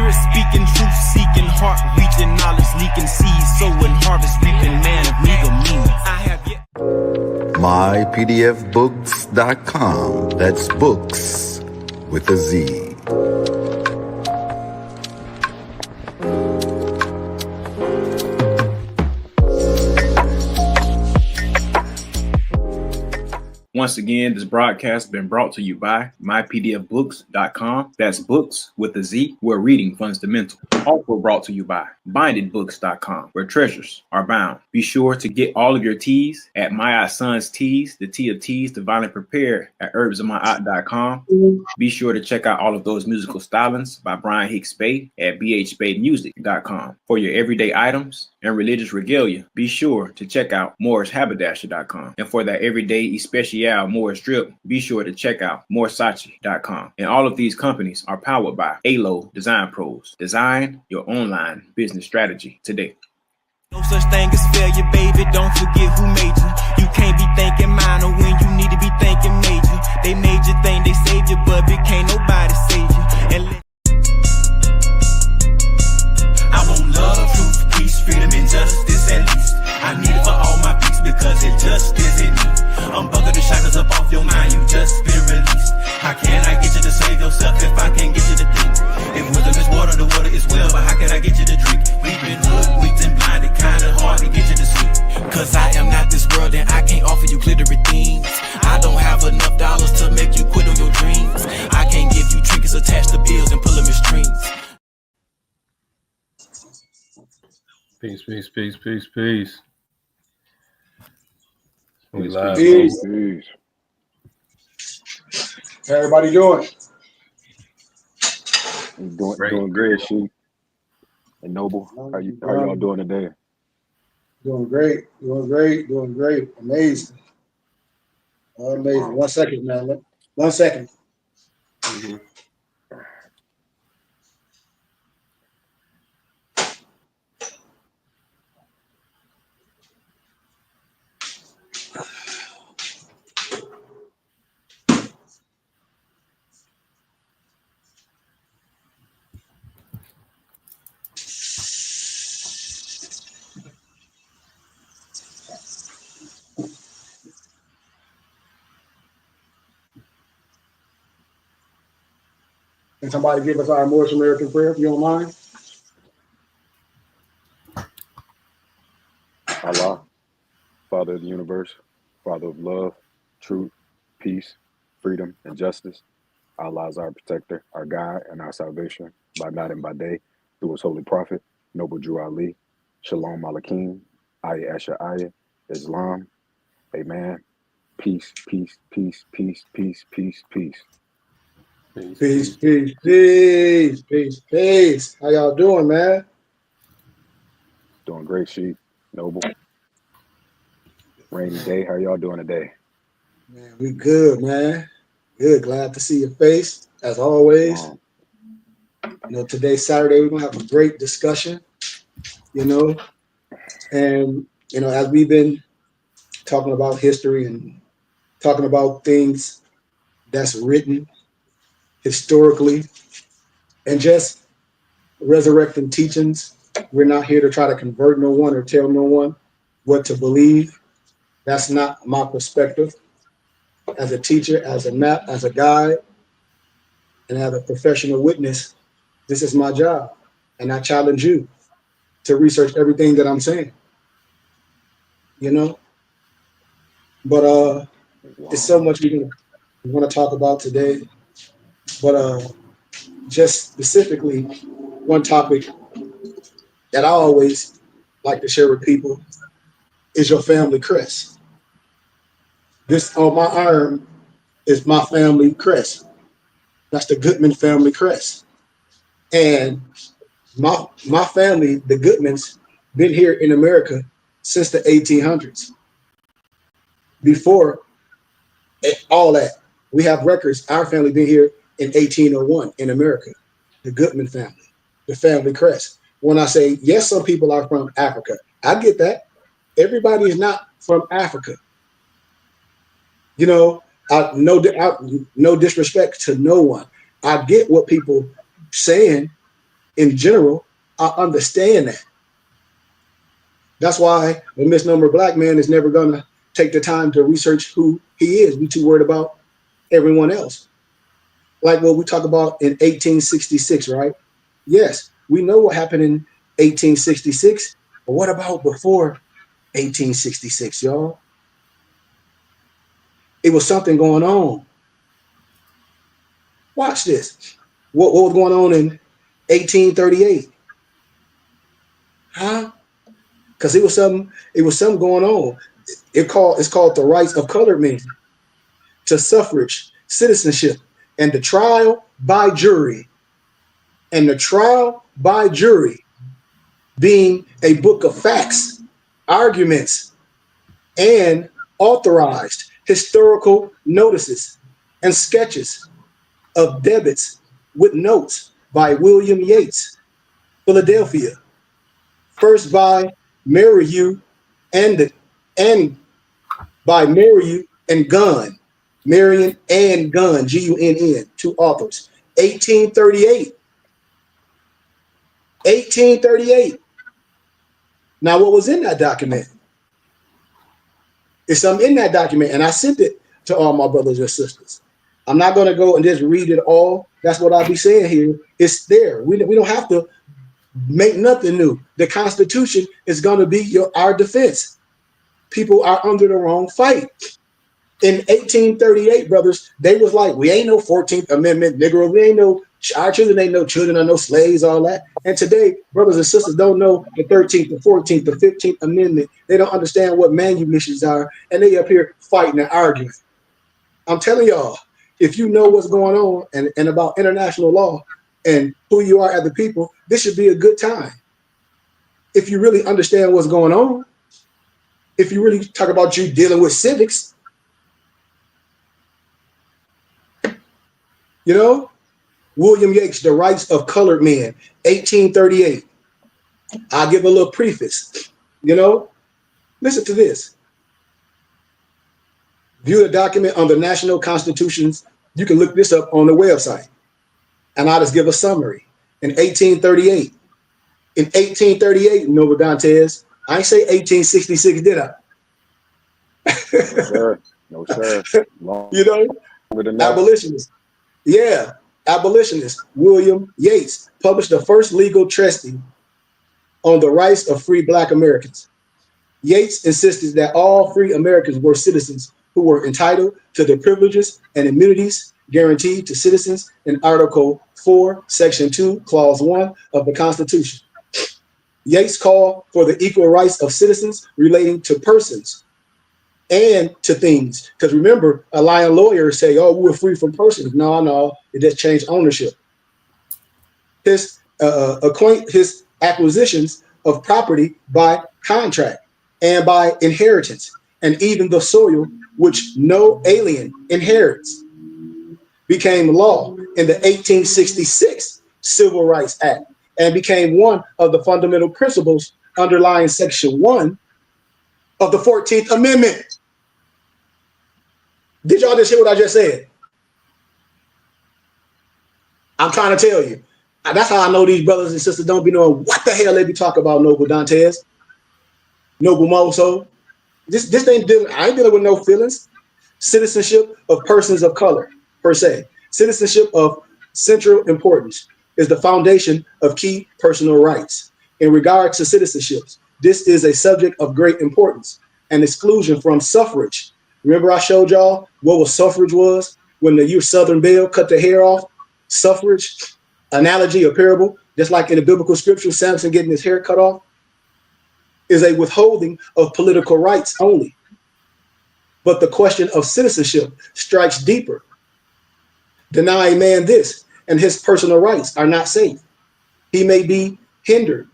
spirit speaking, truth seeking, heart reaching, knowledge leaking, seeds sowing, harvest reaping, man of meager meaning. I have yet. mypdfbooks.com. That's books with a Z. Once again, this broadcast has been brought to you by mypdfbooks.com. That's books with a Z, where reading fundamental. Also brought to you by bindedbooks.com, where treasures are bound. Be sure to get all of your teas at My Eye Son's Teas, the tea of teas, divinely prepared at herbsofmyeye.com. Be sure to check out all of those musical stylings by Brian Hicks Bay at bhbaymusic.com. For your everyday items and religious regalia, be sure to check out morrishaberdasher.com. And for that everyday especial Morris drip, be sure to check out morsachi.com. And all of these companies are powered by ALO Design Pros. Design your online business strategy today. No such thing as failure, baby. Don't forget who made you. You can't be thinking minor when you need to be thinking major. They made you think they saved you, but can't nobody save you. I want love, truth, peace, freedom, and justice at least. I need it for all my peace because it just isn't me. Unbuckle the shackles up off your mind, you just been released. How can I get you to save yourself if I can't get you to think? If wisdom is water, the water is well, but how can I get you to drink? We've been hoodwinked and blinded, kinda hard to get you to see. Cause I am not this world and I can't offer you glittery things. I don't have enough dollars to make you quit on your dreams. I can't give you trinkets attached to bills and pull them in strings. Peace, peace, peace, peace, peace. We live. Peace. Peace. How everybody doing? Doing great, Sheik and Noble. How y'all doing today? Doing great. Amazing. Amazing. 1 second, man. 1 second. Mm-hmm. Can somebody give us our Morris American prayer, if you don't mind? Allah, Father of the universe, Father of love, truth, peace, freedom, and justice. Allah is our protector, our guide, and our salvation by night and by day through his holy prophet, Noble Drew Ali, Shalom Malakim, Ayah Asher Ayah, Islam, Amen. Peace, peace, peace, peace, peace, peace, peace. Peace, peace, peace, peace, peace. How y'all doing, man? Doing great, Sheik, Noble. Rainy day. How y'all doing today? Man, we good, man. Good. Glad to see your face, as always. Today's Saturday, we're gonna have a great discussion, and as we've been talking about history and talking about things that's written historically and just resurrecting teachings. We're not here to try to convert no one or tell no one what to believe. That's not my perspective. As a teacher, as a map, as a guide, and as a professional witness, this is my job. And I challenge you to research everything that I'm saying. But there's so much we want to talk about today. But just specifically, one topic that I always like to share with people is your family crest. This on my arm is my family crest. That's the Goodman family crest. And my family, the Goodmans, been here in America since the 1800s. Before all that, we have records. Our family been here in 1801 in America, the Goodman family, the family crest. When I say, yes, some people are from Africa, I get that. Everybody is not from Africa. No disrespect to no one. I get what people saying, in general, I understand that. That's why a misnomer black man is never going to take the time to research who he is. We too worried about everyone else. Like what we talk about in 1866, right? Yes, we know what happened in 1866, but what about before 1866, y'all? It was something going on. Watch this. What was going on in 1838? Huh? Because it was something going on. It's called the rights of colored men to suffrage, citizenship, and the trial by jury. And the trial by jury being a book of facts, arguments, and authorized historical notices and sketches of debits with notes by William Yates, Philadelphia, first by Merriwew and by Merriwew and Gunn, Marion and Gunn, Gunn, two authors, 1838. 1838. Now, what was in that document? It's something in that document, and I sent it to all my brothers and sisters. I'm not going to go and just read it all. That's what I'll be saying here. It's there. We don't have to make nothing new. The Constitution is going to be our defense. People are under the wrong fight. In 1838, brothers, they was like, we ain't no 14th Amendment, Negro. We ain't no, our children ain't no children or no slaves, all that. And today, brothers and sisters don't know the 13th, the 14th, the 15th Amendment. They don't understand what manumissions are, and they up here fighting and arguing. I'm telling y'all, if you know what's going on and about international law and who you are as a people, this should be a good time. If you really understand what's going on, if you really talk about you dealing with civics, you know, William Yates, The Rights of Colored Men, 1838. I'll give a little preface, you know. Listen to this. View the document on the national constitutions. You can look this up on the website. And I'll just give a summary. In 1838. In 1838, Nova Dantes, I ain't say 1866, did I? No, sir. No, sir. You know, abolitionist. Yeah, abolitionist William Yates published the first legal treatise on the rights of free black Americans. Yates insisted that all free Americans were citizens who were entitled to the privileges and immunities guaranteed to citizens in Article 4, Section 2, Clause 1 of the Constitution. Yates called for the equal rights of citizens relating to persons and to things. Because remember, a lying lawyer say, oh, we're free from persons. No, it just changed ownership. His acquisitions of property by contract and by inheritance, and even the soil which no alien inherits, became law in the 1866 Civil Rights Act and became one of the fundamental principles underlying Section 1 of the 14th Amendment. Did y'all just hear what I just said? I'm trying to tell you. That's how I know these brothers and sisters don't be knowing what the hell they be talking about, Noble Dantes, Noble Moso. This ain't dealing, I ain't dealing with no feelings. Citizenship of persons of color, per se. Citizenship of central importance is the foundation of key personal rights. In regard to citizenships, this is a subject of great importance and exclusion from suffrage. Remember I showed y'all what suffrage was when the Southern Belle cut the hair off? Suffrage, analogy or parable, just like in the biblical scripture, Samson getting his hair cut off, is a withholding of political rights only. But the question of citizenship strikes deeper. Deny a man this, and his personal rights are not safe. He may be hindered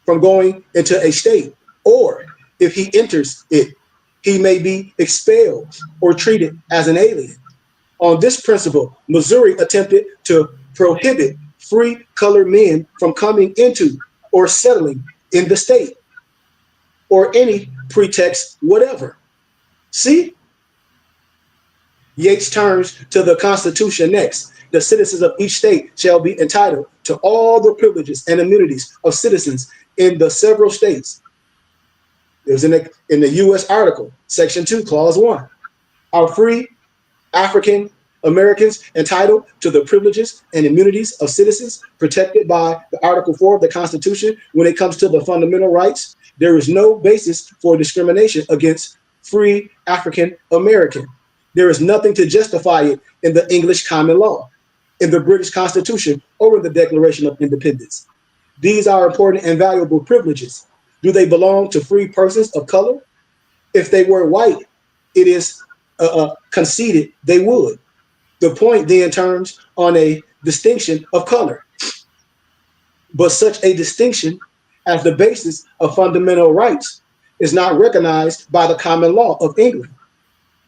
from going into a state, or if he enters it, he may be expelled or treated as an alien. On this principle, Missouri attempted to prohibit free colored men from coming into or settling in the state, or any pretext whatever. See? Yates turns to the Constitution next. The citizens of each state shall be entitled to all the privileges and immunities of citizens in the several states. It was in the U.S. article, Section 2, Clause 1. Are free African Americans entitled to the privileges and immunities of citizens protected by the Article 4 of the Constitution when it comes to the fundamental rights? There is no basis for discrimination against free African American. There is nothing to justify it in the English common law, in the British Constitution, or in the Declaration of Independence. These are important and valuable privileges. Do they belong to free persons of color? If they were white, it is conceded they would. The point then turns on a distinction of color. But such a distinction as the basis of fundamental rights is not recognized by the common law of England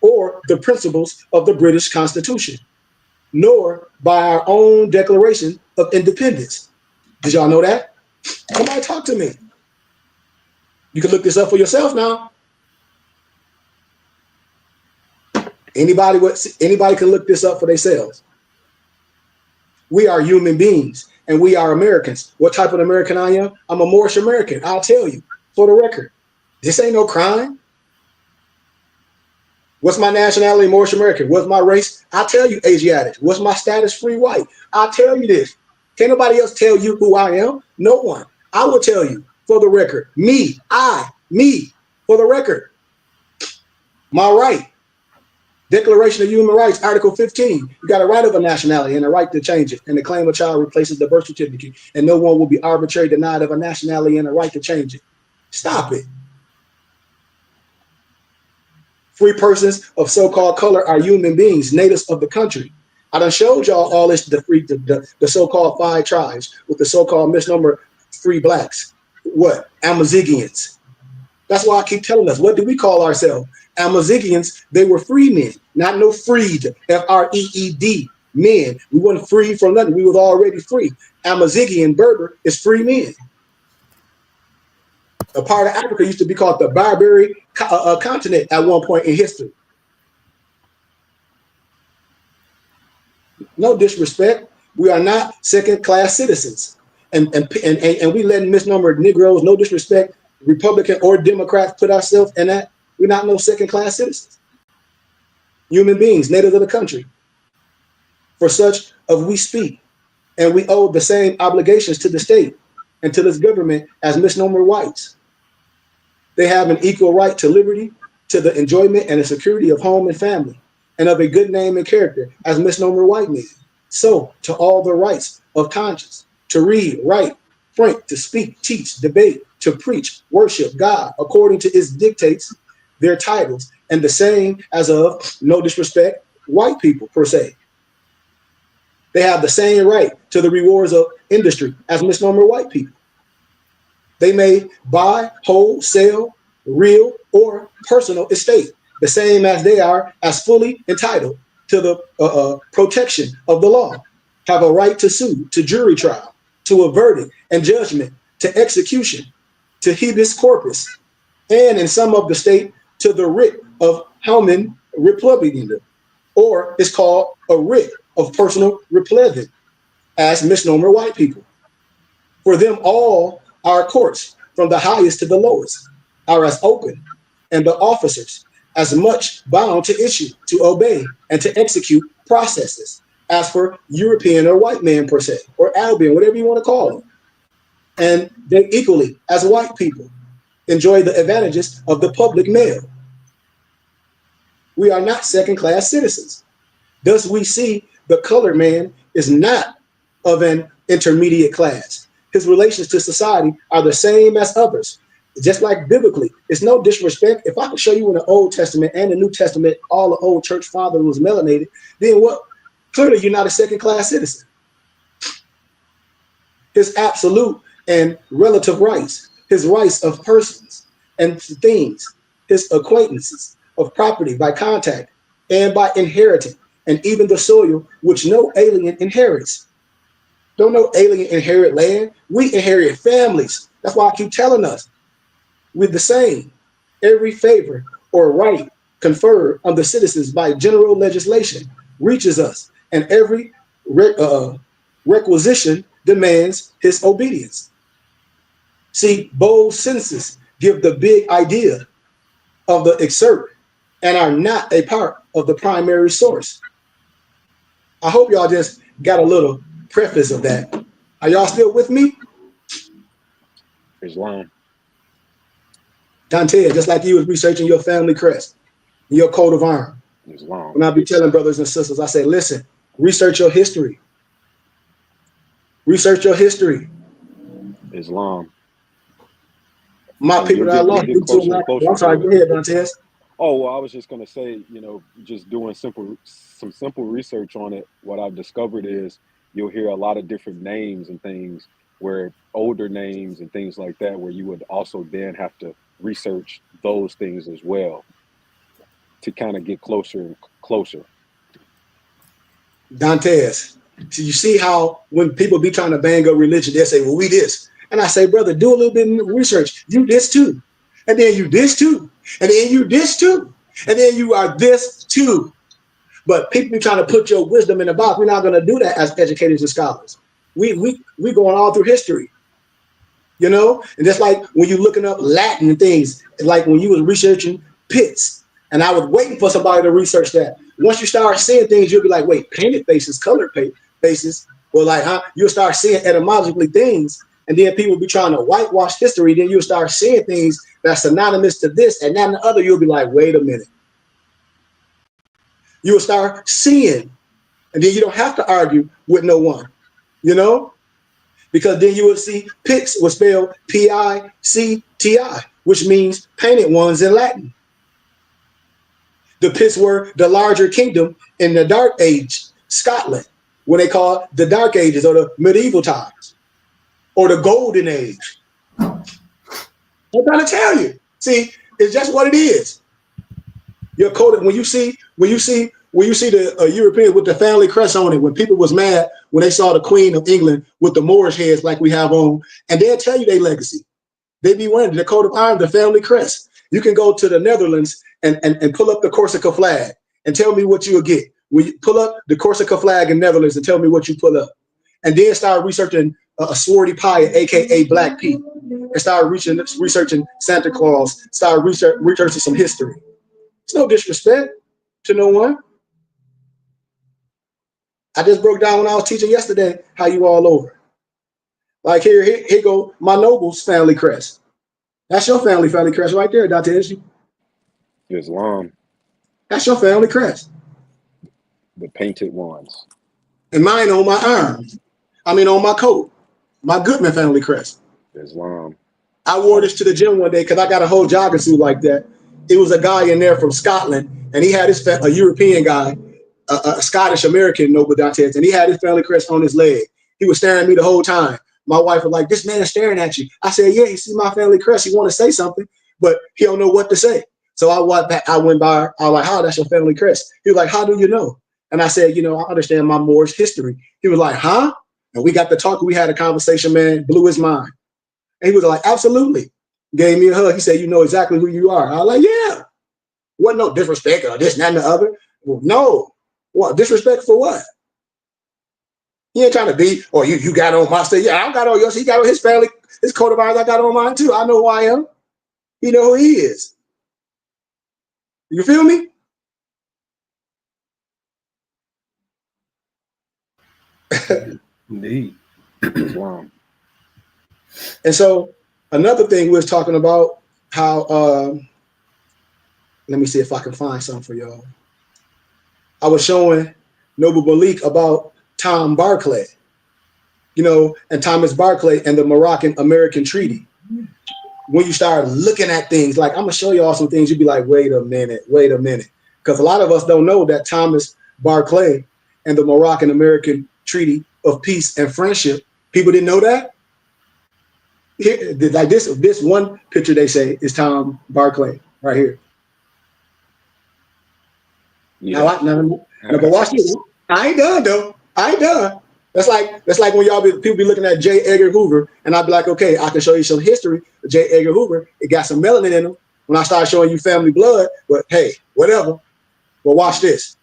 or the principles of the British Constitution, nor by our own Declaration of Independence. Did y'all know that? Somebody talk to me. You can look this up for yourself now. Anybody can look this up for themselves. We are human beings and we are Americans. What type of American I am? I'm a Moorish American. I'll tell you for the record. This ain't no crime. What's my nationality? Moorish American. What's my race? I'll tell you, Asiatic. What's my status? Free white. I'll tell you this. Can't nobody else tell you who I am? No one. I will tell you for the record. Me, for the record. My right. Declaration of Human Rights, Article 15. You got a right of a nationality and a right to change it. And the claim of child replaces the birth certificate. And no one will be arbitrarily denied of a nationality and a right to change it. Stop it. Free persons of so-called color are human beings, natives of the country. I done showed y'all all this, the so-called 5 tribes with the so-called misnomer 3 blacks. What? Amazigians. That's why I keep telling us, what do we call ourselves? Amazigians, they were free men, not no freed, F-R-E-E-D, men. We weren't free from nothing. We was already free. Amazigian Berber is free men. A part of Africa used to be called the Barbary continent at one point in history. No disrespect. We are not second-class citizens. And we letting misnumbered Negroes, no disrespect, Republican or Democrats put ourselves in that. We're not no second-class citizens. Human beings, natives of the country. For such of we speak, and we owe the same obligations to the state and to this government as misnomer whites. They have an equal right to liberty, to the enjoyment and the security of home and family, and of a good name and character as misnomer white men. So, to all the rights of conscience, to read, write, print, to speak, teach, debate, to preach, worship God according to its dictates, their titles, and the same as of, no disrespect, white people per se. They have the same right to the rewards of industry as misnomer white people. They may buy, hold, sell, real, or personal estate, the same as they are as fully entitled to the protection of the law, have a right to sue, to jury trial, to a verdict and judgment, to execution, to habeas corpus, and in some of the state, to the writ of Helman Republican, or it's called a writ of personal replevin, as misnomer white people. For them all, our courts, from the highest to the lowest, are as open, and the officers as much bound to issue, to obey, and to execute processes as for European or white man per se, or Albion, whatever you want to call them. And they equally, as white people, enjoy the advantages of the public mail. We are not second-class citizens. Thus we see the colored man is not of an intermediate class. His relations to society are the same as others. Just like biblically, it's no disrespect. If I could show you in the Old Testament and the New Testament, all the old church fathers was melanated, then what? Clearly you're not a second-class citizen. His absolute and relative rights, his rights of persons and things, his acquaintances of property by contact and by inheriting, and even the soil which no alien inherits. Don't no alien inherit land. We inherit families. That's why I keep telling us we're the same. Every favor or right conferred on the citizens by general legislation reaches us, and every requisition demands his obedience. See, bold sentences give the big idea of the excerpt and are not a part of the primary source. I hope y'all just got a little preface of that. Are y'all still with me? Islam. Dante, just like you was researching your family crest, your coat of arms. Islam. When I be telling brothers and sisters, I say, listen, research your history. Research your history. Islam. My And people that I lost. I'm sorry, go ahead, Dante. Oh, well, I was just going to say, just doing some simple research on it, what I've discovered is you'll hear a lot of different names and things, where older names and things like that, where you would also then have to research those things as well to kind of get closer and closer. Dantes, so you see how when people be trying to bang up religion, they say, well, we this. And I say, brother, do a little bit of research. You this too. And then you this too. And then you this too. And then you are this too. But people be trying to put your wisdom in the box. We're not going to do that as educators and scholars. We going all through history. And just like when you're looking up Latin and things, like when you was researching pits, and I was waiting for somebody to research that. Once you start seeing things, you'll be like, wait, painted faces, colored faces. Well, like, you'll start seeing etymologically things, and then people be trying to whitewash history. Then you'll start seeing things that's synonymous to this and that and the other. You'll be like, wait a minute. You will start seeing, and then you don't have to argue with no one, because then you will see Picts was spelled P-I-C-T-I, which means painted ones in Latin. The Picts were the larger kingdom in the Dark Age, Scotland, what they call the Dark Ages or the medieval times or the Golden Age. I'm trying to tell you. See, it's just what it is. Your code, when you see the Europeans with the family crest on it, when people was mad when they saw the Queen of England with the Moorish heads like we have on, and they'll tell you their legacy. They be wearing the coat of arms, the family crest. You can go to the Netherlands and pull up the Corsica flag and tell me what you'll get. When you pull up the Corsica flag in Netherlands and tell me what you pull up. And then start researching a swarty pie, aka Black Pete, and start researching Santa Claus, start researching some history. It's no disrespect to no one. I just broke down when I was teaching yesterday how you all over. Like here go my noble's family crest. That's your family crest right there, Dr. Ishii. Islam. That's your family crest. The painted ones. And mine on my arm. On my coat. My Goodman family crest. Islam. I wore this to the gym one day because I got a whole jogging suit like that. It was a guy in there from Scotland, and he had a European guy, a Scottish American noble Dantes, and he had his family crest on his leg. He was staring at me the whole time. My wife was like, "This man is staring at you." I said, "Yeah, he see my family crest. He want to say something, but he don't know what to say." So I went back. I went by. I was like, "How? That's your family crest." He was like, "How do you know?" And I said, "I understand my Moorish history." He was like, "Huh?" And we got to talk. We had a conversation, man. Blew his mind. And he was like, "Absolutely." Gave me a hug. He said, "You know exactly who you are." I was like, "Yeah." Wasn't no disrespect or this, that, and the other. Well, no. What? Disrespect for what? He ain't trying to be, or you got on my state. Yeah, I got on yours. He got on his family, his coat of arms. I got on mine too. I know who I am. He know who he is. You feel me? Indeed. Islam. And so another thing we was talking about how, let me see if I can find something for y'all. I was showing Noble Malik about Tom Barclay, and Thomas Barclay and the Moroccan-American Treaty. When you start looking at things, like I'm going to show you all some things, you'd be like, wait a minute. Because a lot of us don't know that Thomas Barclay and the Moroccan-American Treaty of Peace and Friendship, people didn't know that? Here, like this one picture they say is Tom Barclay right here. Yeah. Now, but watch this. I ain't done though. I ain't done. That's like when people be looking at J. Edgar Hoover, and I'd be like, okay, I can show you some history of J. Edgar Hoover. It got some melanin in him. when I start showing you family blood. But hey, whatever. But watch this.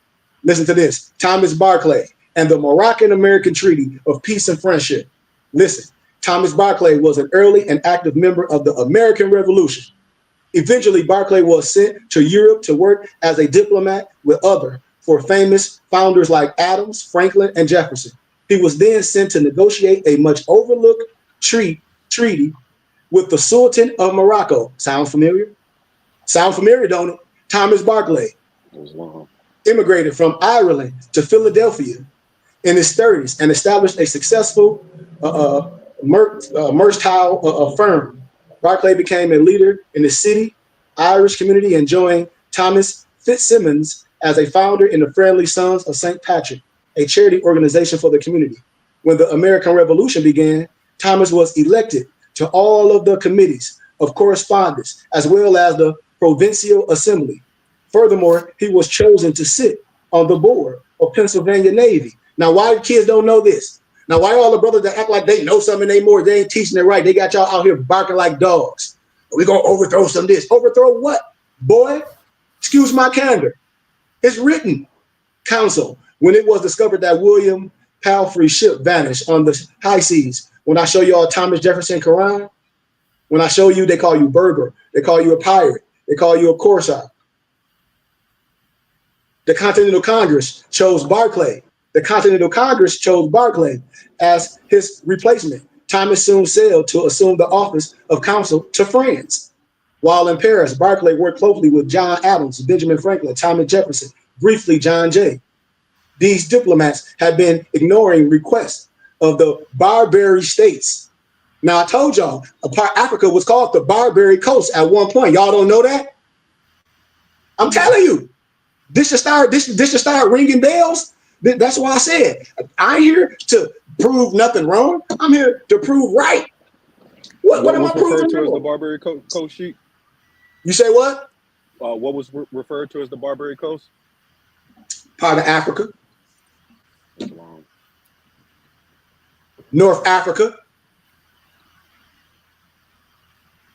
Listen to this. Thomas Barclay and the Moroccan-American Treaty of Peace and Friendship. Listen, Thomas Barclay was an early and active member of the American Revolution. Eventually, Barclay was sent to Europe to work as a diplomat with other for famous founders like Adams, Franklin, and Jefferson. He was then sent to negotiate a much overlooked treaty with the Sultan of Morocco. Sound familiar? Sound familiar, don't it? Thomas Barclay immigrated from Ireland to Philadelphia in his 30s and established a successful mercantile firm. Barclay became a leader in the city Irish community and joined Thomas Fitzsimmons as a founder in the Friendly Sons of St. Patrick, a charity organization for the community. When the American Revolution began, Thomas was elected to all of the committees of correspondence, as well as the Provincial Assembly. Furthermore, he was chosen to sit on the board of Pennsylvania Navy. Now, why kids don't know this? Now, why all the brothers that act like they know something they more, they ain't teaching it right. They got y'all out here barking like dogs. We're going to overthrow some of this. Overthrow what? Boy, excuse my candor. It's written. Council, when it was discovered that William Palfrey's ship vanished on the high seas, when I show y'all Thomas Jefferson Quran, when I show you, they call you Berber. They call you a pirate. They call you a Corsair. The Continental Congress chose Barclay. The Continental Congress chose Barclay as his replacement. Thomas soon sailed to assume the office of consul to France. While in Paris, Barclay worked closely with John Adams, Benjamin Franklin, Thomas Jefferson, briefly John Jay. These diplomats had been ignoring requests of the Barbary states. Now, I told y'all, Africa was called the Barbary Coast at one point. Y'all don't know that? I'm telling you, this should start ringing bells. That's why I said, I ain't here to prove nothing wrong. I'm here to prove right. What am I proving to wrong? as the Barbary Coast sheet? You say what? What was referred to as the Barbary Coast? Part of Africa. North Africa.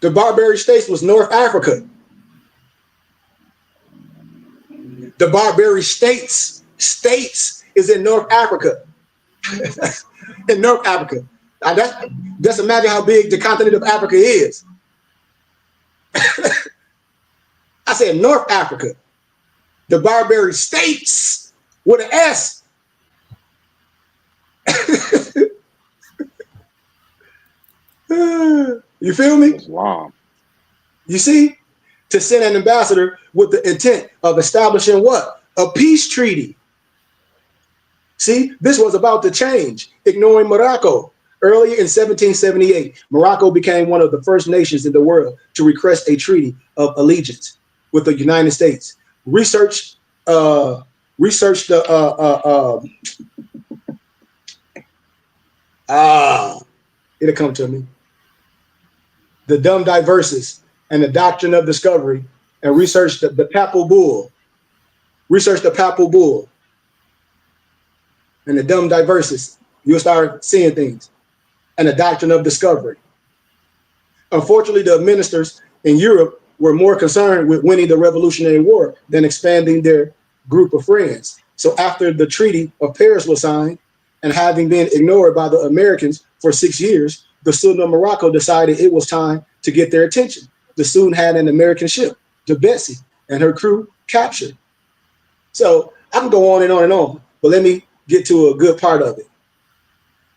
The Barbary states was North Africa. The Barbary states is in North Africa. In North Africa. Now just imagine how big the continent of Africa is. I said North Africa. The Barbary states with an S. You feel me? Islam. You see? To send an ambassador with the intent of establishing what? A peace treaty. See, this was about to change, ignoring Morocco. Earlier in 1778, Morocco became one of the first nations in the world to request a treaty of allegiance with the United States. Research the it'll come to me. The Dumb Diverses and the Doctrine of Discovery, and research the Papal Bull. Research the Papal Bull and the Dumb Diverses. You'll start seeing things. And the Doctrine of Discovery. Unfortunately, the ministers in Europe were more concerned with winning the Revolutionary War than expanding their group of friends. So after the Treaty of Paris was signed, and having been ignored by the Americans for 6 years, the Sultan of Morocco decided it was time to get their attention. The Sultan had an American ship, the Betsy, and her crew captured. So I can go on and on and on, but let me get to a good part of it.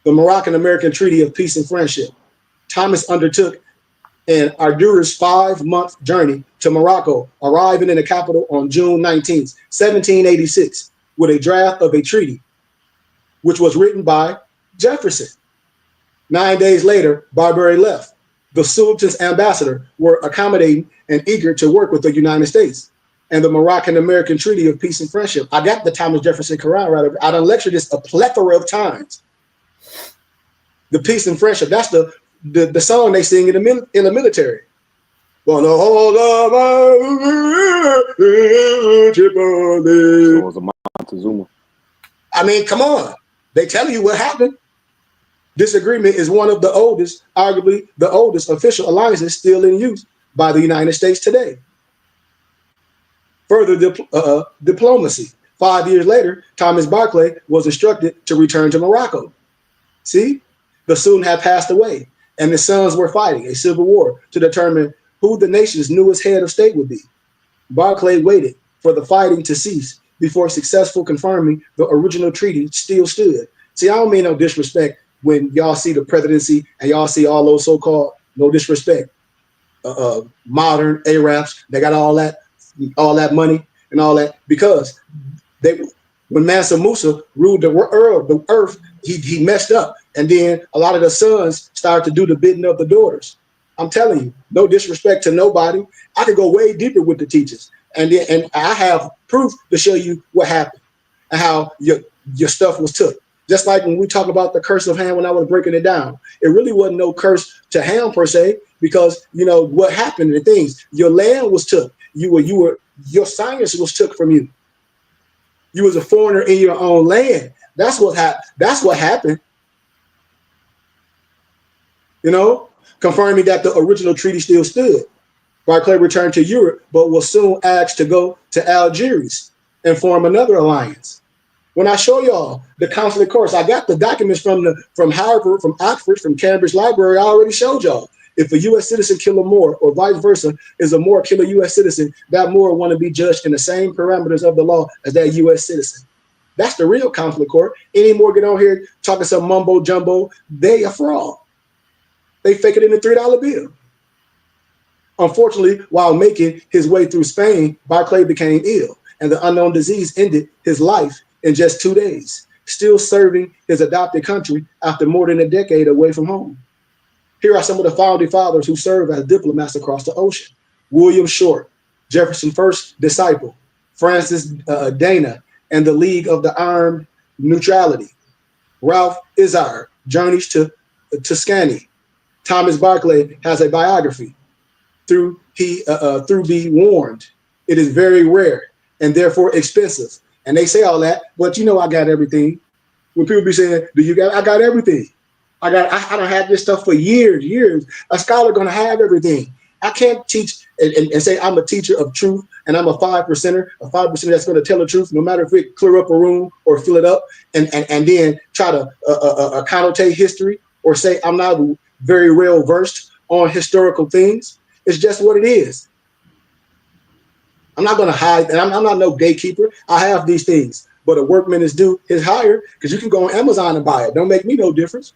The Moroccan-American Treaty of Peace and Friendship. Thomas undertook an arduous 5-month journey to Morocco, arriving in the capital on June 19th, 1786, with a draft of a treaty, which was written by Jefferson. 9 days later, Barbary left. The Sultan's ambassador were accommodating and eager to work with the United States and the Moroccan-American Treaty of Peace and Friendship. I got the Thomas Jefferson Quran right. I done lectured this a plethora of times. The Peace and Friendship. That's the song they sing in the military. Well, no, hold up, So it was a Montezuma. I mean, come on. They tell you what happened. This agreement is one of the oldest, arguably the oldest official alliances still in use by the United States today. Further diplomacy. 5 years later, Thomas Barclay was instructed to return to Morocco. See, the student had passed away, and the sons were fighting a civil war to determine who the nation's newest head of state would be. Barclay waited for the fighting to cease before successfully confirming the original treaty still stood. See, I don't mean no disrespect when y'all see the presidency and y'all see all those so-called, no disrespect, modern Arabs, they got all that money and all that, because when Mansa Musa ruled the earth, he messed up, and then a lot of the sons started to do the bidding of the daughters. I'm telling you, no disrespect to nobody. I could go way deeper with the teachers, and I have proof to show you what happened and how your stuff was took. Just like when we talk about the curse of Ham, when I was breaking it down, it really wasn't no curse to Ham per se, because what happened, the things, your land was took. Your science was took from you. You was a foreigner in your own land. That's what happened. Confirming that the original treaty still stood. Barclay returned to Europe, but was soon asked to go to Algiers and form another alliance. When I show y'all the consular course, I got the documents from Harvard, from Oxford, from Cambridge Library. I already showed y'all. If a U.S. citizen kill a Moor, or vice versa, is a Moor kill a U.S. citizen, that Moor want to be judged in the same parameters of the law as that U.S. citizen. That's the real consular court. Any more get on here talking some mumbo jumbo, they a fraud. They fake it in the $3 bill. Unfortunately, while making his way through Spain, Barclay became ill, and the unknown disease ended his life in just 2 days, still serving his adopted country after more than a decade away from home. Here are some of the founding fathers who served as diplomats across the ocean. William Short, Jefferson's first disciple, Francis Dana, and the League of the Armed Neutrality. Ralph Izard, Journeys to Tuscany. Thomas Barclay has a biography. Through Be Warned. It is very rare and therefore expensive. And they say all that, but I got everything. When people be saying, I got everything. I don't have this stuff for years. A scholar gonna have everything. I can't teach and say I'm a teacher of truth and I'm a 5%er, that's gonna tell the truth, no matter if it clear up a room or fill it up, and then try to connotate history or say I'm not very well versed on historical things. It's just what it is. I'm not gonna hide, and I'm not no gatekeeper. I have these things, but a workman is due his hire, because you can go on Amazon and buy it. Don't make me no difference.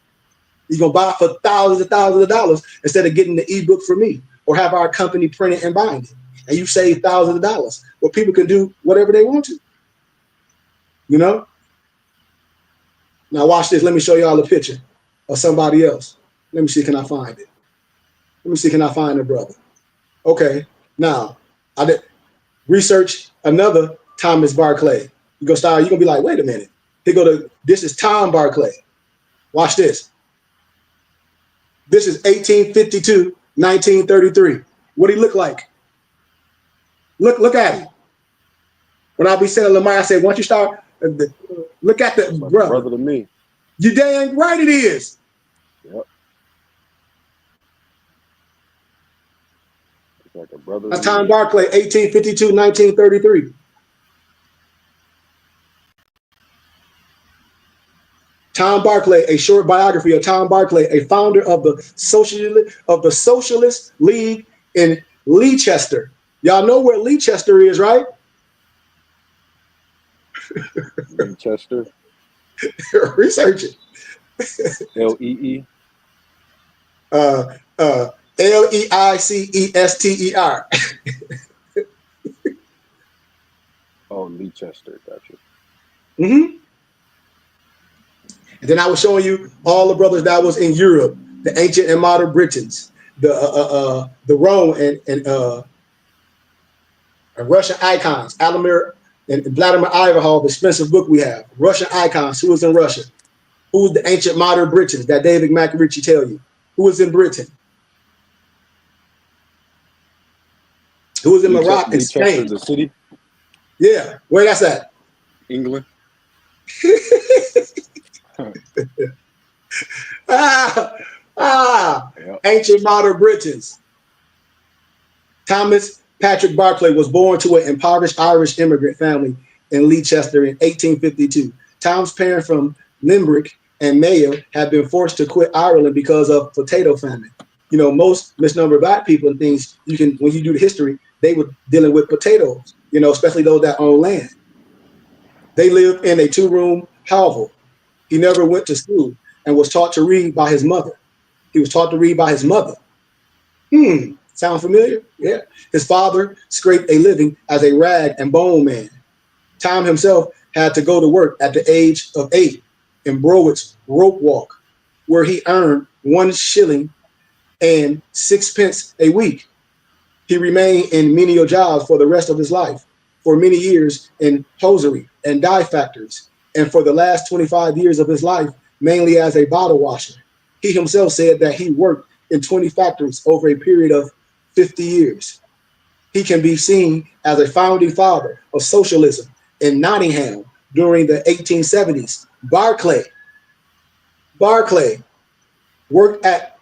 You're gonna buy it for thousands and thousands of dollars instead of getting the ebook from me or have our company print it and bind it. And you save thousands of dollars. Well, people can do whatever they want to. Now watch this. Let me show y'all a picture of somebody else. Let me see, can I find it? Let me see, can I find the brother? Okay, now I did research another Thomas Barclay. You're gonna be like, wait a minute. This is Tom Barclay. Watch this. This is 1852, 1933. What do he look like? Look at him. When I be saying Lamar, I say, once you start, look at the brother to me. You dang right it is. Yep. It's like a brother. That's Tom Barclay, 1852, 1933. Tom Barclay, a short biography of Tom Barclay, a founder of the Socialist League in Leicester. Y'all know where Leicester is, right? Leicester. Research it. L-E-E. Leicester. Oh, Leicester, gotcha. Mm-hmm. And then I was showing you all the brothers that was in Europe, the ancient and modern Britons, the Rome and Russian icons, Alamir and Vladimir Ivanhoe, the expensive book we have, Russian icons, who was in Russia, who was the ancient modern Britons that David McRitchie tell you, who was in Britain, who was in Morocco and Spain. The city? Yeah, where that's at? England. Yep. Ancient modern Britons. Thomas Patrick Barclay was born to an impoverished Irish immigrant family in Leicester in 1852. Tom's parents from Limerick and Mayo had been forced to quit Ireland because of potato famine. You know, most misnumbered black people and things, when you do the history, they were dealing with potatoes, you know, especially those that own land. They lived in a 2-room hovel. He never went to school and was taught to read by his mother. He was taught to read by his mother. Sound familiar? Yeah. His father scraped a living as a rag and bone man. Tom himself had to go to work at the age of 8 in Browick's rope walk, where he earned 1 shilling and 6 pence a week. He remained in menial jobs for the rest of his life, for many years in hosiery and dye factories, and for the last 25 years of his life, mainly as a bottle washer. He himself said that he worked in 20 factories over a period of 50 years. He can be seen as a founding father of socialism in Nottingham during the 1870s. Barclay worked at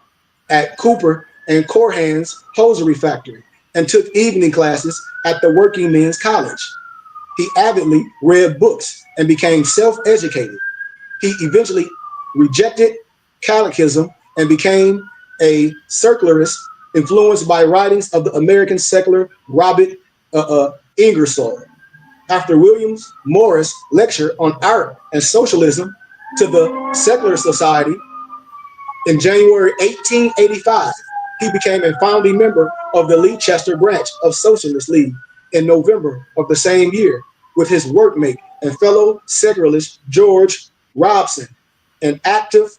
Cooper and Corhan's hosiery factory and took evening classes at the Working Men's College. He avidly read books and became self-educated. He eventually rejected Catholicism and became a secularist, influenced by writings of the American secular Robert Ingersoll. After Williams Morris lecture on art and socialism to the Secular Society in January 1885, he became a founding member of the Leicester branch of Socialist League in November of the same year with his workmate and fellow secularist George Robson, an active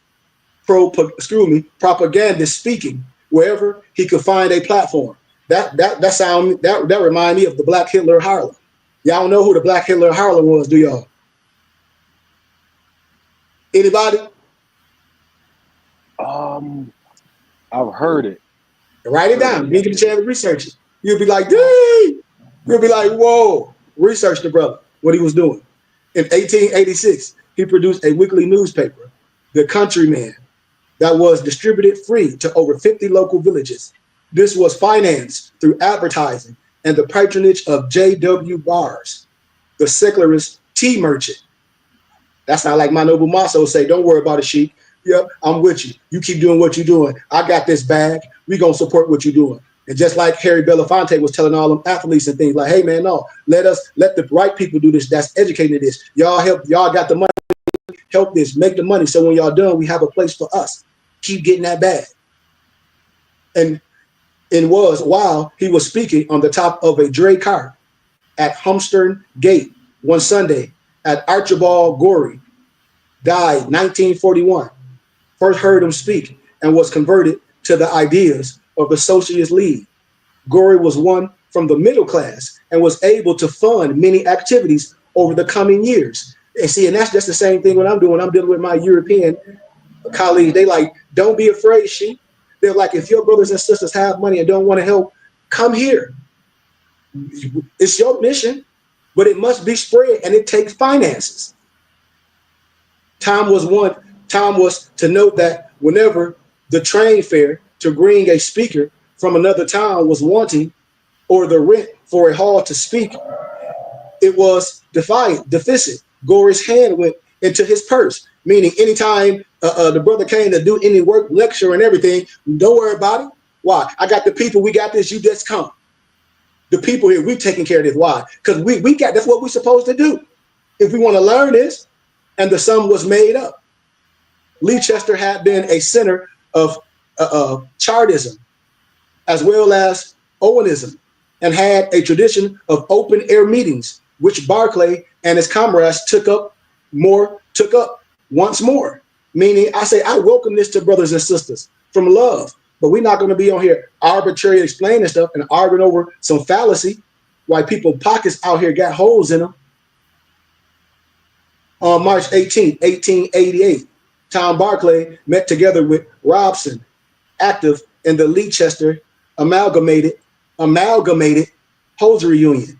propagandist speaking wherever he could find a platform. That remind me of the Black Hitler of Harlem. Y'all know who the Black Hitler of Harlem was, do y'all? Anybody? I've heard it. Write it down. You get a chance to research it. You'll be like, dang. You'll be like, whoa. Research the brother, what he was doing. In 1886, he produced a weekly newspaper, The Countryman, that was distributed free to over 50 local villages. This was financed through advertising and the patronage of J.W. Bars, the secularist tea merchant. That's not like my noble Maso say, don't worry about it, Sheik. Yep, I'm with you. You keep doing what you're doing. I got this bag. We gonna support what you're doing. And just like Harry Belafonte was telling all them athletes and things like, hey man, no, let the right people do this. That's educated this. Y'all got the money, help this, make the money. So when y'all done, we have a place for us. Keep getting that bag. And it was while he was speaking on the top of a dray car at Humstern Gate one Sunday at Archibald Gorey, died 1941. First heard him speak and was converted to the ideas of the Socialist League. Gorey was one from the middle class and was able to fund many activities over the coming years. And see, and that's just the same thing what I'm doing. I'm dealing with my European colleagues. They like, don't be afraid, Sheik. They're like, if your brothers and sisters have money and don't want to help, come here. It's your mission, but it must be spread and it takes finances. Tom was to note that whenever the train fare to bring a speaker from another town was wanting, or the rent for a hall to speak, it was deficit. Gorey's hand went into his purse, meaning anytime the brother came to do any work, lecture and everything, don't worry about it. Why? I got the people, we got this, you just come. The people here, we taking care of this. Why? Because we got, that's what we're supposed to do. If we want to learn this, and the sum was made up. Leicester had been a center of Chartism as well as Owenism, and had a tradition of open air meetings, which Barclay and his comrades took up once more. Meaning, I say, I welcome this to brothers and sisters from love, but we're not going to be on here arbitrarily explaining stuff and arguing over some fallacy while people pockets out here got holes in them. On March 18, 1888, Tom Barclay met together with Robson, active in the Leicester Amalgamated Hosiery Union,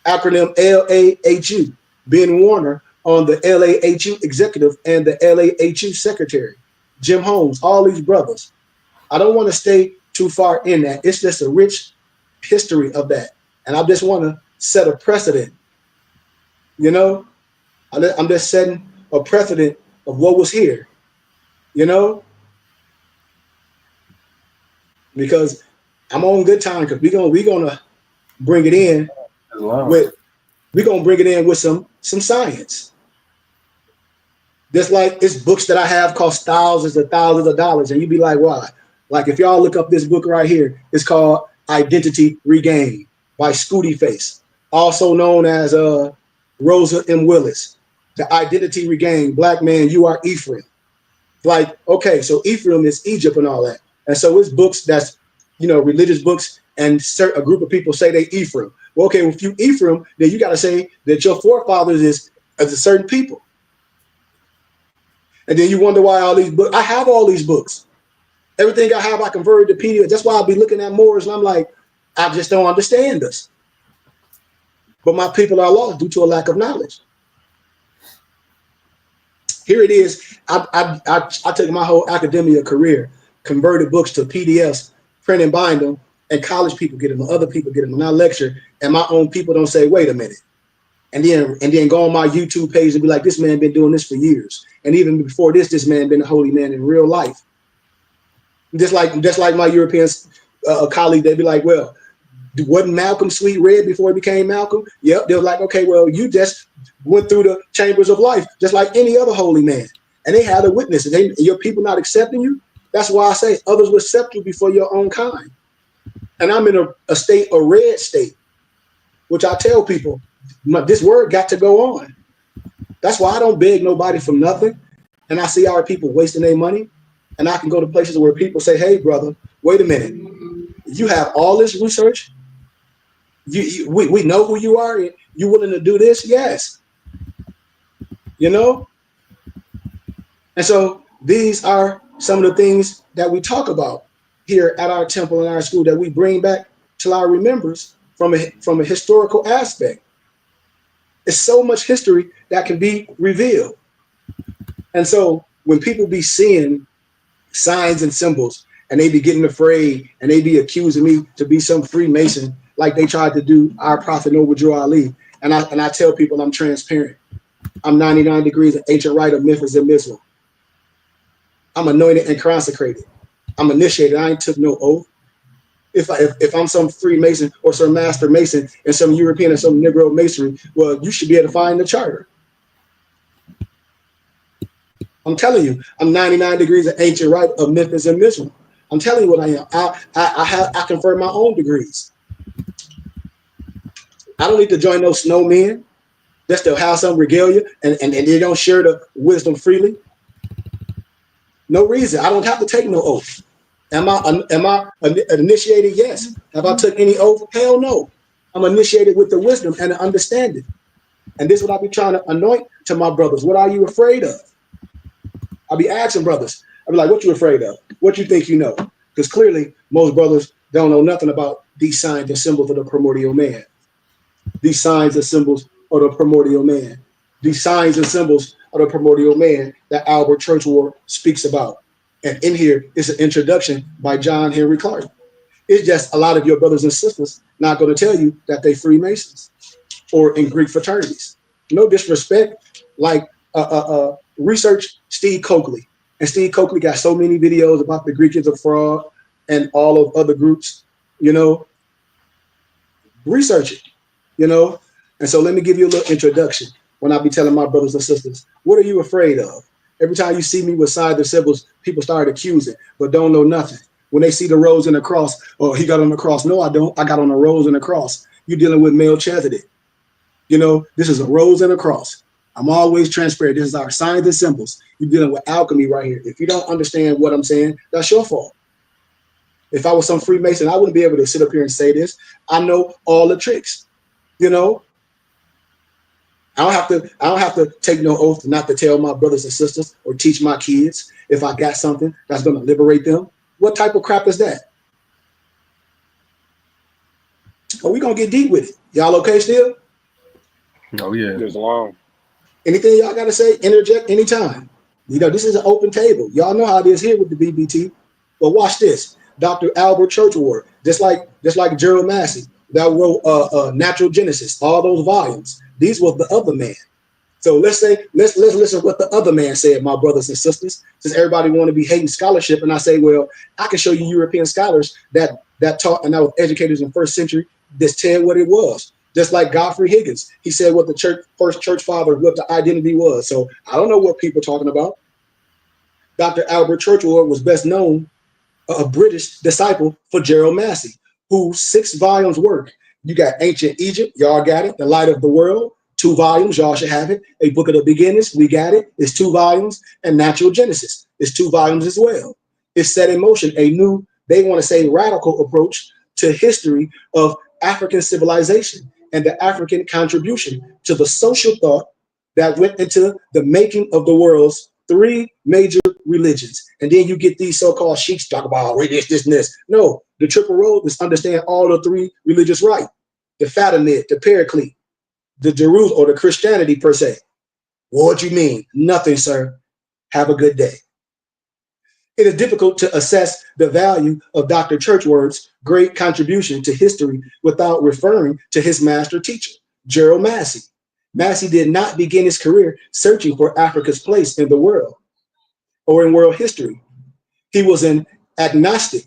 acronym LAHU, Ben Warner on the LAHU executive and the LAHU secretary, Jim Holmes, all these brothers. I don't want to stay too far in that. It's just a rich history of that. And I just want to set a precedent. You know, I'm just setting a precedent of what was here. You know, because I'm on good time because we're gonna bring it in with some science. Just like it's books that I have cost thousands and thousands of dollars, and you'd be like, why? Like if y'all look up this book right here, it's called Identity Regained by Scooty Face, also known as Rosa M. Willis. The Identity Regained, Black Man, You Are Ephraim. Like, okay, so Ephraim is Egypt and all that. And so it's books that's, religious books, and a group of people say they Ephraim. Well, okay, if you Ephraim, then you got to say that your forefathers is a certain people. And then you wonder why all these books, I have all these books. Everything I have, I converted to PDF. That's why I'll be looking at Moors and I'm like, I just don't understand this. But my people are lost due to a lack of knowledge. Here it is. I took my whole academia career, converted books to PDFs, print and bind them, and college people get them, and other people get them, and I lecture, and my own people don't say, wait a minute. And then go on my YouTube page and be like, this man been doing this for years. And even before this man been a holy man in real life. Just like my European colleague, they'd be like, well, wasn't Malcolm Sweet red before he became Malcolm? Yep. They were like, okay, well, you just went through the chambers of life, just like any other holy man. And they had a witness, and your people not accepting you. That's why I say others will accept you before your own kind. And I'm in a state, a red state, which I tell people, this word got to go on. That's why I don't beg nobody for nothing. And I see our people wasting their money. And I can go to places where people say, hey, brother, wait a minute. You have all this research. We know who you are. You willing to do this? Yes. And so these are some of the things that we talk about here at our temple and our school that we bring back to our remembrance from a historical aspect. It's so much history that can be revealed. And so when people be seeing signs and symbols and they be getting afraid and they be accusing me to be some Freemason like they tried to do our prophet Noble Drew Ali, and I tell people I'm transparent. I'm 99 degrees of ancient rite of Memphis and Mizraim. I'm anointed and consecrated. I'm initiated. I ain't took no oath. If I'm some Freemason or some Master Mason and some European or some Negro Masonry, well, you should be able to find the charter. I'm telling you, I'm 99 degrees of ancient rite of Memphis and Mizraim. I'm telling you what I am. I confirm my own degrees. I don't need to join no snowmen just to have some regalia and they don't share the wisdom freely. No reason. I don't have to take no oath. Am I initiated? Yes. Have I took any oath? Hell no. I'm initiated with the wisdom and the understanding. And this is what I be trying to anoint to my brothers. What are you afraid of? I'll be asking brothers. I'll be like, what you afraid of? What you think you know? Because clearly most brothers don't know nothing about these signs and symbols of the primordial man. These signs and symbols of the primordial man. These signs and symbols of the primordial man that Albert Churchward speaks about. And in here is an introduction by John Henry Clark. It's just a lot of your brothers and sisters not going to tell you that they Freemasons or in Greek fraternities. No disrespect, like research Steve Coakley. And Steve Coakley got so many videos about the Greek is a fraud and all of other groups, research it, And so let me give you a little introduction when I be telling my brothers and sisters, what are you afraid of? Every time you see me with signs and symbols, people start accusing, but don't know nothing. When they see the rose and the cross, oh, he got on the cross. No, I don't. I got on a rose and a cross. You're dealing with Melchizedek. This is a rose and a cross. I'm always transparent. This is our signs and symbols. You're dealing with alchemy right here. If you don't understand what I'm saying, that's your fault. If I was some Freemason, I wouldn't be able to sit up here and say this. I know all the tricks, I don't have to take no oath not to tell my brothers and sisters or teach my kids if I got something that's going to liberate them. What type of crap is that? Are we going to get deep with it? Y'all okay still? Oh, yeah. There's long. Anything y'all got to say, interject anytime. This is an open table. Y'all know how it is here with the BBT. But watch this. Dr. Albert Churchward, just like Gerald Massey that wrote Natural Genesis, all those volumes. These was the other man. So let's listen to what the other man said, my brothers and sisters. Since everybody want to be hating scholarship, and I say, well, I can show you European scholars that taught and that was educators in the first century that tell what it was. Just like Godfrey Higgins, he said what the first church father, what the identity was. So I don't know what people are talking about. Dr. Albert Churchward was best known a British disciple for Gerald Massey, whose 6 volumes work. You got Ancient Egypt, y'all got it. The Light of the World, 2 volumes, y'all should have it. A Book of the Beginnings, we got it. It's 2 volumes. And Natural Genesis, it's 2 volumes as well. It's set in motion a new, they want to say, radical approach to history of African civilization and the African contribution to the social thought that went into the making of the world's 3 major religions. And then you get these so-called sheiks talk about this, and this. No, the triple road is understand all the 3 religious right. The Fatimid, the Paraclete, the Jerusalem, or the Christianity per se. What you mean? Nothing, sir. Have a good day. It is difficult to assess the value of Dr. Churchward's great contribution to history without referring to his master teacher, Gerald Massey. Massey did not begin his career searching for Africa's place in the world or in world history. He was an agnostic.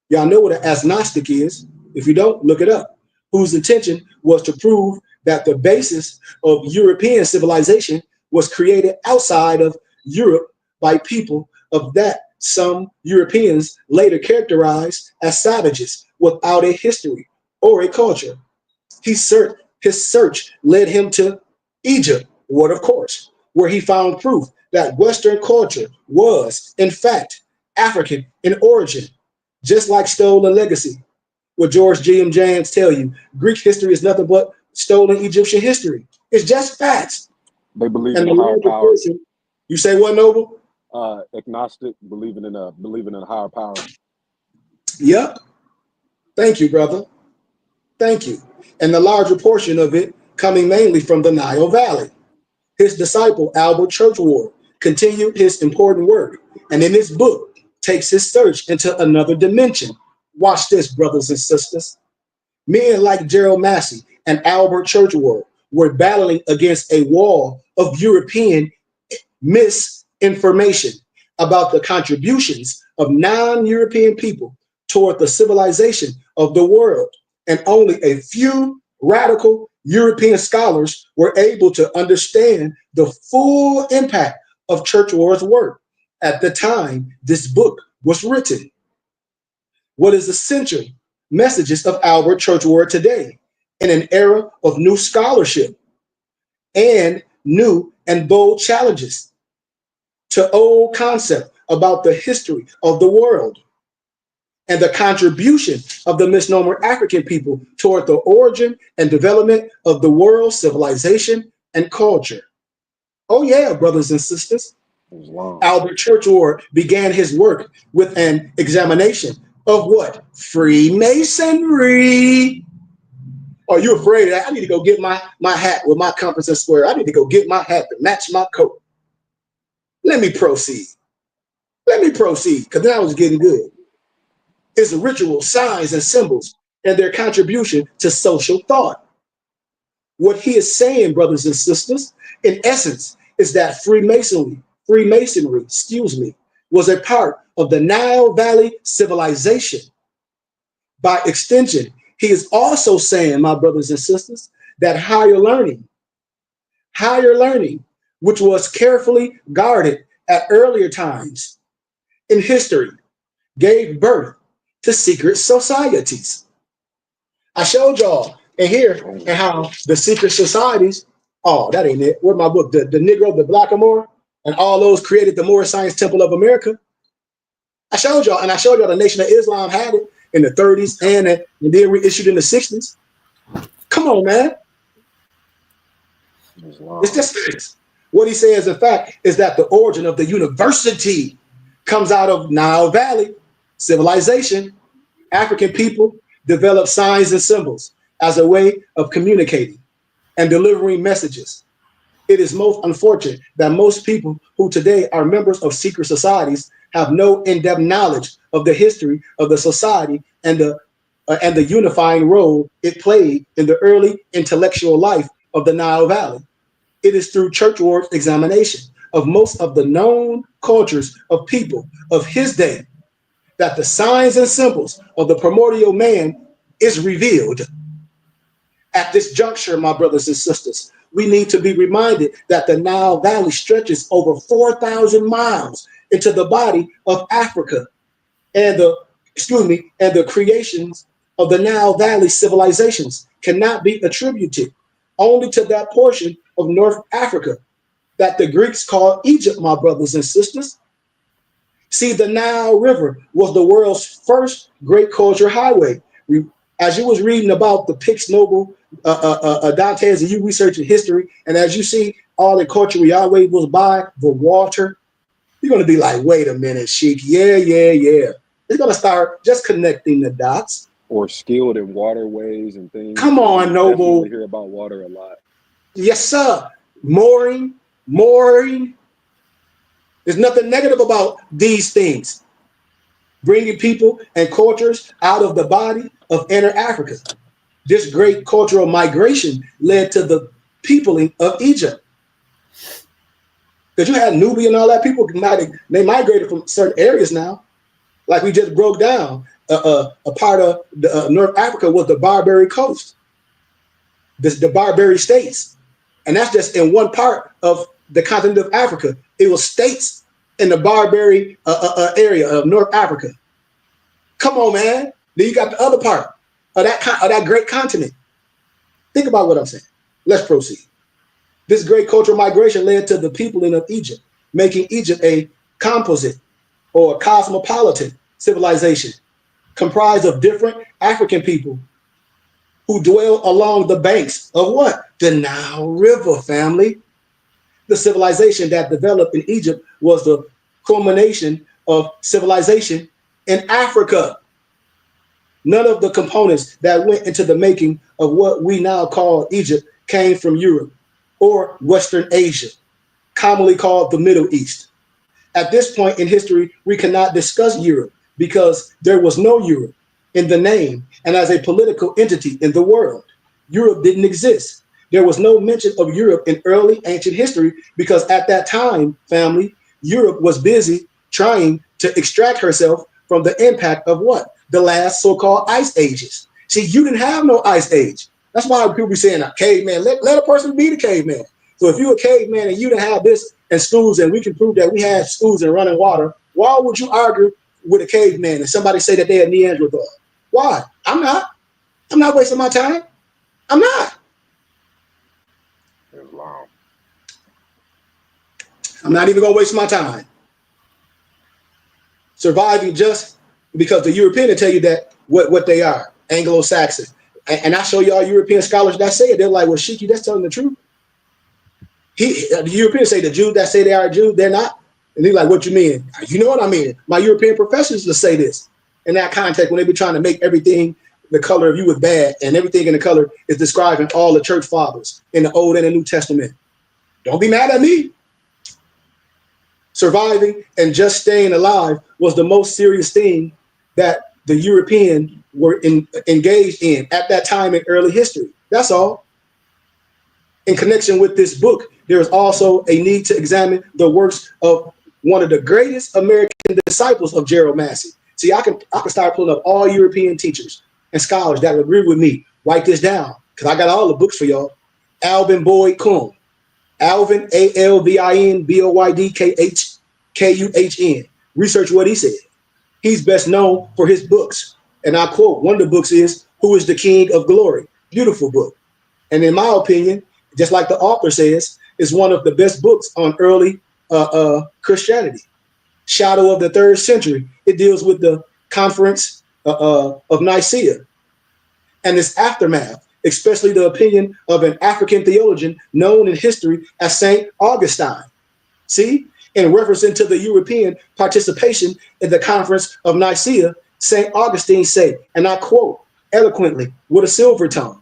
Y'all know what an agnostic is. If you don't, look it up. Whose intention was to prove that the basis of European civilization was created outside of Europe by people of that some Europeans later characterized as savages without a history or a culture. His search led him to Egypt, what of course, where he found proof that Western culture was, in fact, African in origin, just like stolen legacy. What George G.M. James tell you, Greek history is nothing but stolen Egyptian history. It's just facts. They believe And in the a higher larger power. portion, you say what, Noble? Agnostic, believing in a higher power. Yep. Thank you, brother. Thank you. And the larger portion of it coming mainly from the Nile Valley. His disciple, Albert Churchward, continued his important work, and in his book, takes his search into another dimension. Watch this, brothers and sisters. Men like Gerald Massey and Albert Churchward were battling against a wall of European misinformation about the contributions of non-European people toward the civilization of the world, and only a few radical European scholars were able to understand the full impact of Churchward's work at the time this book was written. What is essential messages of Albert Churchward today in an era of new scholarship and new and bold challenges to old concept about the history of the world and the contribution of the misnomer African people toward the origin and development of the world's civilization and culture. Oh yeah, brothers and sisters. Albert Churchward began his work with an examination of what? Freemasonry. Are you afraid of that? I need to go get my hat with my compass and square. I need to go get my hat to match my coat. Let me proceed. Because now it's getting good. It's ritual, signs, and symbols, and their contribution to social thought. What he is saying, brothers and sisters, in essence, is that Freemasonry, was a part of the Nile Valley civilization. By extension, he is also saying, my brothers and sisters, that higher learning, which was carefully guarded at earlier times in history, gave birth to secret societies. I showed y'all in here and how the secret societies, oh, that ain't it. Where's my book? The Negro, the Blackamoor, and all those created the Moorish Science Temple of America. I showed y'all the Nation of Islam had it in the 30s and then reissued in the 60s. Come on, man. It's just facts. What he says, in fact, is that the origin of the university comes out of Nile Valley civilization. African people developed signs and symbols as a way of communicating and delivering messages. It is most unfortunate that most people who today are members of secret societies have no in-depth knowledge of the history of the society and the unifying role it played in the early intellectual life of the Nile Valley. It is through Churchward's examination of most of the known cultures of people of his day that the signs and symbols of the primordial man is revealed. At this juncture, my brothers and sisters, we need to be reminded that the Nile Valley stretches over 4,000 miles into the body of Africa, and the creations of the Nile Valley civilizations cannot be attributed only to that portion of North Africa that the Greeks called Egypt, my brothers and sisters. See, the Nile River was the world's first great culture highway. As you was reading about the Pix Noble, Dantes, and you researching history, and as you see all the culture Yahweh was by the water, you're going to be like, wait a minute, Sheik. Yeah. It's going to start just connecting the dots. Or skilled in waterways and things. Come on, Noble. Definitely hear about water a lot. Yes, sir. Mooring. There's nothing negative about these things. Bringing people and cultures out of the body of inner Africa. This great cultural migration led to the peopling of Egypt. Because you had Nubia and all that, people they migrated from certain areas now. Like we just broke down, a part of North Africa was the Barbary coast, the Barbary states. And that's just in one part of the continent of Africa. It was states in the Barbary area of North Africa. Come on, man. Then you got the other part of that great continent. Think about what I'm saying. Let's proceed. This great cultural migration led to the peopling of Egypt, making Egypt a composite or cosmopolitan civilization comprised of different African people who dwell along the banks of what? The Nile River, family. The civilization that developed in Egypt was the culmination of civilization in Africa. None of the components that went into the making of what we now call Egypt came from Europe or Western Asia, commonly called the Middle East. At this point in history, we cannot discuss Europe because there was no Europe in the name and as a political entity in the world. Europe didn't exist. There was no mention of Europe in early ancient history because at that time, family, Europe was busy trying to extract herself from the impact of what? The last so-called ice ages. See, you didn't have no ice age. That's why people be saying, a caveman, let a person be the caveman. So if you're a caveman and you didn't have this in schools and we can prove that we had schools and running water, why would you argue with a caveman and somebody say that they're a Neanderthal? Why? I'm not wasting my time. I'm not. It's long. I'm not even going to waste my time. Surviving just because the European will tell you that what they are, Anglo-Saxon. And I show y'all European scholars that say it. They're like, well, Shiki, that's telling the truth. The Europeans say the Jews that say they are Jews, they're not. And they're like, what you mean? You know what I mean? My European professors will say this in that context when they be trying to make everything the color of you is bad and everything in the color is describing all the church fathers in the Old and the New Testament. Don't be mad at me. Surviving and just staying alive was the most serious thing that the European were engaged in at that time in early history. That's all. In connection with this book, there is also a need to examine the works of one of the greatest American disciples of Gerald Massey. See, I can start pulling up all European teachers and scholars that agree with me. Write this down because I got all the books for y'all. Alvin Boyd Kuhn. Alvin, Alvin Boyd Kuhn. Research what he said. He's best known for his books. And I quote, one of the books is, Who is the King of Glory? Beautiful book. And in my opinion, just like the author says, is one of the best books on early Christianity. Shadow of the 3rd century. It deals with the conference of Nicaea and its aftermath, especially the opinion of an African theologian known in history as St. Augustine. See, in reference to the European participation in the conference of Nicaea, St. Augustine said, and I quote eloquently with a silver tongue,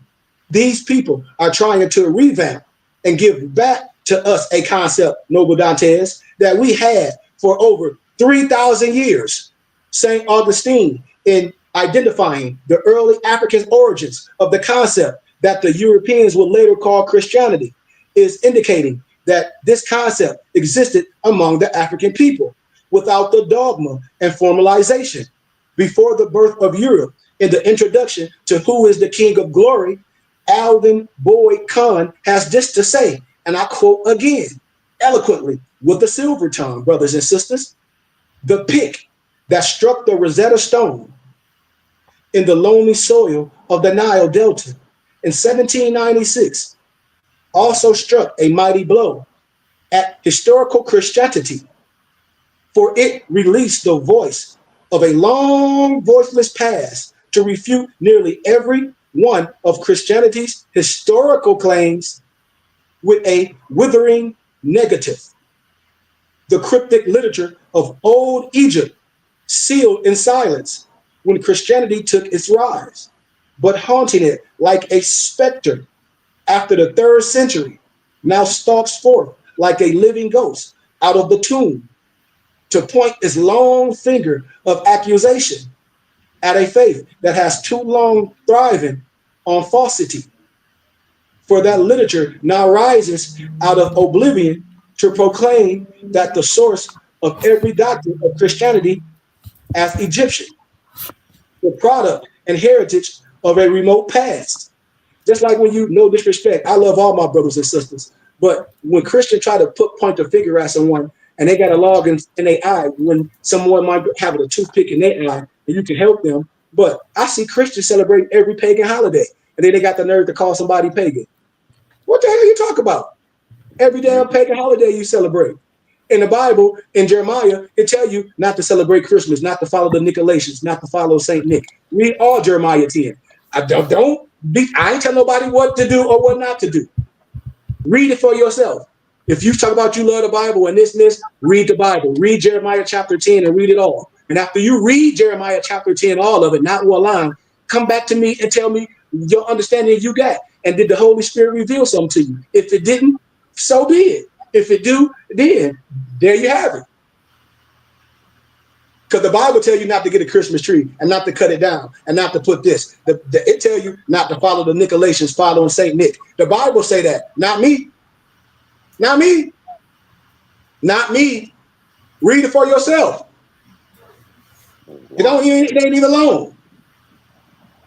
these people are trying to revamp and give back to us a concept, Noble Dantes, that we had for over 3,000 years. St. Augustine, in identifying the early African origins of the concept that the Europeans would later call Christianity, is indicating that this concept existed among the African people without the dogma and formalization. Before the birth of Europe, in the introduction to Who is the King of Glory, Alvin Boyd Kahn has this to say, and I quote again, eloquently, with the silver tongue, brothers and sisters: the pick that struck the Rosetta Stone in the lonely soil of the Nile Delta in 1796 also struck a mighty blow at historical Christianity, for it released the voice of a long voiceless past to refute nearly every one of Christianity's historical claims with a withering negative. The cryptic literature of old Egypt sealed in silence when Christianity took its rise, but haunting it like a specter after the 3rd century, now stalks forth like a living ghost out of the tomb to point its long finger of accusation at a faith that has too long thriving on falsity. For that literature now rises out of oblivion to proclaim that the source of every doctrine of Christianity as Egyptian, the product and heritage of a remote past. Just like when you, no disrespect, I love all my brothers and sisters, but when Christians try to point the finger at someone and they got a log in their eye when someone might have a toothpick in their eye and you can help them. But I see Christians celebrate every pagan holiday, and then they got the nerve to call somebody pagan. What the hell are you talking about? Every damn pagan holiday you celebrate. In the Bible, in Jeremiah, it tells you not to celebrate Christmas, not to follow the Nicolaitans, not to follow Saint Nick. Read all Jeremiah 10. I ain't tell nobody what to do or what not to do. Read it for yourself. If you talk about you love the Bible and this, read the Bible. Read Jeremiah chapter 10 and read it all. And after you read Jeremiah chapter 10, all of it, not one line, come back to me and tell me your understanding you got. And did the Holy Spirit reveal something to you? If it didn't, so be it. If it do, then there you have it. Because the Bible tells you not to get a Christmas tree and not to cut it down and not to put this. It tells you not to follow the Nicolaitans following Saint Nick. The Bible say that, not me. Not me. Not me. Read it for yourself. It ain't even alone.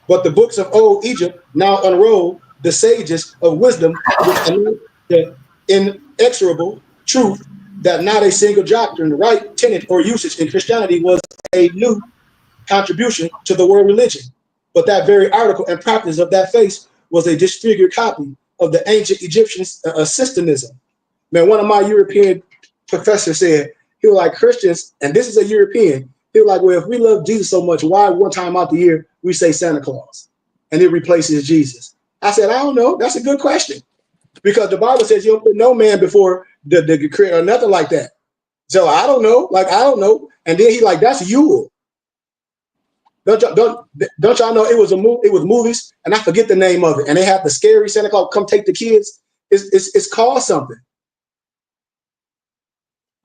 But the books of old Egypt now unroll the sages of wisdom with the inexorable truth that not a single doctrine, right, tenet, or usage in Christianity was a new contribution to the world religion. But that very article and practice of that faith was a disfigured copy of the ancient Egyptian systemism. Man, one of my European professors said, he was like, Christians, and this is a European, he was like, well, if we love Jesus so much, why one time out the year we say Santa Claus and it replaces Jesus? I said, I don't know. That's a good question. Because the Bible says you don't put no man before the creator or nothing like that. So I don't know. I don't know. And then he like, that's Yule. Don't y'all know it was movies, and I forget the name of it. And they have the scary Santa Claus come take the kids. It's called something.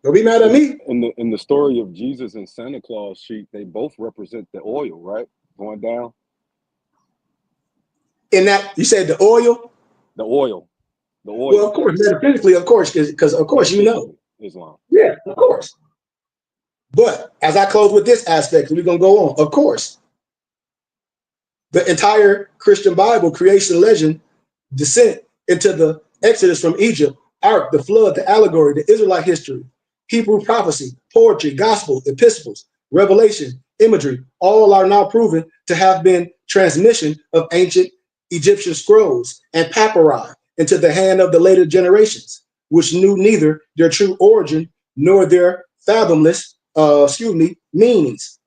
Don't be mad at me. In the story of Jesus and Santa Claus sheet, they both represent the oil, right? Going down. In that, you said the oil? The oil. Well, of course, metaphysically, of course, because of course you know. Islam. Yeah, of course. But as I close with this aspect, we're gonna go on. Of course, the entire Christian Bible, creation legend, descent into the Exodus from Egypt, Ark, the flood, the allegory, the Israelite history, Hebrew prophecy, poetry, gospel, epistles, revelation, imagery, all are now proven to have been transmission of ancient Egyptian scrolls and papyri into the hand of the later generations, which knew neither their true origin nor their fathomless, meanings.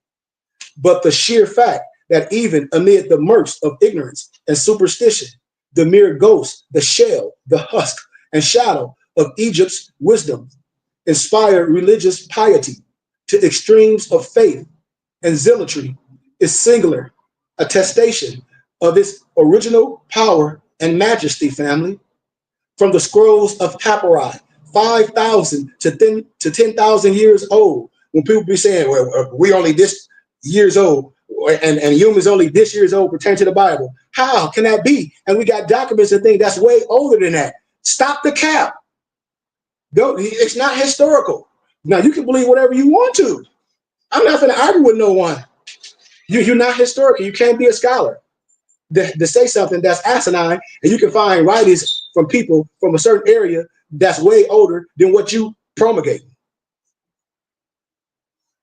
But the sheer fact that even amid the murks of ignorance and superstition, the mere ghost, the shell, the husk, and shadow of Egypt's wisdom inspired religious piety to extremes of faith and zealotry is singular attestation of its original power and majesty, family. From the scrolls of papyri, 5,000 to 10,000 years old, when people be saying, well, we only this years old, and humans only this years old pertain to the Bible. How can that be? And we got documents and things that's way older than that. Stop the cap. It's not historical. Now you can believe whatever you want to. I'm not going to argue with no one. You're not historical. You can't be a scholar to say something that's asinine, and you can find writings from people from a certain area that's way older than what you promulgate.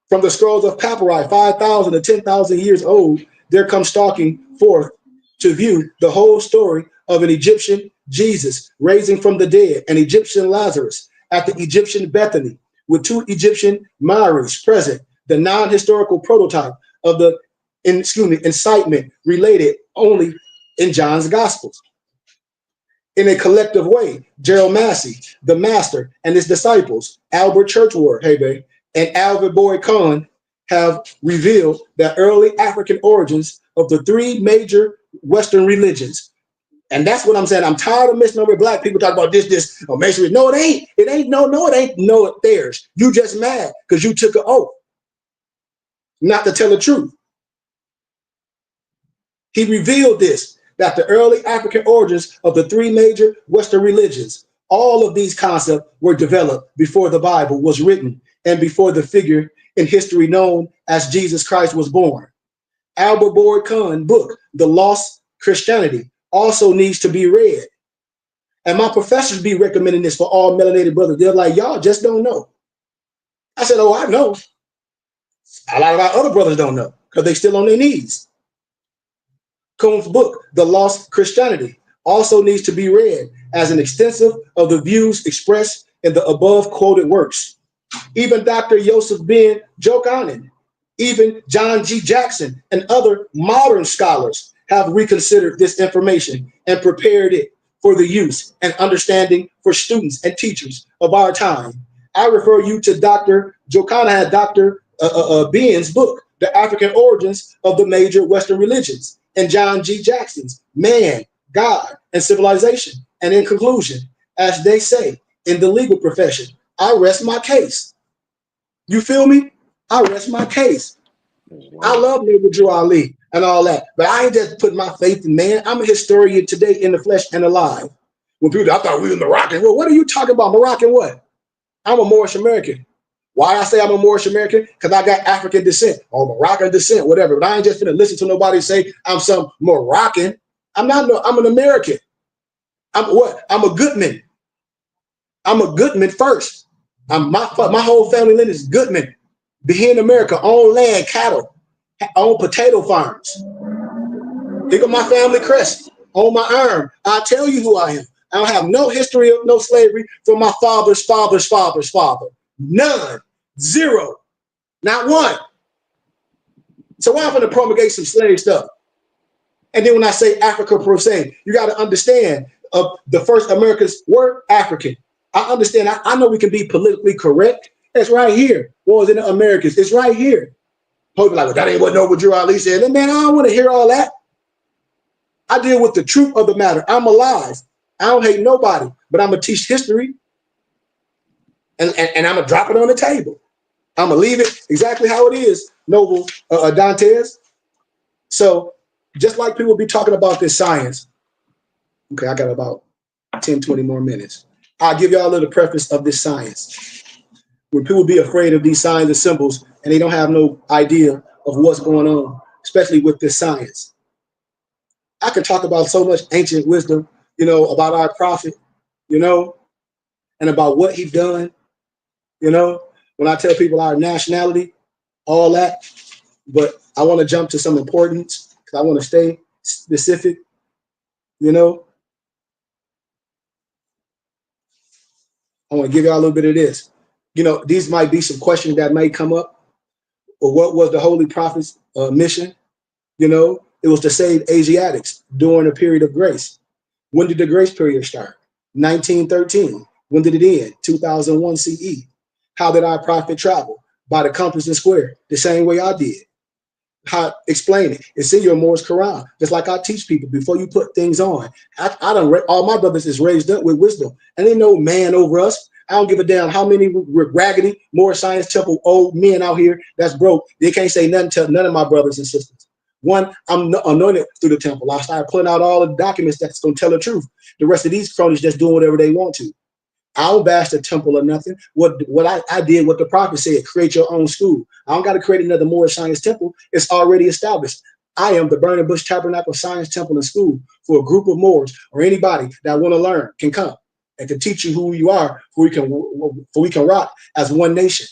From the scrolls of papyri, 5,000 to 10,000 years old, there comes stalking forth to view the whole story of an Egyptian Jesus raising from the dead, an Egyptian Lazarus at the Egyptian Bethany, with 2 Egyptian Maoris present, the non-historical prototype of the incitement related only in John's Gospels. In a collective way, Gerald Massey, the master, and his disciples, Albert Churchward, hey babe, and Albert Boyd Kahn, have revealed the early African origins of the 3 major Western religions. And that's what I'm saying. I'm tired of misnomer black people talking about this, or masonry. No, it ain't. It ain't. No, it ain't. No, it's theirs. You just mad because you took an oath not to tell the truth. He revealed this, that the early African origins of the 3 major Western religions, all of these concepts were developed before the Bible was written and before the figure in history known as Jesus Christ was born. Albert Boyd Kahn's book, The Lost Christianity, also needs to be read. And my professors be recommending this for all melanated brothers. They're like, y'all just don't know. I said, oh, I know. A lot of our other brothers don't know because they still on their knees. Kahn's book, The Lost Christianity, also needs to be read as an extensive of the views expressed in the above quoted works. Even Dr. Joseph Ben Jochanan, even John G. Jackson, and other modern scholars have reconsidered this information and prepared it for the use and understanding for students and teachers of our time. I refer you to Dr. Jochanan, Dr. Ben's book, The African Origins of the Major Western Religions, and John G. Jackson's Man, God, and Civilization. And in conclusion, as they say in the legal profession, I rest my case. You feel me? I rest my case. I love Noble Drew Ali and all that, but I ain't just putting my faith in man. I'm a historian today in the flesh and alive. When people, I thought we were Moroccan. Well, what are you talking about? Moroccan what? I'm a Moorish American. Why I say I'm a Moorish American? Because I got African descent or Moroccan descent, whatever. But I ain't just gonna listen to nobody say I'm some Moroccan. I'm not. No, I'm an American. I'm what? I'm a Goodman. I'm a Goodman first. My whole family lineage is Goodman. Be here in America, own land, cattle, own potato farms. Think of my family crest on my arm. I'll tell you who I am. I don't have no history of no slavery from my father's father. None. Zero. Not one. So why I'm going to promulgate some slave stuff? And then when I say Africa per se, you got to understand the first Americans were African. I understand. I know we can be politically correct. It's right here. What was in the Americans? It's right here. People like, well, that ain't what Noble Drew Ali said. And man, I don't want to hear all that. I deal with the truth of the matter. I'm alive. I don't hate nobody, but I'm going to teach history. And I'm going to drop it on the table. I'm going to leave it exactly how it is, Noble Dantes. So just like people be talking about this science. Okay, I got about 10, 20 more minutes. I'll give y'all a little preface of this science. When people be afraid of these signs and symbols and they don't have no idea of what's going on, especially with this science. I can talk about so much ancient wisdom, about our prophet, and about what he done, when I tell people our nationality, all that. But I want to jump to some importance because I want to stay specific, I want to give y'all a little bit of this. These might be some questions that may come up. Or what was the Holy Prophet's mission? It was to save Asiatics during a period of grace. When did the grace period start? 1913. When did it end? 2001 CE. How did our prophet travel? By the compass and square, the same way I did. Explain it. It's in your Moore's Quran. Just like I teach people before you put things on. All my brothers is raised up with wisdom. And they know man over us. I don't give a damn how many raggedy Moorish Science Temple old men out here that's broke. They can't say nothing to none of my brothers and sisters. One, I'm anointed through the temple. I started putting out all the documents that's going to tell the truth. The rest of these cronies just doing whatever they want to. I don't bash the temple or nothing. What I did what the prophet said, create your own school. I don't got to create another Moorish Science Temple. It's already established. I am the Burning Bush Tabernacle Science Temple and School for a group of Moors or anybody that want to learn can come and to teach you who you are, we can rock as one nation.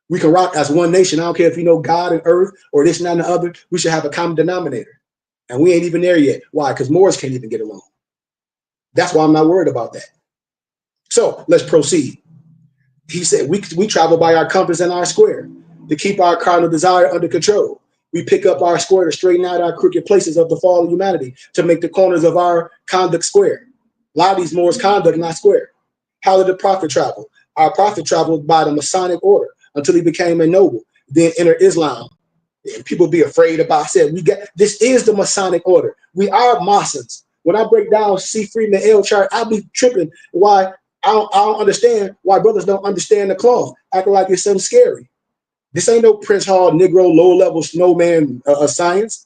We can rock as one nation. I don't care if you know God and earth or this and that and the other. We should have a common denominator. And we ain't even there yet. Why? Because Moors can't even get along. That's why I'm not worried about that. So let's proceed. He said, we travel by our compass and our square to keep our cardinal desire under control. We pick up our square to straighten out our crooked places of the fall of humanity, to make the corners of our conduct square. A lot of these Moors' conduct not square. How did the prophet travel? Our prophet traveled by the Masonic order until he became a noble, then entered Islam. And people be afraid about. I said, this is the Masonic order. We are Masons. When I break down C. Freeman L chart, I'll be tripping why I don't understand why brothers don't understand the cloth, acting like it's something scary. This ain't no Prince Hall, Negro, low-level snowman science.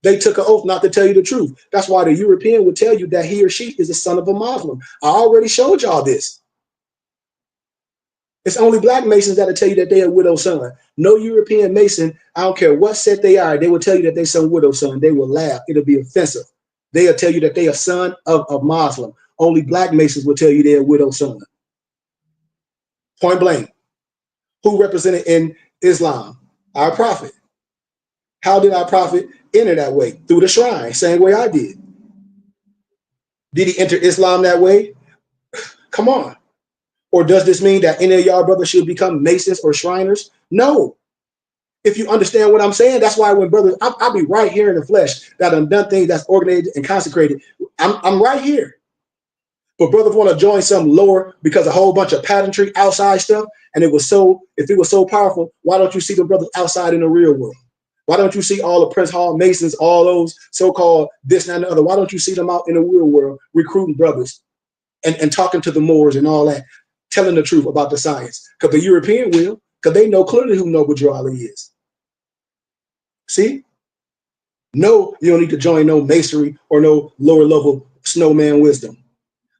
They took an oath not to tell you the truth. That's why the European would tell you that he or she is the son of a Muslim. I already showed y'all this. It's only black Masons that'll tell you that they're a widow's son. No European Mason, I don't care what set they are, they will tell you that they're some widow's son. They will laugh. It'll be offensive. They'll tell you that they are son of a Muslim. Only black Masons will tell you they're a widow's son. Point blank. Who represented in Islam? Our prophet. How did our prophet enter that way? Through the shrine, same way I did. Did he enter Islam that way? Come on. Or does this mean that any of y'all brothers should become Masons or Shriners? No. If you understand what I'm saying, that's why when brothers, I'll be right here in the flesh that I've done things that's organized and consecrated. I'm right here. But brothers want to join some lower because a whole bunch of pageantry, outside stuff, and if it was so powerful, why don't you see the brothers outside in the real world? Why don't you see all the Prince Hall Masons, all those so-called this and the other? Why don't you see them out in the real world recruiting brothers and talking to the Moors and all that, telling the truth about the science? Because the European will, because they know clearly who Noble Drew Ali is. See? No, you don't need to join no masonry or no lower level snowman wisdom.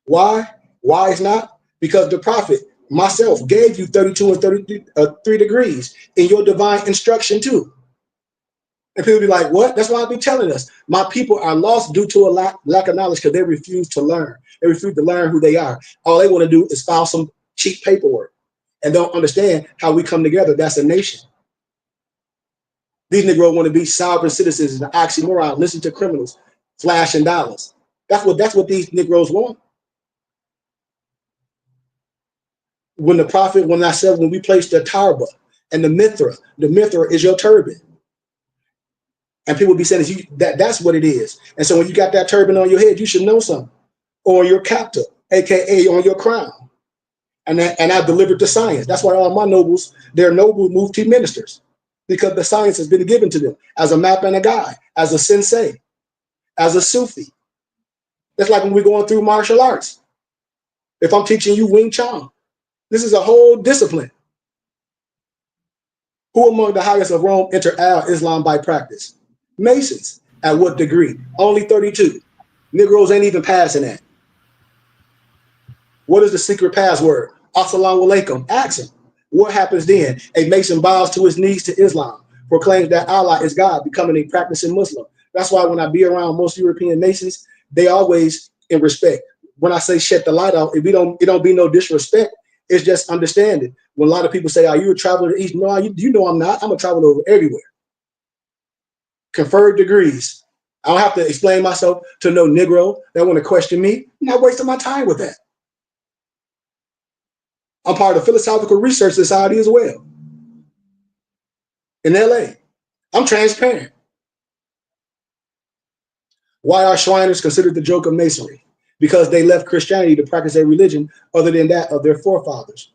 Why? Why is not? Because the prophet, myself, gave you 32 and 33 degrees in your divine instruction too. And people be like, what? That's why I be telling us. My people are lost due to a lack of knowledge because they refuse to learn. They refuse to learn who they are. All they want to do is file some cheap paperwork and don't understand how we come together. That's a nation. These Negroes want to be sovereign citizens, an oxymoron, listen to criminals, flashing dollars. That's what these Negroes want. When we place the tarba and the mithra is your turban. And people be saying that's what it is. And so when you got that turban on your head, you should know something. Or your captor, aka on your crown. And I delivered the science. That's why all my nobles, they're noble mufti ministers. Because the science has been given to them as a map and a guide, as a sensei, as a Sufi. That's like when we're going through martial arts. If I'm teaching you Wing Chun, this is a whole discipline. Who among the highest of Rome enter Islam by practice? Masons. At what degree? Only 32. Negroes ain't even passing that. What is the secret password? Assalamu alaikum. Ask him. What happens then? A Mason bows to his knees to Islam, proclaims that Allah is God, becoming a practicing Muslim. That's why when I be around most European Masons, they always in respect. When I say shut the light off, it don't be no disrespect. It's just understanding. When a lot of people say, are you a traveler to East? No, you know I'm not. I'm a traveler over everywhere. Conferred degrees. I don't have to explain myself to no Negro that want to question me. I'm not wasting my time with that. I'm part of the Philosophical Research Society as well. In LA. I'm transparent. Why are Shriners considered the joke of Masonry? Because they left Christianity to practice a religion other than that of their forefathers.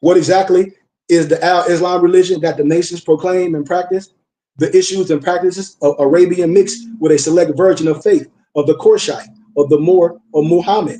What exactly is the Al-Islam religion that the Masons proclaim and practice? The issues and practices of Arabian mixed with a select version of faith, of the Qurayshite, of the Moor, or Muhammad.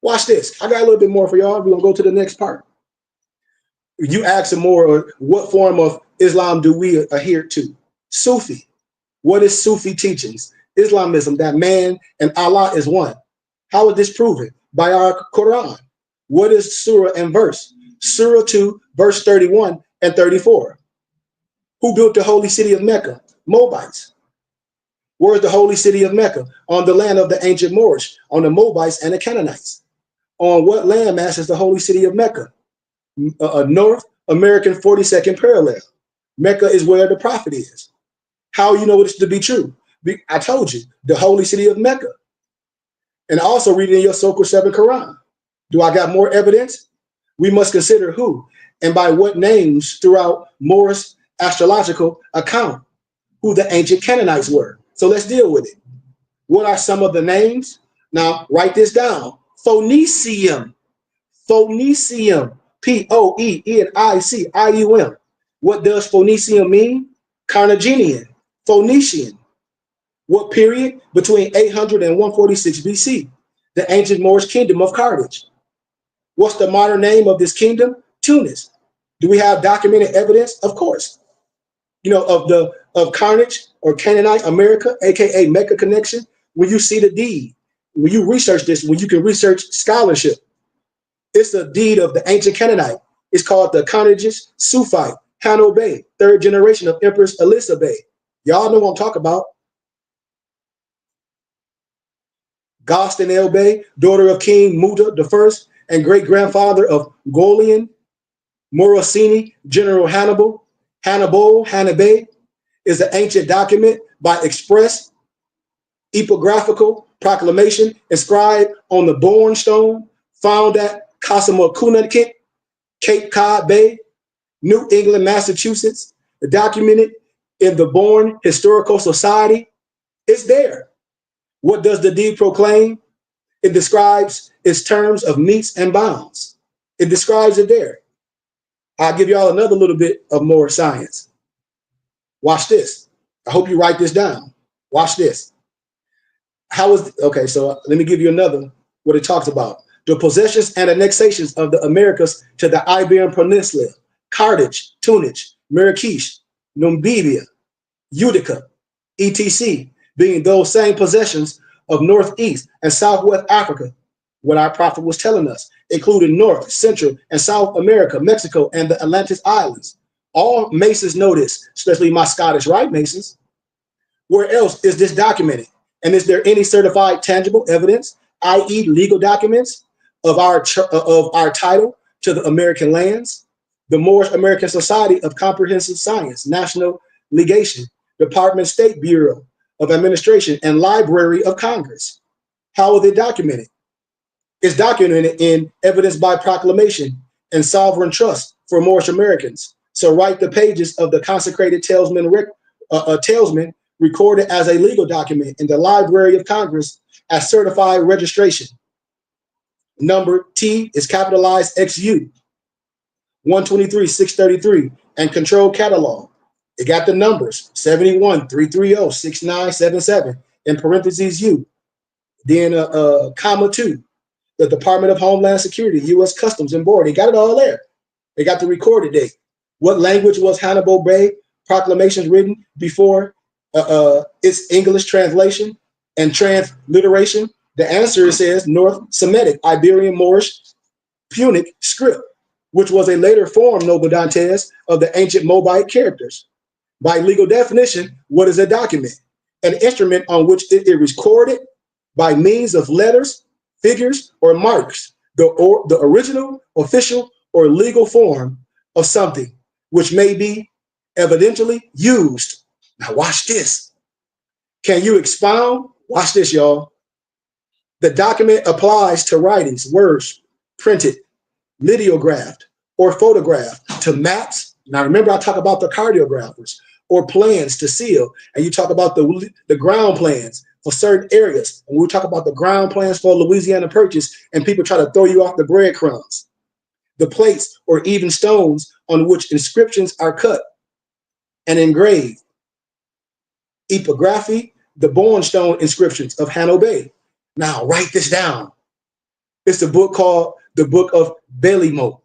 Watch this. I got a little bit more for y'all. We're gonna go to the next part. You ask some more, what form of Islam do we adhere to? Sufi. What is Sufi teachings? Islamism, that man and Allah is one. How is this proven? By our Quran. What is surah and verse? Surah 2, verse 31 and 34. Who built the holy city of Mecca? Moabites. Where is the holy city of Mecca? On the land of the ancient Moorish, on the Moabites and the Canaanites. On what landmass is the holy city of Mecca? North American 42nd parallel. Mecca is where the prophet is. How you know this to be true? I told you, the holy city of Mecca. And also read it in your Surah 7 Quran. Do I got more evidence? We must consider who and by what names throughout Moorish astrological account who the ancient Canaanites were. So let's deal with it. What are some of the names? Now write this down. Phoenicium. Phoenicium. Poenicium. What does Phoenicium mean? Carthaginian. Phoenician. What period? Between 800 and 146 BC. The ancient Moorish kingdom of Carthage. What's the modern name of this kingdom? Tunis. Do we have documented evidence? Of course. You know, of Carthage or Canaanite America, aka Mecca connection. When you see the deed, when you research this, when you can research scholarship, it's a deed of the ancient Canaanite. It's called the Carthaginian Sufite, Hanno Bey, third generation of Empress Elizabeth. Y'all know what I'm talking about. Gostin El Bey, daughter of King Muta I and great-grandfather of Golian, Morosini, General Hannibal, Hannibal, is an ancient document by express epigraphical proclamation inscribed on the Bourne Stone found at Cossamokunakit, Cape Cod Bay, New England, Massachusetts, documented in the Bourne Historical Society. It's there. What does the deed proclaim? It describes its terms of metes and bounds. It describes it there. I'll give y'all another little bit of more science. Watch this. I hope you write this down. Watch this. Okay, so let me give you another, what it talks about. The possessions and annexations of the Americas to the Iberian Peninsula, Carthage, Tunis, Marrakesh, Numidia, Utica, etc., being those same possessions of Northeast and Southwest Africa, what our prophet was telling us, including North, Central, and South America, Mexico, and the Atlantis Islands. All Masons know this, especially my Scottish Rite Masons. Where else is this documented? And is there any certified tangible evidence, i.e. legal documents, of our title to the American lands? The Moorish American Society of Comprehensive Science, National Legation, Department State Bureau of Administration, and Library of Congress. How are they documented? It's documented in evidence by proclamation and sovereign trust for Moorish Americans. So write the pages of the consecrated talisman recorded as a legal document in the Library of Congress as certified registration. Number T is capitalized XU, 123-633, and control catalog. It got the numbers 71-330-6977 in parentheses U. Then comma 2, the Department of Homeland Security, U.S. Customs and Border. They got it all there. They got the recorded date. What language was Hannibal Bay proclamations written before its English translation and transliteration? The answer says North Semitic, Iberian, Moorish, Punic script, which was a later form, Noble Dantes, of the ancient Moabite characters. By legal definition, what is a document? An instrument on which it is recorded by means of letters, figures, or marks, the original, official, or legal form of something, which may be evidently used. Now watch this. Can you expound? Watch this, y'all. The document applies to writings, words, printed, lithographed, or photographed, to maps. Now remember, I talk about the cartographers, or plans to seal, and you talk about the ground plans for certain areas. And we talk about the ground plans for Louisiana Purchase, and people try to throw you off the breadcrumbs. The plates or even stones on which inscriptions are cut and engraved. Epigraphy, the Bourne Stone inscriptions of Hanno Bay. Now write this down. It's a book called the Book of Belimo.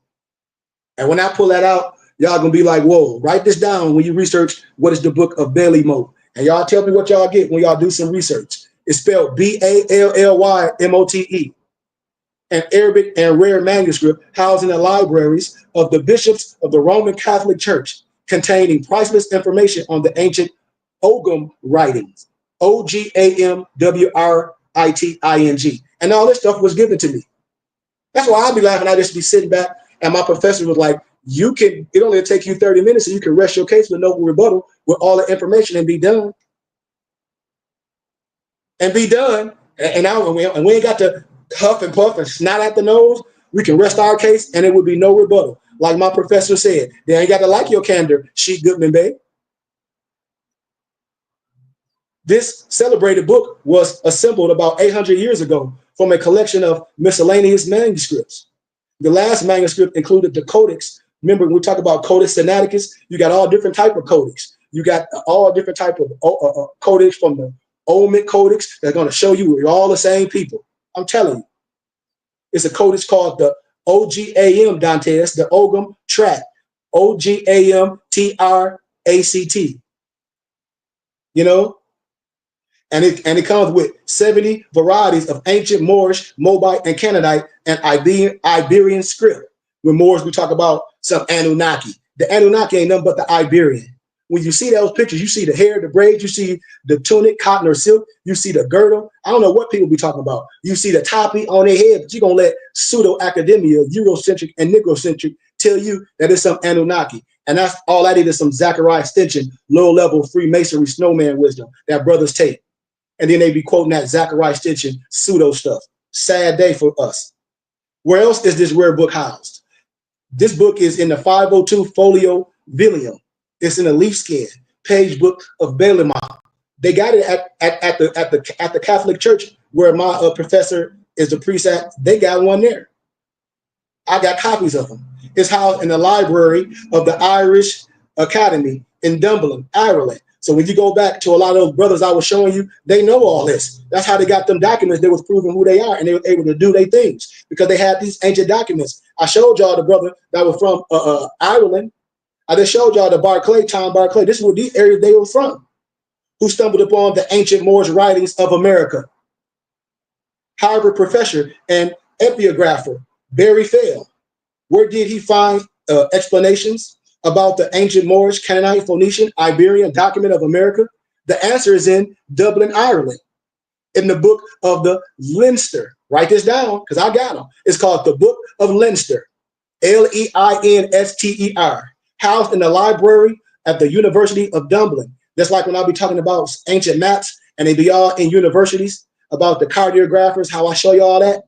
And when I pull that out, y'all gonna be like, whoa, write this down when you research what is the Book of Belimo. And y'all tell me what y'all get when y'all do some research. It's spelled Balllymote. An Arabic and rare manuscript housed in the libraries of the bishops of the Roman Catholic Church, containing priceless information on the ancient Ogham writings, Ogamwriting. And all this stuff was given to me. That's why I'd be laughing. I'd just be sitting back, and my professor was like, it only take you 30 minutes, and you can rest your case with no rebuttal with all the information and be done. And we ain't got to huff and puff and snot at the nose. We can rest our case, and it would be no rebuttal. Like my professor said, they ain't got to like your candor, Sheik Goodman Bay. This celebrated book was assembled about 800 years ago from a collection of miscellaneous manuscripts. The last manuscript included the Codex. Remember, when we talk about Codex Sinaiticus, you got all different type of codex. You got all different type of codex, from the Olmec Codex that's going to show you we're all the same people. I'm telling you. It's a codex called the OGAM Dantes, the Ogham Tract, OGAMTRACT. You know? And it comes with 70 varieties of ancient Moorish, Moabite, and Canaanite, and Iberian script. When Moors, we talk about some Anunnaki. The Anunnaki ain't nothing but the Iberian. When you see those pictures, you see the hair, the braids, you see the tunic, cotton or silk, you see the girdle. I don't know what people be talking about. You see the topi on their head, but you're going to let pseudo-academia, Eurocentric and Negrocentric tell you that it's some Anunnaki. And that's all I need is some Zachariah Stinson, low-level Freemasonry snowman wisdom that brothers take. And then they be quoting that Zachariah Stinson pseudo stuff. Sad day for us. Where else is this rare book housed? This book is in the 502 Folio Villium. It's in a leaf skin page book of Belima. They got it at the Catholic Church where my professor is the priest at. They got one there. I got copies of them. It's housed in the library of the Irish Academy in Dublin, Ireland. So when you go back to a lot of those brothers I was showing you, they know all this. That's how they got them documents. They was proving who they are, and they were able to do their things because they had these ancient documents. I showed y'all the brother that was from Ireland. I just showed y'all the Tom Barclay. This is what these areas they were from, who stumbled upon the ancient Moorish writings of America. Harvard professor and epigrapher Barry Fell. Where did he find explanations about the ancient Moorish, Canaanite, Phoenician, Iberian document of America? The answer is in Dublin, Ireland, in the book of the Leinster. Write this down because I got them. It's called the Book of Leinster, Leinster, housed in the library at the University of Dublin. That's like when I'll be talking about ancient maps and they be all in universities about the cartographers, how I show you all that.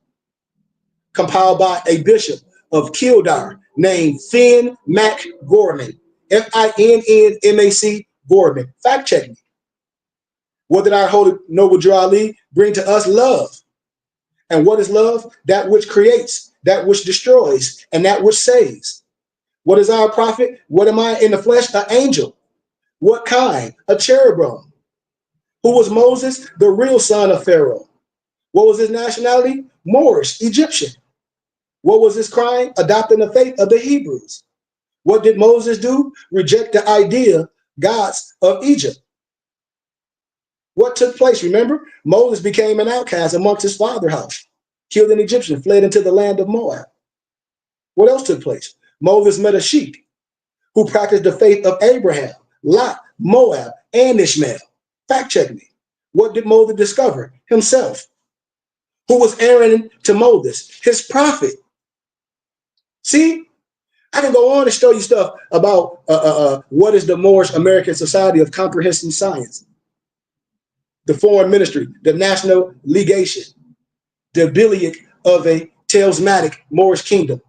Compiled by a bishop of Kildare named Finn Mac Gorman, FINNMAC Gorman. Fact check me. What did our Holy Noble Drew Ali bring to us? Love. And what is love? That which creates, that which destroys, and that which saves. What is our prophet? What am I in the flesh? An angel. What kind? A cherubim. Who was Moses? The real son of Pharaoh. What was his nationality? Moorish, Egyptian. What was his crime? Adopting the faith of the Hebrews. What did Moses do? Reject the idea gods of Egypt. What took place? Remember, Moses became an outcast amongst his father's house, killed an Egyptian, fled into the land of Moab. What else took place? Moses met a sheik who practiced the faith of Abraham, Lot, Moab, and Ishmael. Fact check me. What did Moses discover? Himself. Who was Aaron to Moses? His prophet. See, I can go on and show you stuff about what is the Moorish American Society of Comprehensive Science, the Foreign Ministry, the National Legation, the Biliac of a Talismanic Moorish Kingdom.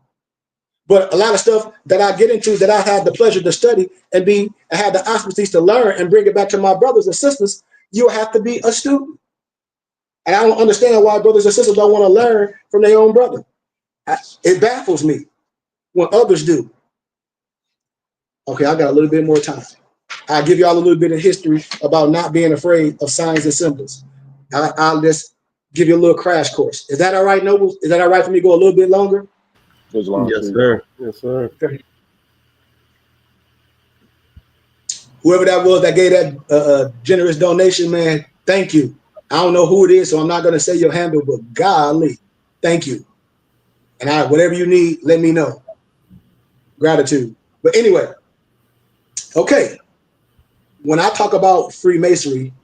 But a lot of stuff that I get into that I had the pleasure to study and I had the auspices to learn and bring it back to my brothers and sisters, you have to be a student. And I don't understand why brothers and sisters don't want to learn from their own brother. It baffles me when others do. Okay, I got a little bit more time. I'll give y'all a little bit of history about not being afraid of signs and symbols. I'll just give you a little crash course. Is that all right, Noble? Is that all right for me to go a little bit longer? As long Yes, as you- sir. Yes, sir. Whoever that was that gave that generous donation, man, thank you. I don't know who it is, so I'm not going to say your handle, but golly, thank you. And whatever you need, let me know. Gratitude. But anyway, okay. When I talk about Freemasonry,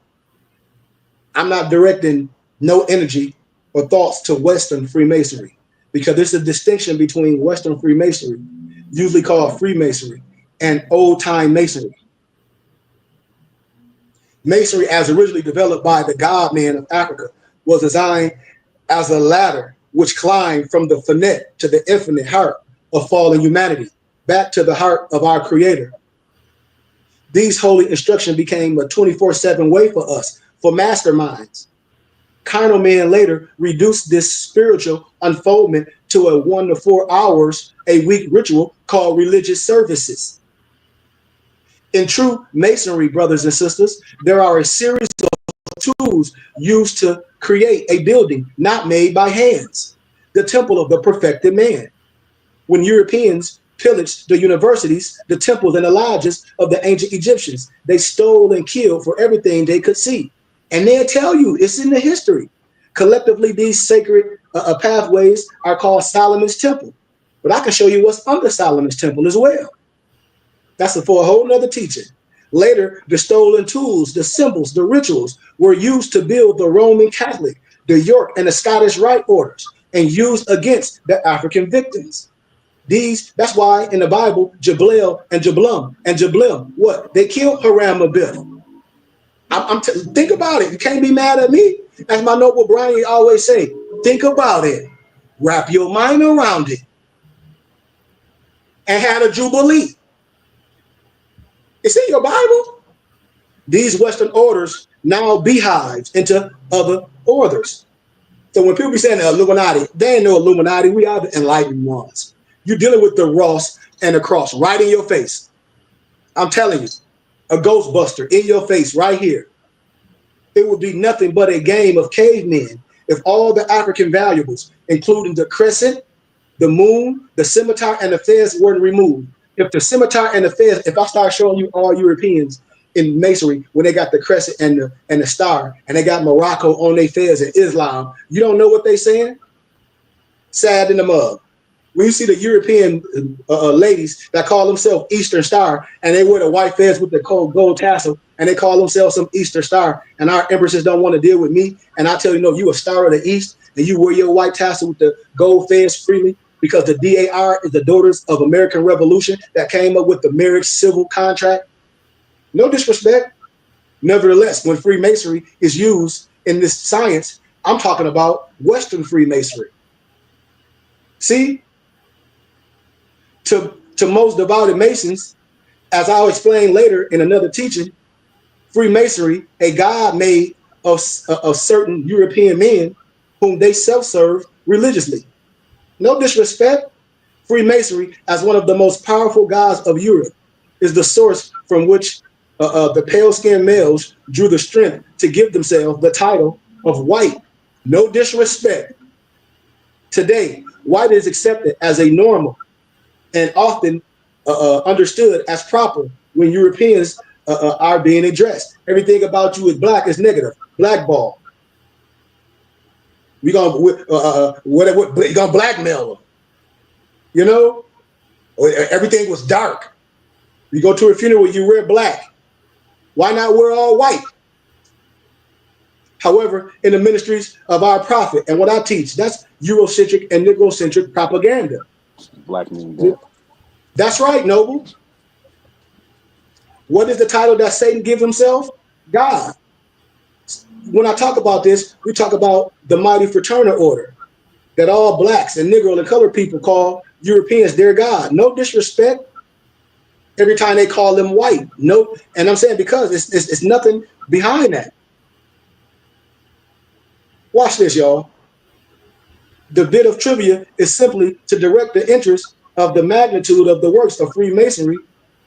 I'm not directing no energy or thoughts to Western Freemasonry, because there's a distinction between Western Freemasonry, usually called Freemasonry, and old-time Masonry. Masonry, as originally developed by the God man of Africa, was designed as a ladder which climbed from the finite to the infinite heart of fallen humanity, back to the heart of our Creator. These holy instructions became a 24/7 way for us, for masterminds. Carnal men later reduced this spiritual unfoldment to a 1 to 4 hours a week ritual called religious services. In true Masonry, brothers and sisters, there are a series of tools used to create a building not made by hands, the temple of the perfected man. When Europeans pillaged the universities, the temples, and the lodges of the ancient Egyptians, they stole and killed for everything they could see. And they'll tell you, it's in the history. Collectively, these sacred pathways are called Solomon's Temple. But I can show you what's under Solomon's Temple as well. That's for a whole nother teaching. Later, the stolen tools, the symbols, the rituals were used to build the Roman Catholic, the York, and the Scottish Rite orders, and used against the African victims. That's why in the Bible, Jablel and Jablum and Jablim, what? They killed Haram Abith. Think about it. You can't be mad at me. As my noble Brian always say, think about it. Wrap your mind around it. And had a jubilee. It's in your Bible. These Western orders now beehives into other orders. So when people be saying the Illuminati, they ain't no Illuminati. We are the enlightened ones. You're dealing with the Ross and the cross right in your face. I'm telling you, a Ghostbuster in your face right here. It would be nothing but a game of cavemen if all the African valuables, including the crescent, the moon, the scimitar, and the fez weren't removed. If the scimitar and the fez, if I start showing you all Europeans in Masonry when they got the crescent and the star, and they got Morocco on their fez and Islam, you don't know what they saying? Sad in the mug. When you see the European ladies that call themselves Eastern Star, and they wear the white fez with the gold tassel, and they call themselves some Eastern Star, and our empresses don't want to deal with me, and I tell you, no, you a star of the East, and you wear your white tassel with the gold fez freely, because the DAR is the Daughters of American Revolution that came up with the marriage civil contract. No disrespect. Nevertheless, when Freemasonry is used in this science, I'm talking about Western Freemasonry. See? To most devoted Masons, as I'll explain later in another teaching, Freemasonry, a god made of certain European men whom they self-serve religiously. No disrespect. Freemasonry, as one of the most powerful gods of Europe, is the source from which the pale-skinned males drew the strength to give themselves the title of white. No disrespect. Today, white is accepted as a normal and often understood as proper when Europeans are being addressed. Everything about you is black is negative, blackball. We're gonna blackmail them. You know, everything was dark. You go to a funeral, you wear black. Why not wear all white? However, in the ministries of our prophet and what I teach, that's Eurocentric and Negrocentric propaganda. Black mean death. That's right, Noble. What is the title that Satan gives himself? God. When I talk about this, we talk about the mighty fraternal order that all blacks and Negro and colored people call Europeans their God. No disrespect. Every time they call them white. No, and I'm saying because it's nothing behind that. Watch this, y'all. The bit of trivia is simply to direct the interest of the magnitude of the works of Freemasonry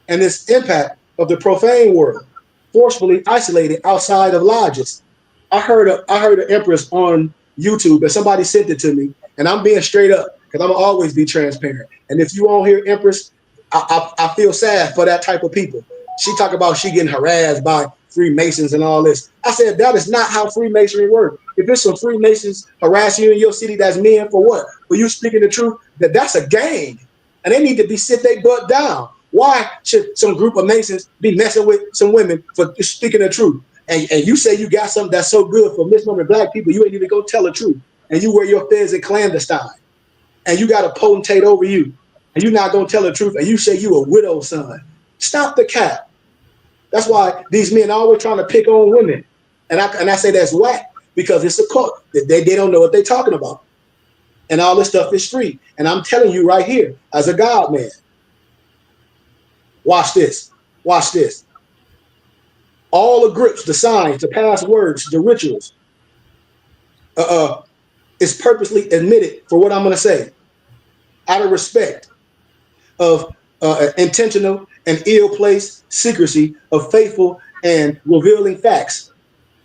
and its impact of the profane world, forcefully isolated outside of lodges. I heard an empress on YouTube and somebody sent it to me, and I'm being straight up because I'm always be transparent. And if you won't hear Empress, I feel sad for that type of people. She talk about she getting harassed by Freemasons and all this. I said, that is not how Freemasonry works. If there's some Freemasons harassing you in your city, that's men for what? For you speaking the truth, that's a gang. And they need to be sit their butt down. Why should some group of Masons be messing with some women for speaking the truth? And you say you got something that's so good for misnomer black people, you ain't even go tell the truth. And you wear your fez in clandestine. And you got a potentate over you. And you're not going to tell the truth. And you say you a widow son. Stop the cap. That's why these men are always trying to pick on women. And I say that's whack because it's a cult. They don't know what they're talking about. And all this stuff is free. And I'm telling you right here, as a God man, watch this. Watch this. All the grips, the signs, the passwords, the rituals is purposely admitted for what I'm going to say out of respect of intentional and ill-placed secrecy of faithful and revealing facts.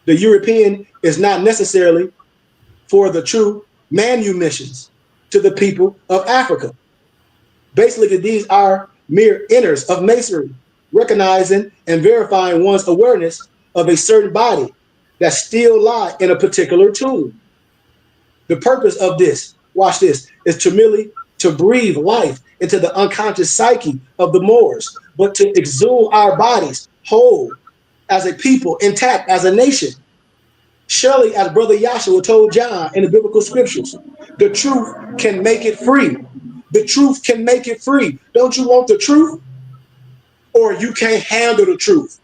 The European is not necessarily for the true manumissions to the people of Africa. Basically, these are mere inners of masonry, recognizing and verifying one's awareness of a certain body that still lie in a particular tomb. The purpose of this, watch this, is to merely to breathe life into the unconscious psyche of the Moors, but to exhume our bodies whole as a people, intact as a nation. Surely, as Brother Yahshua told John in the biblical scriptures, the truth can make it free. The truth can make it free. Don't you want the truth? Or you can't handle the truth.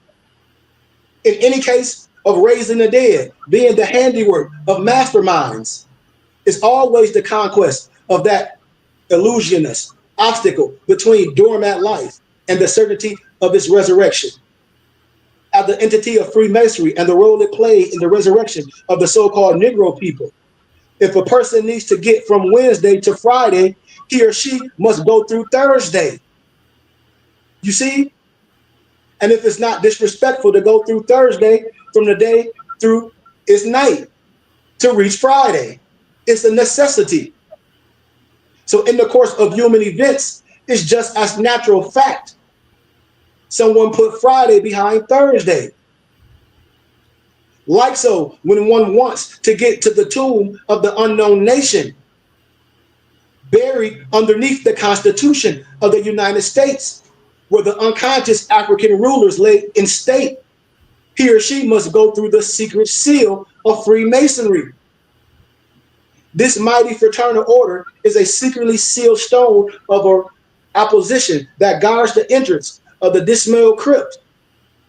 In any case of raising the dead, being the handiwork of masterminds, it's always the conquest of that illusionist obstacle between dormant life and the certainty of its resurrection. As the entity of Freemasonry and the role it played in the resurrection of the so-called Negro people, if a person needs to get from Wednesday to Friday, he or she must go through Thursday. You see? And if it's not disrespectful to go through Thursday from the day through its night to reach Friday, it's a necessity. So in the course of human events, it's just as natural fact. Someone put Friday behind Thursday. Like so, when one wants to get to the tomb of the unknown nation, buried underneath the Constitution of the United States, where the unconscious African rulers lay in state, he or she must go through the secret seal of Freemasonry. This mighty fraternal order is a secretly sealed stone of an opposition that guards the entrance of the dismal crypt.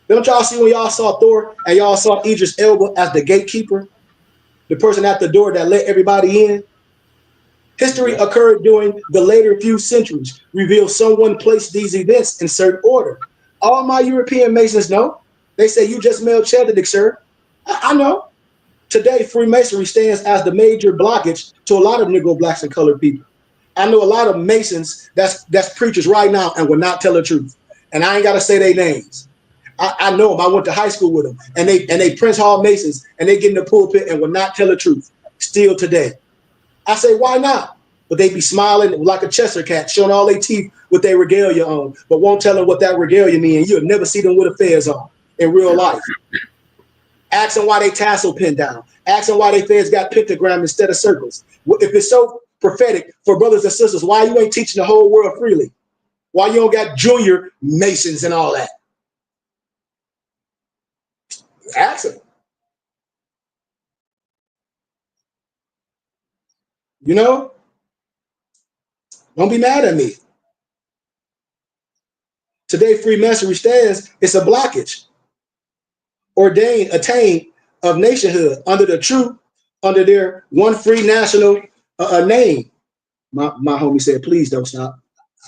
Don't y'all see when y'all saw Thor and y'all saw Idris Elba as the gatekeeper, the person at the door that let everybody in? History occurred during the later few centuries, reveals someone placed these events in certain order. All my European Masons know. They say you just Melchizedek, sir. I know. Today, Freemasonry stands as the major blockage to a lot of Negro, blacks, and colored people. I know a lot of Masons that's preachers right now and will not tell the truth. And I ain't got to say their names. I know them. I went to high school with them. And they Prince Hall Masons, and they get in the pulpit and will not tell the truth. Still today. I say, why not? But they be smiling like a Chester cat, showing all their teeth with their regalia on, but won't tell them what that regalia means. You'll never see them with a fez on in real life. Ask them why they tassel pinned down. Ask them why they fez got pentagram instead of circles. If it's so prophetic for brothers and sisters, why you ain't teaching the whole world freely? Why you don't got junior Masons and all that? Ask them. You know? Don't be mad at me. Today, Freemasonry stands, it's a blockage. Ordained, attained of nationhood under the truth, under their one free national name. My homie said, please don't stop.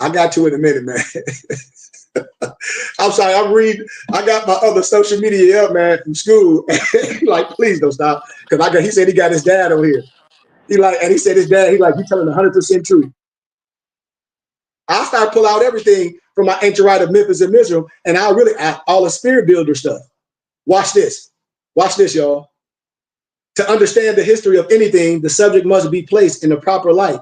I got to in a minute, man. I'm sorry, I got my other social media up, man, from school. Like, please don't stop. Because he said he got his dad over here. He said his dad, you telling 100% truth. I start pull out everything from my ancient rite of Memphis and Mizraim, and all the spirit builder stuff. Watch this. Watch this, y'all. To understand the history of anything, the subject must be placed in the proper light,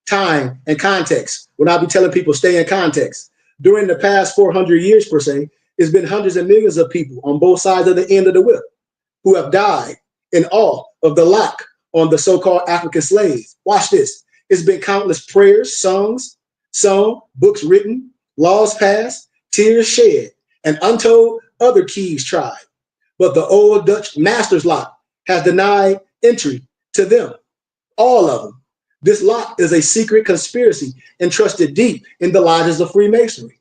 time, and context. When I be telling people, stay in context. During the past 400 years, per se, it's been hundreds of millions of people on both sides of the end of the whip who have died in awe of the lock on the so-called African slaves. Watch this. It's been countless prayers, songs, sung, books written, laws passed, tears shed, and untold other keys tried. But the old Dutch master's lock has denied entry to them, all of them. This lock is a secret conspiracy entrusted deep in the lodges of Freemasonry.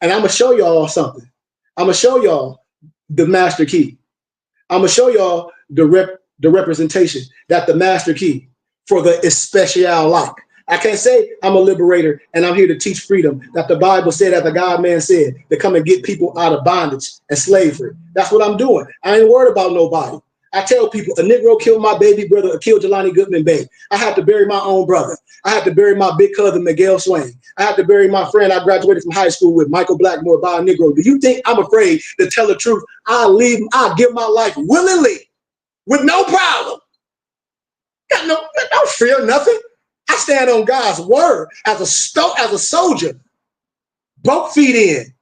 And I'm going to show y'all something. I'm going to show y'all the master key. I'm going to show y'all the representation that the master key for the especial lock. I can't say I'm a liberator and I'm here to teach freedom, that the Bible said, that the God man said, to come and get people out of bondage and slavery. That's what I'm doing. I ain't worried about nobody. I tell people, a Negro killed my baby brother or killed Jelani Goodman Bay. I had to bury my own brother. I had to bury my big cousin, Miguel Swain. I had to bury my friend I graduated from high school with, Michael Blackmore, by a Negro. Do you think I'm afraid to tell the truth? I'll give my life willingly with no problem. Got no fear, nothing. I stand on God's word as a soldier, both feet in.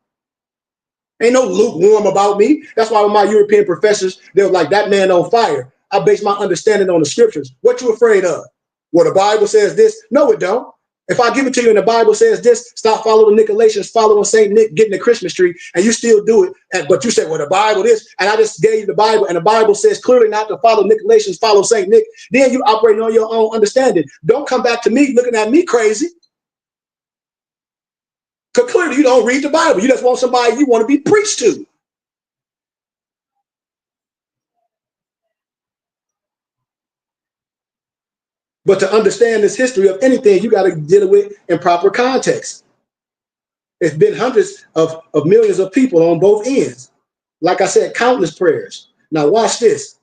Ain't no lukewarm about me. That's why with my European professors, they were like, that man on fire. I base my understanding on the scriptures. What you afraid of? Well, the Bible says this. No, it don't. If I give it to you and the Bible says this, stop following Nicolaitans, following St. Nick, getting the Christmas tree, and you still do it. But you say, well, the Bible this, and I just gave you the Bible, and the Bible says clearly not to follow Nicolaitans, follow St. Nick. Then you operating on your own understanding. Don't come back to me looking at me crazy. Because clearly you don't read the Bible. You just want somebody you want to be preached to. But to understand this history of anything, you got to deal with in proper context. It's been hundreds of millions of people on both ends. Like I said, countless prayers. Now watch this.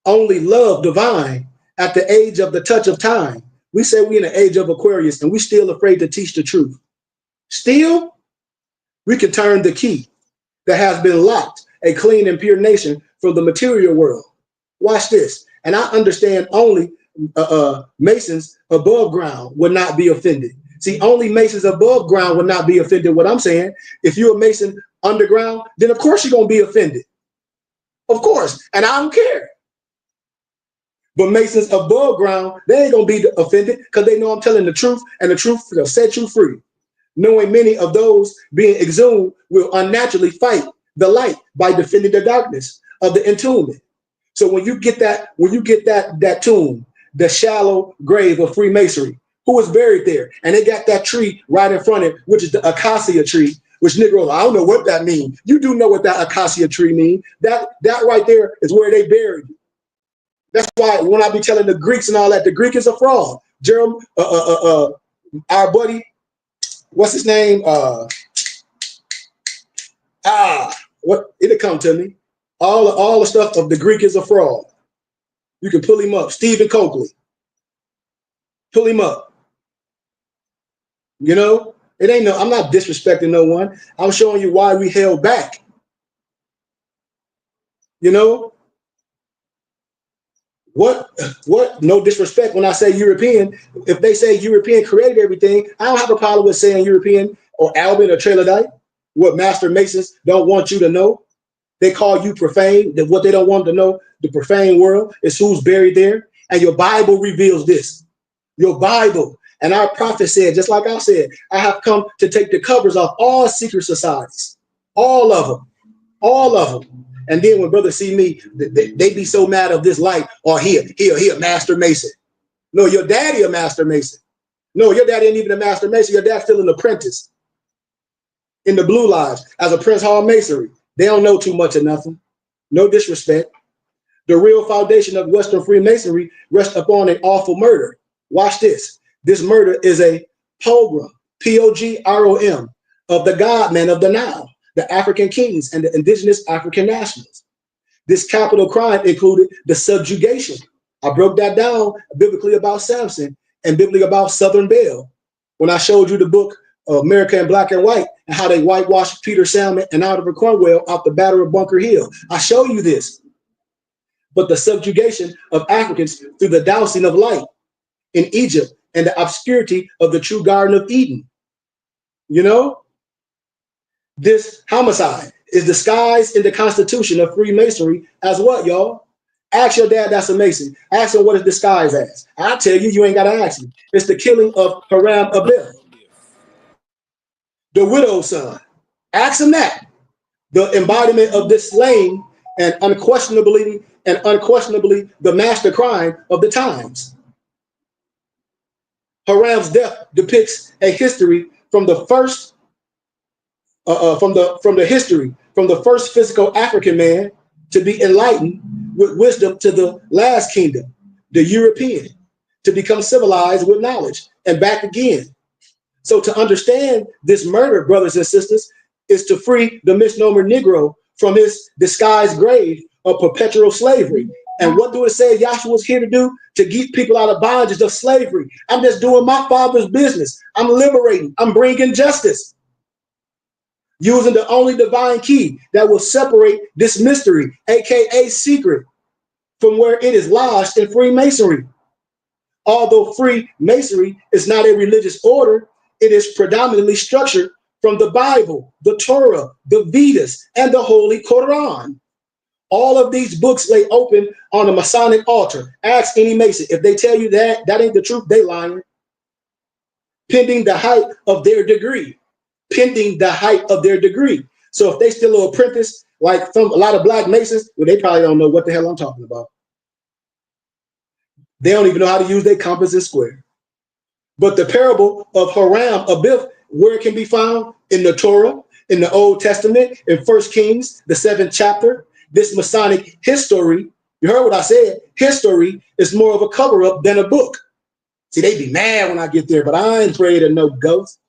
Only love divine at the age of the touch of time. We say we in the age of Aquarius and we still afraid to teach the truth. Still, we can turn the key that has been locked, a clean and pure nation, from the material world. Watch this. And I understand only Masons above ground would not be offended. See, only Masons above ground would not be offended. What I'm saying, if you're a Mason underground, then of course you're going to be offended. Of course. And I don't care. But Masons above ground, they ain't going to be offended because they know I'm telling the truth, and the truth will set you free. Knowing many of those being exhumed will unnaturally fight the light by defending the darkness of the entombment. So when you get that tomb, the shallow grave of Freemasonry, who was buried there, and they got that tree right in front of it, which is the acacia tree, which Negroes, I don't know what that means. You do know what that acacia tree means. That right there is where they buried you. That's why when I be telling the Greeks and all that, the Greek is a fraud. Jerome, our buddy, what's his name? It'll come to me. All the stuff of the Greek is a fraud. You can pull him up. Stephen Coakley. Pull him up. You know, I'm not disrespecting no one. I'm showing you why we held back. You know? What? No disrespect when I say European. If they say European created everything, I don't have a problem with saying European or Albion or Tralodite. What Master Masons don't want you to know. They call you profane. That what they don't want to know, the profane world, is who's buried there. And your Bible reveals this. Your Bible. And our prophet said, just like I said, I have come to take the covers off all secret societies. All of them. All of them. And then when brothers see me, they be so mad of this light. Or he a Master Mason. No, your daddy a Master Mason. No, your daddy ain't even a Master Mason. Your dad's still an apprentice in the Blue Lodge as a Prince Hall Masonry. They don't know too much of nothing. No disrespect. The real foundation of Western Freemasonry rests upon an awful murder. Watch this. This murder is a pogrom, P-O-G-R-O-M, of the godmen of the Nile, the African kings and the indigenous African nationals. This capital crime included the subjugation. I broke that down biblically about Samson and biblically about Southern Belle when I showed you the book America in Black and White and how they whitewashed Peter Salmon and Oliver Cromwell out the Battle of Bunker Hill. I show you this. but the subjugation of Africans through the dousing of light in Egypt and the obscurity of the true Garden of Eden. You know, this homicide is disguised in the Constitution of Freemasonry as what, y'all? Ask your dad that's a Mason. Ask him what it's disguised as. I tell you, you ain't got to ask him. It's the killing of Hiram Abiel, the widow's son. Ask him that. The embodiment of this slain and unquestionably the master crime of the times. Hiram's death depicts a history from the first from the first physical African man to be enlightened with wisdom to the last kingdom, the European, to become civilized with knowledge and back again. So to understand this murder, brothers and sisters, is to free the misnomer Negro from his disguised grave of perpetual slavery. And what do it say Yahshua's here to do? To get people out of bondage of slavery. I'm just doing my Father's business. I'm liberating. I'm bringing justice. Using the only divine key that will separate this mystery, aka secret, from where it is lodged in Freemasonry. Although Freemasonry is not a religious order, it is predominantly structured from the Bible, the Torah, the Vedas, and the Holy Quran. All of these books lay open on a Masonic altar. Ask any Mason. If they tell you that ain't the truth, they lying. Pending the height of their degree. Pending the height of their degree. So if they still an apprentice, like from a lot of black Masons, well, they probably don't know what the hell I'm talking about. They don't even know how to use their compass and square. But the parable of Hiram Abiel, where it can be found in the Torah, in the Old Testament, in 1 Kings, the 7th chapter, this Masonic history, you heard what I said, history is more of a cover-up than a book. See, they be mad when I get there, but I ain't afraid of no ghost.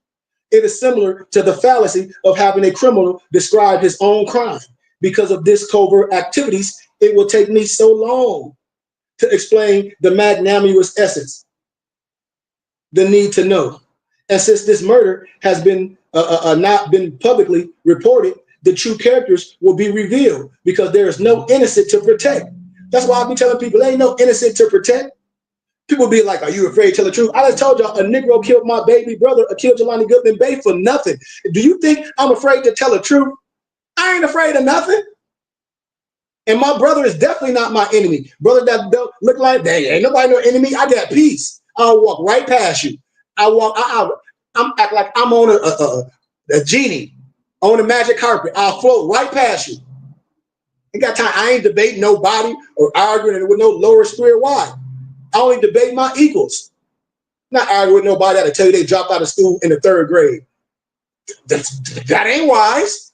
It is similar to the fallacy of having a criminal describe his own crime. Because of this covert activities, it will take me so long to explain the magnanimous essence, the need to know. And since this murder has been not been publicly reported, the true characters will be revealed because there is no innocent to protect. That's why I be telling people, there ain't no innocent to protect. People be like, are you afraid to tell the truth? I just told y'all a Negro killed my baby brother, killed Jelani Goodman Bay for nothing. Do you think I'm afraid to tell the truth? I ain't afraid of nothing. And my brother is definitely not my enemy. Brother that don't look like, dang, ain't nobody no enemy. I got peace. I'll walk right past you. I'm act like I'm on a genie on a magic carpet. I'll float right past you. Ain't got time. I ain't debating nobody or arguing with no lower spirit. Why? I only debate my equals. Not arguing with nobody that'll tell you they dropped out of school in the 3rd grade. That ain't wise.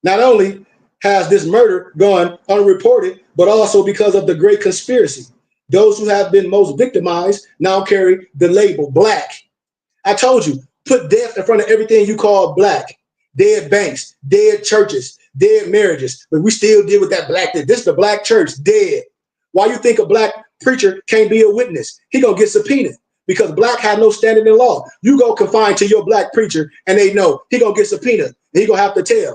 Not only has this murder gone unreported, but also because of the great conspiracy. Those who have been most victimized now carry the label black. I told you, put death in front of everything you call black. Dead banks, dead churches, dead marriages. But we still deal with that black. This is the black church, dead. Why you think a black preacher can't be a witness? He gonna get subpoenaed because black have no standing in law. You go confine to your black preacher and they know he gonna get subpoenaed and he gonna have to tell.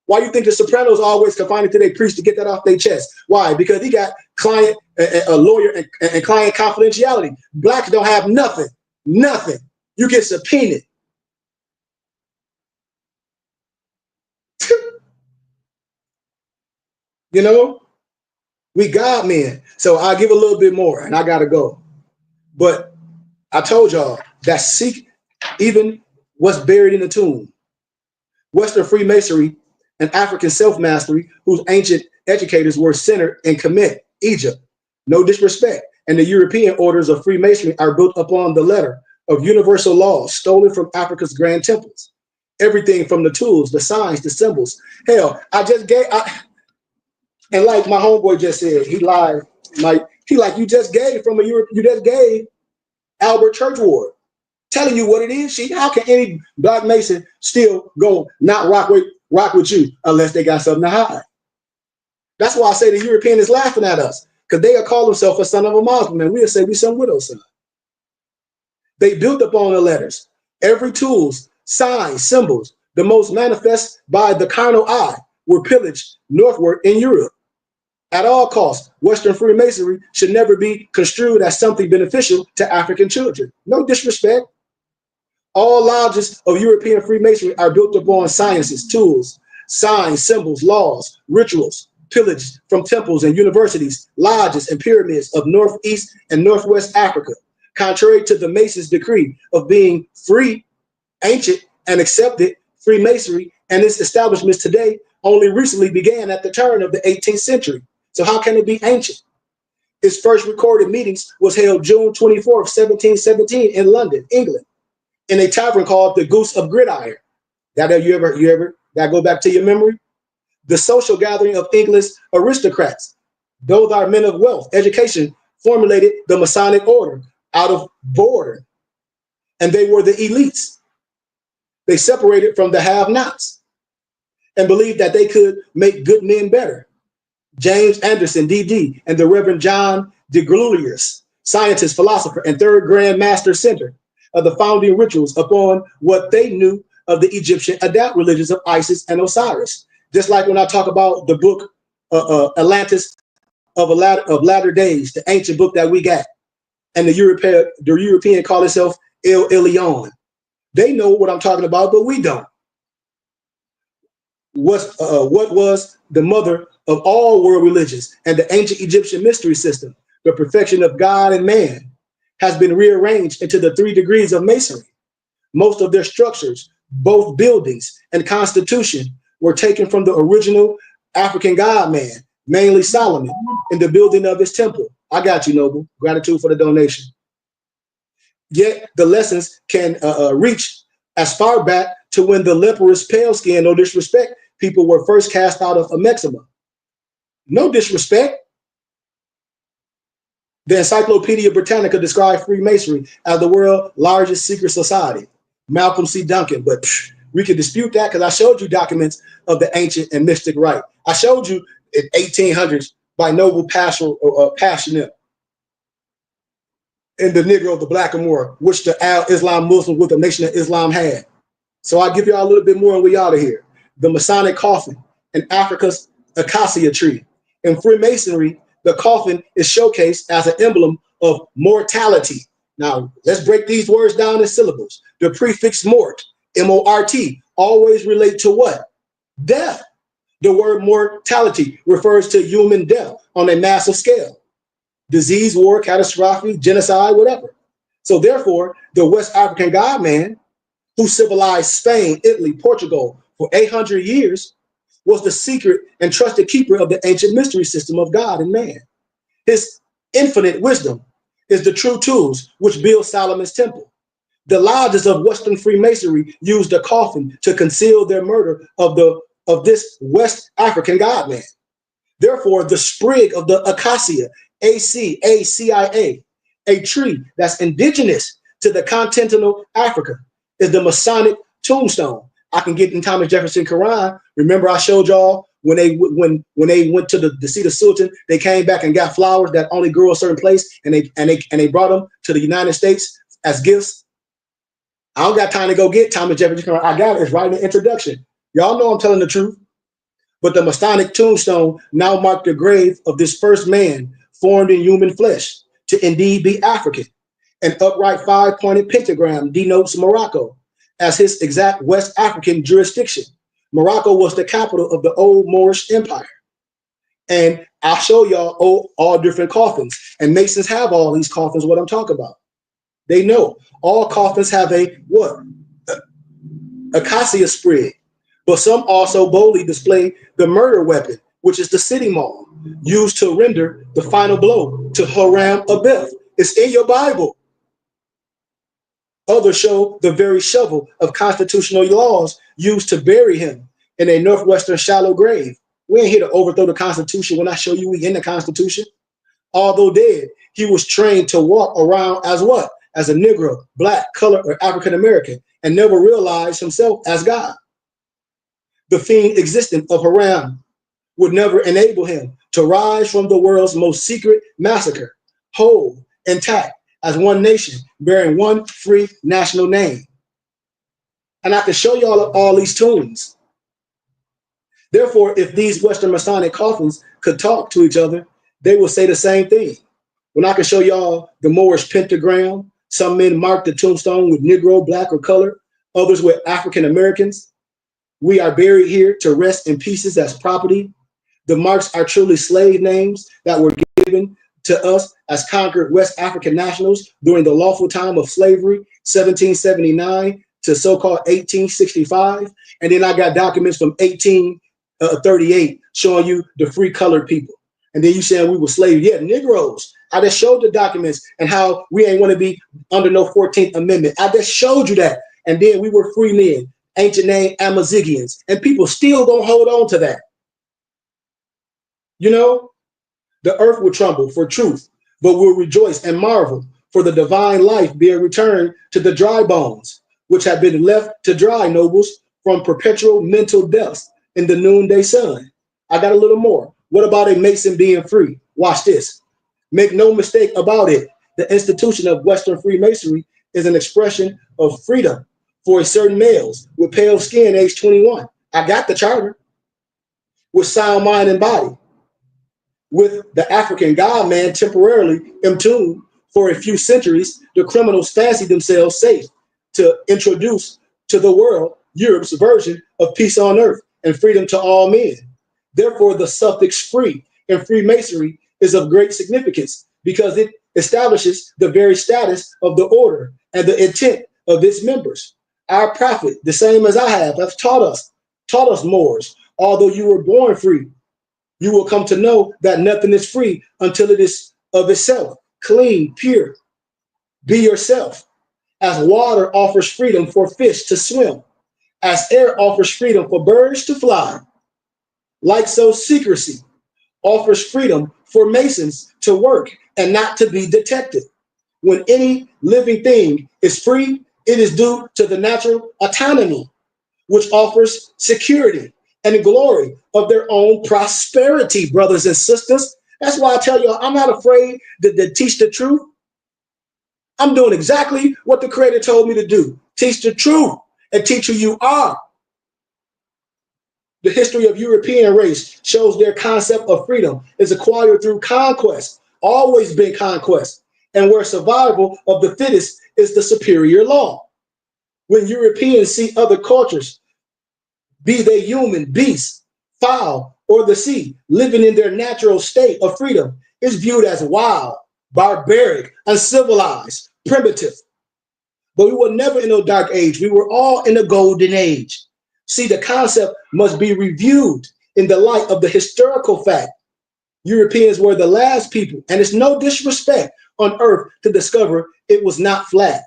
Why you think the Sopranos always confined to their priest to get that off their chest? Why? Because he got client, a lawyer and client confidentiality. Blacks don't have nothing, nothing. You get subpoenaed. You know, we God men. So I'll give a little bit more and I got to go. But I told y'all that seek even what's buried in the tomb. Western Freemasonry and African self-mastery, whose ancient educators were centered in Kemet, Egypt. No disrespect. And the European orders of Freemasonry are built upon the letter of universal laws stolen from Africa's grand temples. Everything from the tools, the signs, the symbols. Hell, and like my homeboy just said, he lied. You just gave Albert Churchward telling you what it is. How can any black Mason still go not rock with you unless they got something to hide? That's why I say the European is laughing at us because they'll call themselves a son of a Muslim and we'll say we some widow's son. They built upon the letters, every tools, signs, symbols, the most manifest by the carnal eye were pillaged northward in Europe. At all costs, Western Freemasonry should never be construed as something beneficial to African children. No disrespect. All lodges of European Freemasonry are built upon sciences, tools, signs, symbols, laws, rituals, pillaged from temples and universities, lodges, and pyramids of Northeast and Northwest Africa. Contrary to the Masons' decree of being free, ancient, and accepted, Freemasonry and its establishments today only recently began at the turn of the 18th century. So how can it be ancient? Its first recorded meetings was held June 24th, 1717 in London, England, in a tavern called the Goose of Gridiron. That go back to your memory? The social gathering of English aristocrats. Those are men of wealth. Education formulated the Masonic order out of boredom, and they were the elites. They separated from the have-nots and believed that they could make good men better. James Anderson, D.D., and the Reverend John de Glurius, scientist, philosopher, and third Grand Master Center of the founding rituals upon what they knew of the Egyptian Adept religions of Isis and Osiris. Just like when I talk about the book Atlantis of Latter Days, the ancient book that we got, and the European call itself El Elyon. They know what I'm talking about, but we don't. What was the mother of all world religions and the ancient Egyptian mystery system, the perfection of God and man, has been rearranged into the 3 degrees of Masonry. Most of their structures, both buildings and constitution, were taken from the original African God-man, mainly Solomon, in the building of his temple. I got you, Noble. Gratitude for the donation. Yet the lessons can reach as far back to when the leprous, pale skin, no disrespect, people were first cast out of Amexima. No disrespect. The Encyclopedia Britannica described Freemasonry as the world's largest secret society. Malcolm C. Duncan, but we can dispute that because I showed you documents of the ancient and mystic rite. I showed you in 1800s by Noble Passionate in the Negro of the Blackamoor, which the Al-Islam Muslims with the Nation of Islam had. So I'll give y'all a little bit more and we out of here. The Masonic coffin and Africa's acacia tree. In Freemasonry, the coffin is showcased as an emblem of mortality. Now, let's break these words down in syllables. The prefix mort, M-O-R-T, always relate to what? Death. The word mortality refers to human death on a massive scale. Disease, war, catastrophe, genocide, whatever. So therefore, the West African God-man, who civilized Spain, Italy, Portugal for 800 years, was the secret and trusted keeper of the ancient mystery system of God and man. His infinite wisdom is the true tools which build Solomon's temple. The lodges of Western Freemasonry used a coffin to conceal their murder of this West African God-man. Therefore, the sprig of the acacia, A-C-A-C-I-A, a tree that's indigenous to the continental Africa, is the Masonic tombstone. I can get in Thomas Jefferson Quran. Remember, I showed y'all when they went to see the Sultan, they came back and got flowers that only grew a certain place, and they brought them to the United States as gifts. I don't got time to go get Thomas Jefferson Quran. I got it. It's right in the introduction. Y'all know I'm telling the truth. But the Masonic tombstone now marked the grave of this first man formed in human flesh to indeed be African. An upright 5-pointed pentagram denotes Morocco as his exact West African jurisdiction. Morocco was the capital of the old Moorish Empire. And I'll show y'all all different coffins. And Masons have all these coffins, what I'm talking about. They know all coffins have a what? Acacia sprig. But some also boldly display the murder weapon, which is the sitting maul, used to render the final blow to Hiram Abiff. It's in your Bible. Others show the very shovel of constitutional laws used to bury him in a northwestern shallow grave. We ain't here to overthrow the Constitution when I show you we in the Constitution. Although dead, he was trained to walk around as what? As a Negro, Black, colored, or African American, and never realized himself as God. The fiend existence of Hiram would never enable him to rise from the world's most secret massacre, whole, intact, as one nation, bearing one free national name. And I can show y'all all these tombs. Therefore, if these Western Masonic coffins could talk to each other, they will say the same thing. When I can show y'all the Moorish pentagram, some men mark the tombstone with Negro, black, or color, others with African Americans. We are buried here to rest in pieces as property. The marks are truly slave names that were given to us as conquered West African nationals during the lawful time of slavery, 1779 to so-called 1865. And then I got documents from 1838 showing you the free colored people. And then you saying we were slaves. Yeah, Negroes. I just showed the documents and how we ain't want to be under no 14th Amendment. I just showed you that. And then we were free men, ancient name Amazigians. And people still don't hold on to that. You know, the earth will tremble for truth, but will rejoice and marvel for the divine life being returned to the dry bones, which have been left to dry, nobles, from perpetual mental dust in the noonday sun. I got a little more. What about a Mason being free? Watch this. Make no mistake about it. The institution of Western Freemasonry is an expression of freedom for certain males with pale skin, age 21. I got the charter. With sound mind and body. With the African God-man temporarily entombed for a few centuries, the criminals fancied themselves safe to introduce to the world Europe's version of peace on earth and freedom to all men. Therefore, the suffix free in Freemasonry is of great significance because it establishes the very status of the order and the intent of its members. Our prophet, the same as I have taught us Moors, although you were born free, you will come to know that nothing is free until it is of itself, clean, pure. Be yourself. As water offers freedom for fish to swim, as air offers freedom for birds to fly, like so secrecy offers freedom for Masons to work and not to be detected. When any living thing is free, it is due to the natural autonomy, which offers security and glory of their own prosperity, brothers and sisters. That's why I tell you, I'm not afraid to teach the truth. I'm doing exactly what the Creator told me to do. Teach the truth and teach who you are. The history of European race shows their concept of freedom is acquired through conquest, always been conquest, and where survival of the fittest is the superior law. When Europeans see other cultures, be they human, beasts, fowl, or the sea, living in their natural state of freedom, is viewed as wild, barbaric, uncivilized, primitive. But we were never in a dark age. We were all in a golden age. See, the concept must be reviewed in the light of the historical fact. Europeans were the last people, and it's no disrespect on earth to discover it was not flat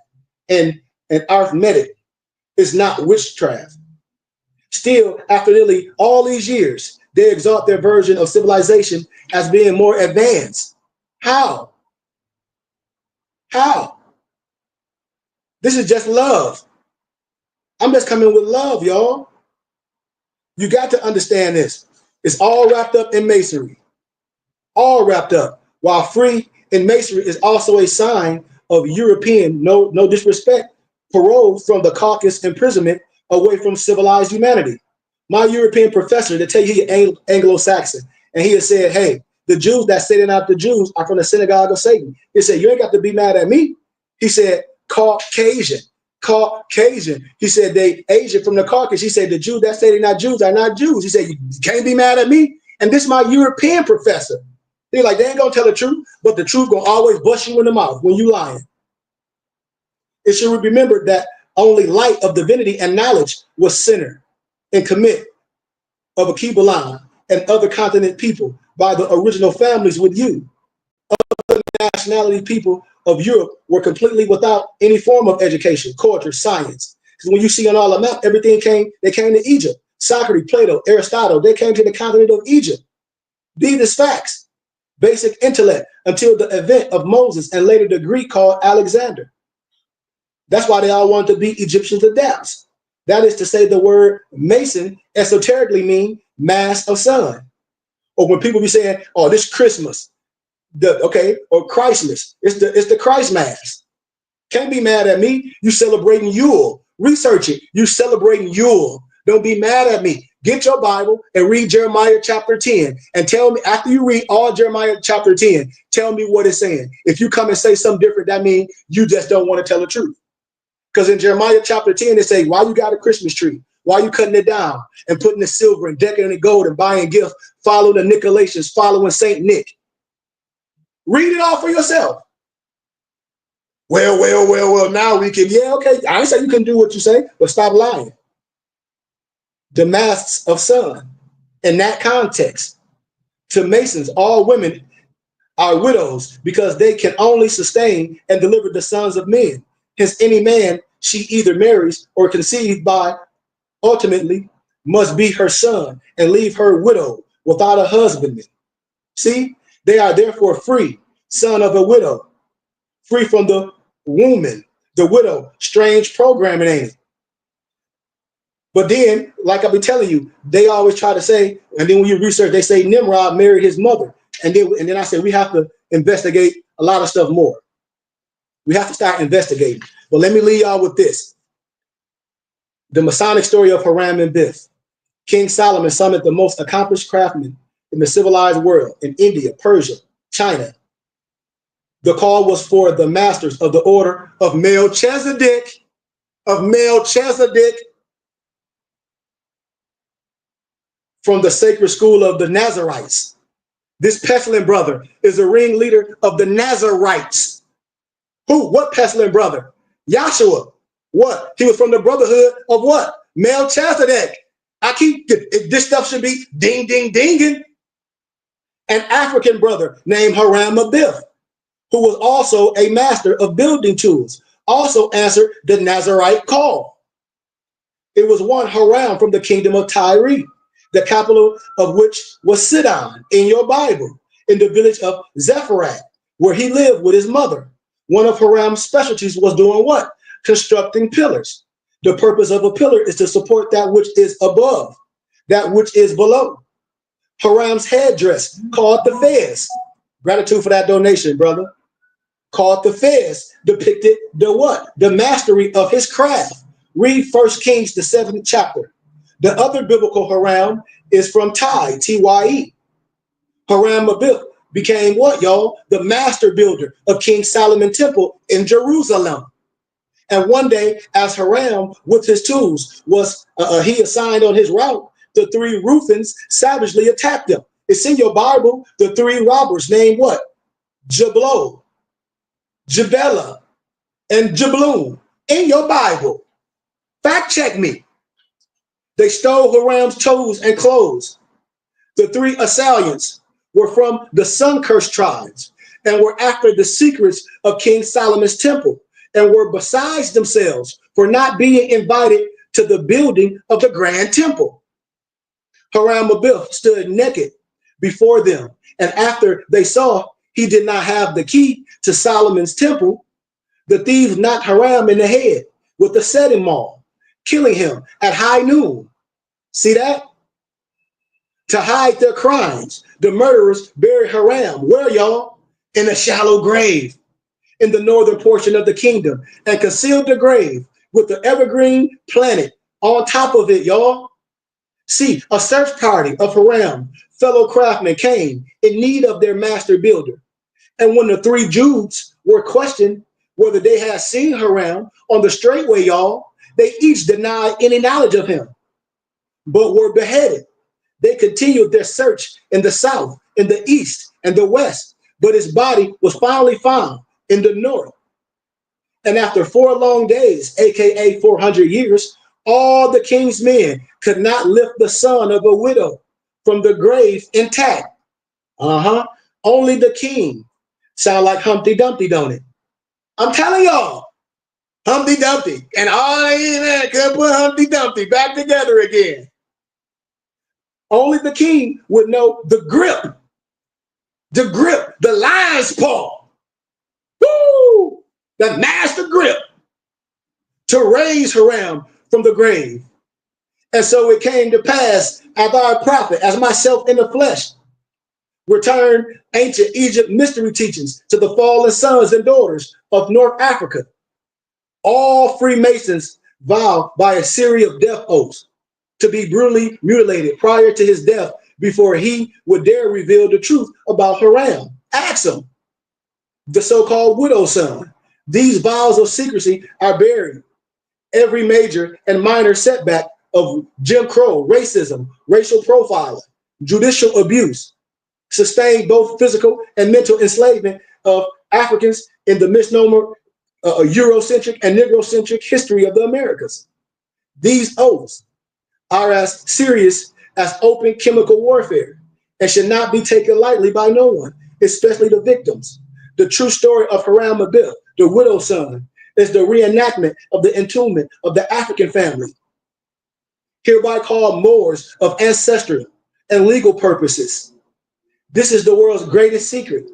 and arithmetic is not witchcraft. Still, after nearly all these years, they exalt their version of civilization as being more advanced. How? How? This is just love. I'm just coming with love, y'all. You got to understand this. It's all wrapped up in masonry. All wrapped up. While free in masonry is also a sign of European, no disrespect, parole from the Caucasus imprisonment away from civilized humanity. My European professor, to tell you he's Anglo-Saxon, and he has said, hey, the Jews that say they're not the Jews are from the synagogue of Satan. He said, you ain't got to be mad at me. He said, Caucasian. He said, they Asian from the Caucasus. He said, the Jews that say they're not Jews are not Jews. He said, you can't be mad at me. And this is my European professor. They're like, they ain't gonna tell the truth, but the truth gonna always bust you in the mouth when you lying. It should be remembered that only light of divinity and knowledge was centered and commit of a Kebalan and other continent people by the original families with you. Other nationality people of Europe were completely without any form of education, culture, science. Because when you see on all the map, everything they came to Egypt. Socrates, Plato, Aristotle, they came to the continent of Egypt. These is facts. Basic intellect until the event of Moses and later the Greek called Alexander. That's why they all wanted to be Egyptians adepts. That is to say, the word Mason esoterically means mass of sun. Or when people be saying, oh, this Christmas, or Christmas, it's the Christ mass. Can't be mad at me. You celebrating Yule. Research it. You celebrating Yule. Don't be mad at me. Get your Bible and read Jeremiah chapter 10 and tell me, after you read all Jeremiah chapter 10, tell me what it's saying. If you come and say something different, that means you just don't want to tell the truth. Because in Jeremiah chapter 10, it say, why you got a Christmas tree? Why you cutting it down and putting the silver and decking the gold and buying gifts, following the Nicolaitans, following Saint Nick? Read it all for yourself. Well, now we can, yeah, okay. I ain't say you can do what you say, but stop lying. The masks of sun, in that context, to Masons, all women are widows because they can only sustain and deliver the sons of men. Hence, any man she either marries or conceived by ultimately must be her son and leave her widowed without a husbandman. See, they are therefore free, son of a widow, free from the woman, the widow. Strange programming, ain't it? But then, like I've been telling you, they always try to say, and then when you research, they say Nimrod married his mother. And then I say we have to investigate a lot of stuff more. We have to start investigating. But let me leave y'all with this. The Masonic story of Hiram and Biff. King Solomon summoned the most accomplished craftsmen in the civilized world in India, Persia, China. The call was for the masters of the order of Melchizedek, from the sacred school of the Nazarites. This pestilent brother is a ringleader of the Nazarites. Who? What pestilent brother? Yahshua. What? He was from the brotherhood of what? Melchizedek. This stuff should be ding, ding, dinging. An African brother named Hiram Abiff, who was also a master of building tools, also answered the Nazarite call. It was one Hiram from the kingdom of Tyre, the capital of which was Sidon in your Bible, in the village of Zepharat, where he lived with his mother. One of Hiram's specialties was doing what? Constructing pillars. The purpose of a pillar is to support that which is above, that which is below. Hiram's headdress, called the fez, gratitude for that donation, brother, called the fez, depicted the what? The mastery of his craft. Read 1 Kings, the 7th chapter. The other biblical Hiram is from Ty, T-Y-E. Hiram Abiff became what, y'all? The master builder of King Solomon's temple in Jerusalem. And one day, as Hiram, with his tools, was he assigned on his route, the three Ruthens savagely attacked him. It's in your Bible, the three robbers named what? Jablo, Jabella, and Jabloon. In your Bible. Fact check me. They stole Hiram's tools and clothes. The three assailants were from the sun-cursed tribes and were after the secrets of King Solomon's temple and were besides themselves for not being invited to the building of the grand temple. Hiram Abiff stood naked before them, and after they saw he did not have the key to Solomon's temple, the thieves knocked Hiram in the head with a setting maul, killing him at high noon. See that? To hide their crimes, the murderers buried Hiram, where, y'all? In a shallow grave in the northern portion of the kingdom, and concealed the grave with the evergreen planet on top of it, y'all. See, a search party of Hiram, fellow craftsmen, came in need of their master builder. And when the three Jews were questioned whether they had seen Hiram on the straightway, y'all, they each denied any knowledge of him, but were beheaded. They continued their search in the south, in the east, and the west, but his body was finally found in the north. And after 4 long days, aka 400 years, all the king's men could not lift the son of a widow from the grave intact. Only the king. Sound like Humpty Dumpty, don't it? I'm telling y'all, Humpty Dumpty, and all these men could put Humpty Dumpty back together again. Only the king would know the grip, the lion's paw, woo, the master grip to raise Hiram from the grave. And so it came to pass, as our prophet, as myself in the flesh, returned ancient Egypt mystery teachings to the fallen sons and daughters of North Africa. All Freemasons vow by a series of death oaths to be brutally mutilated prior to his death before he would dare reveal the truth about Haram. Ask him, the so-called widow son. These vows of secrecy are buried. Every major and minor setback of Jim Crow, racism, racial profiling, judicial abuse, sustained both physical and mental enslavement of Africans in the misnomer Eurocentric and Negrocentric history of the Americas. These oaths are as serious as open chemical warfare and should not be taken lightly by no one, especially the victims. The true story of Haram Abiff, the widow son, is the reenactment of the entombment of the African family, hereby called Moors of ancestral and legal purposes. This is the world's greatest secret,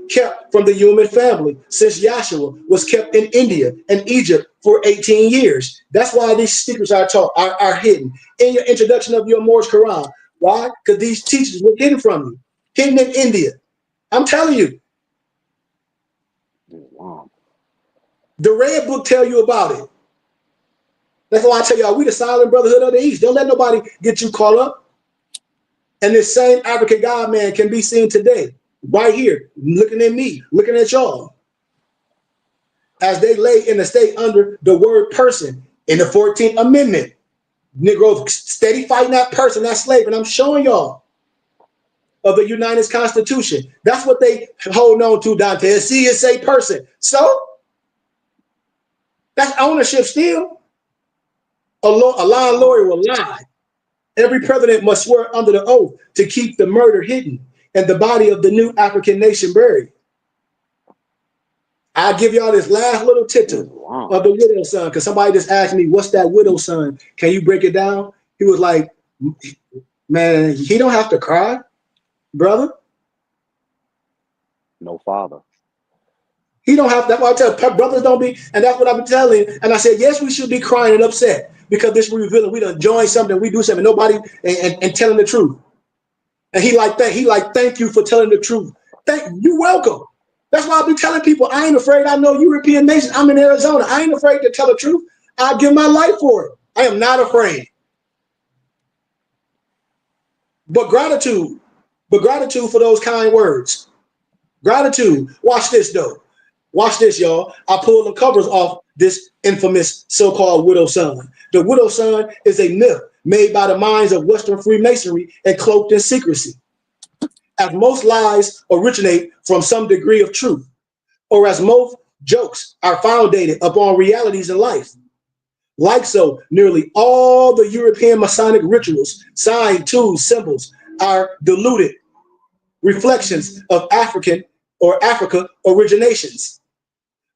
kept from the human family since Yahshua was kept in India and Egypt for 18 years. That's why these secrets are taught, are hidden. In your introduction of your Moorish Quran. Why? Because these teachers were hidden from you, hidden in India. I'm telling you. Wow. The Red Book tell you about it. That's why I tell y'all, we the silent brotherhood of the East. Don't let nobody get you caught up. And this same African God man can be seen today, right here, looking at me, looking at y'all, as they lay in the state under the word person in the 14th Amendment. Negroes steady fighting that person, that slave, and I'm showing y'all of the United States Constitution. That's what they hold on to, Dante. See, it say person. So that's ownership still. A lying lawyer will lie. Every president must swear under the oath to keep the murder hidden and the body of the new African nation buried. I'll give y'all this last little tittle of the widow son, because somebody just asked me, what's that widow son? Can you break it down? He was like, man, he don't have to cry, brother. No father. He don't have to. That's why I tell brothers don't be, and that's what I've been telling. And I said, yes, we should be crying and upset because this revealing we done join something, we do something, nobody and telling the truth. And he like that. He like, thank you for telling the truth. You're welcome. That's why I be telling people, I ain't afraid. I know European nations. I'm in Arizona. I ain't afraid to tell the truth. I'll give my life for it. I am not afraid. But gratitude for those kind words. Gratitude. Watch this though. Watch this, y'all. I pulled the covers off this infamous so-called widow son. The widow son is a myth made by the minds of Western Freemasonry and cloaked in secrecy. As most lies originate from some degree of truth, or as most jokes are founded upon realities in life. Like so, nearly all the European Masonic rituals, signs, tools, symbols are diluted reflections of African or Africa originations.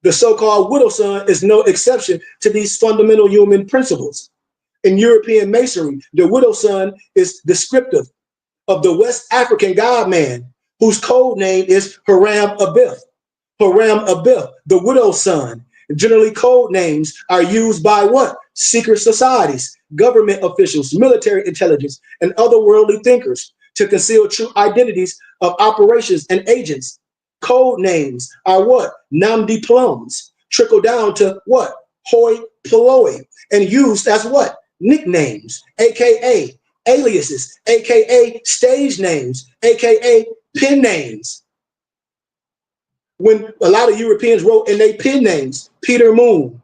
The so-called widow son is no exception to these fundamental human principles. In European Masonry, the widow son is descriptive of the West African God man, whose code name is Haram Abiff. Haram Abiff, the widow son. Generally, code names are used by what? Secret societies, government officials, military intelligence, and other worldly thinkers to conceal true identities of operations and agents. Code names are what? Nom de plumes. Trickle down to what? Hoi polloi. And used as what? Nicknames, aka aliases, aka stage names, aka pen names. When a lot of Europeans wrote in their pen names, Peter Moon,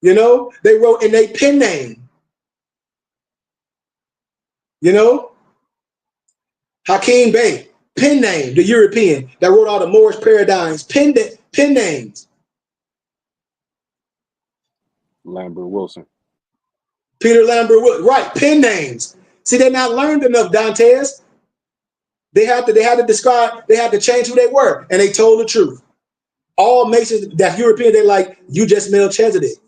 you know, they wrote in their pen name, you know, Hakeem Bey, pen name, the European that wrote all the Moorish paradigms, pen names. Lambert Wilson. Peter Lambert Wilson, right, pen names. See, they're not learned enough, Dantes. They had to describe, they had to change who they were, and they told the truth. All Masons that European, they like, you just Melchizedek.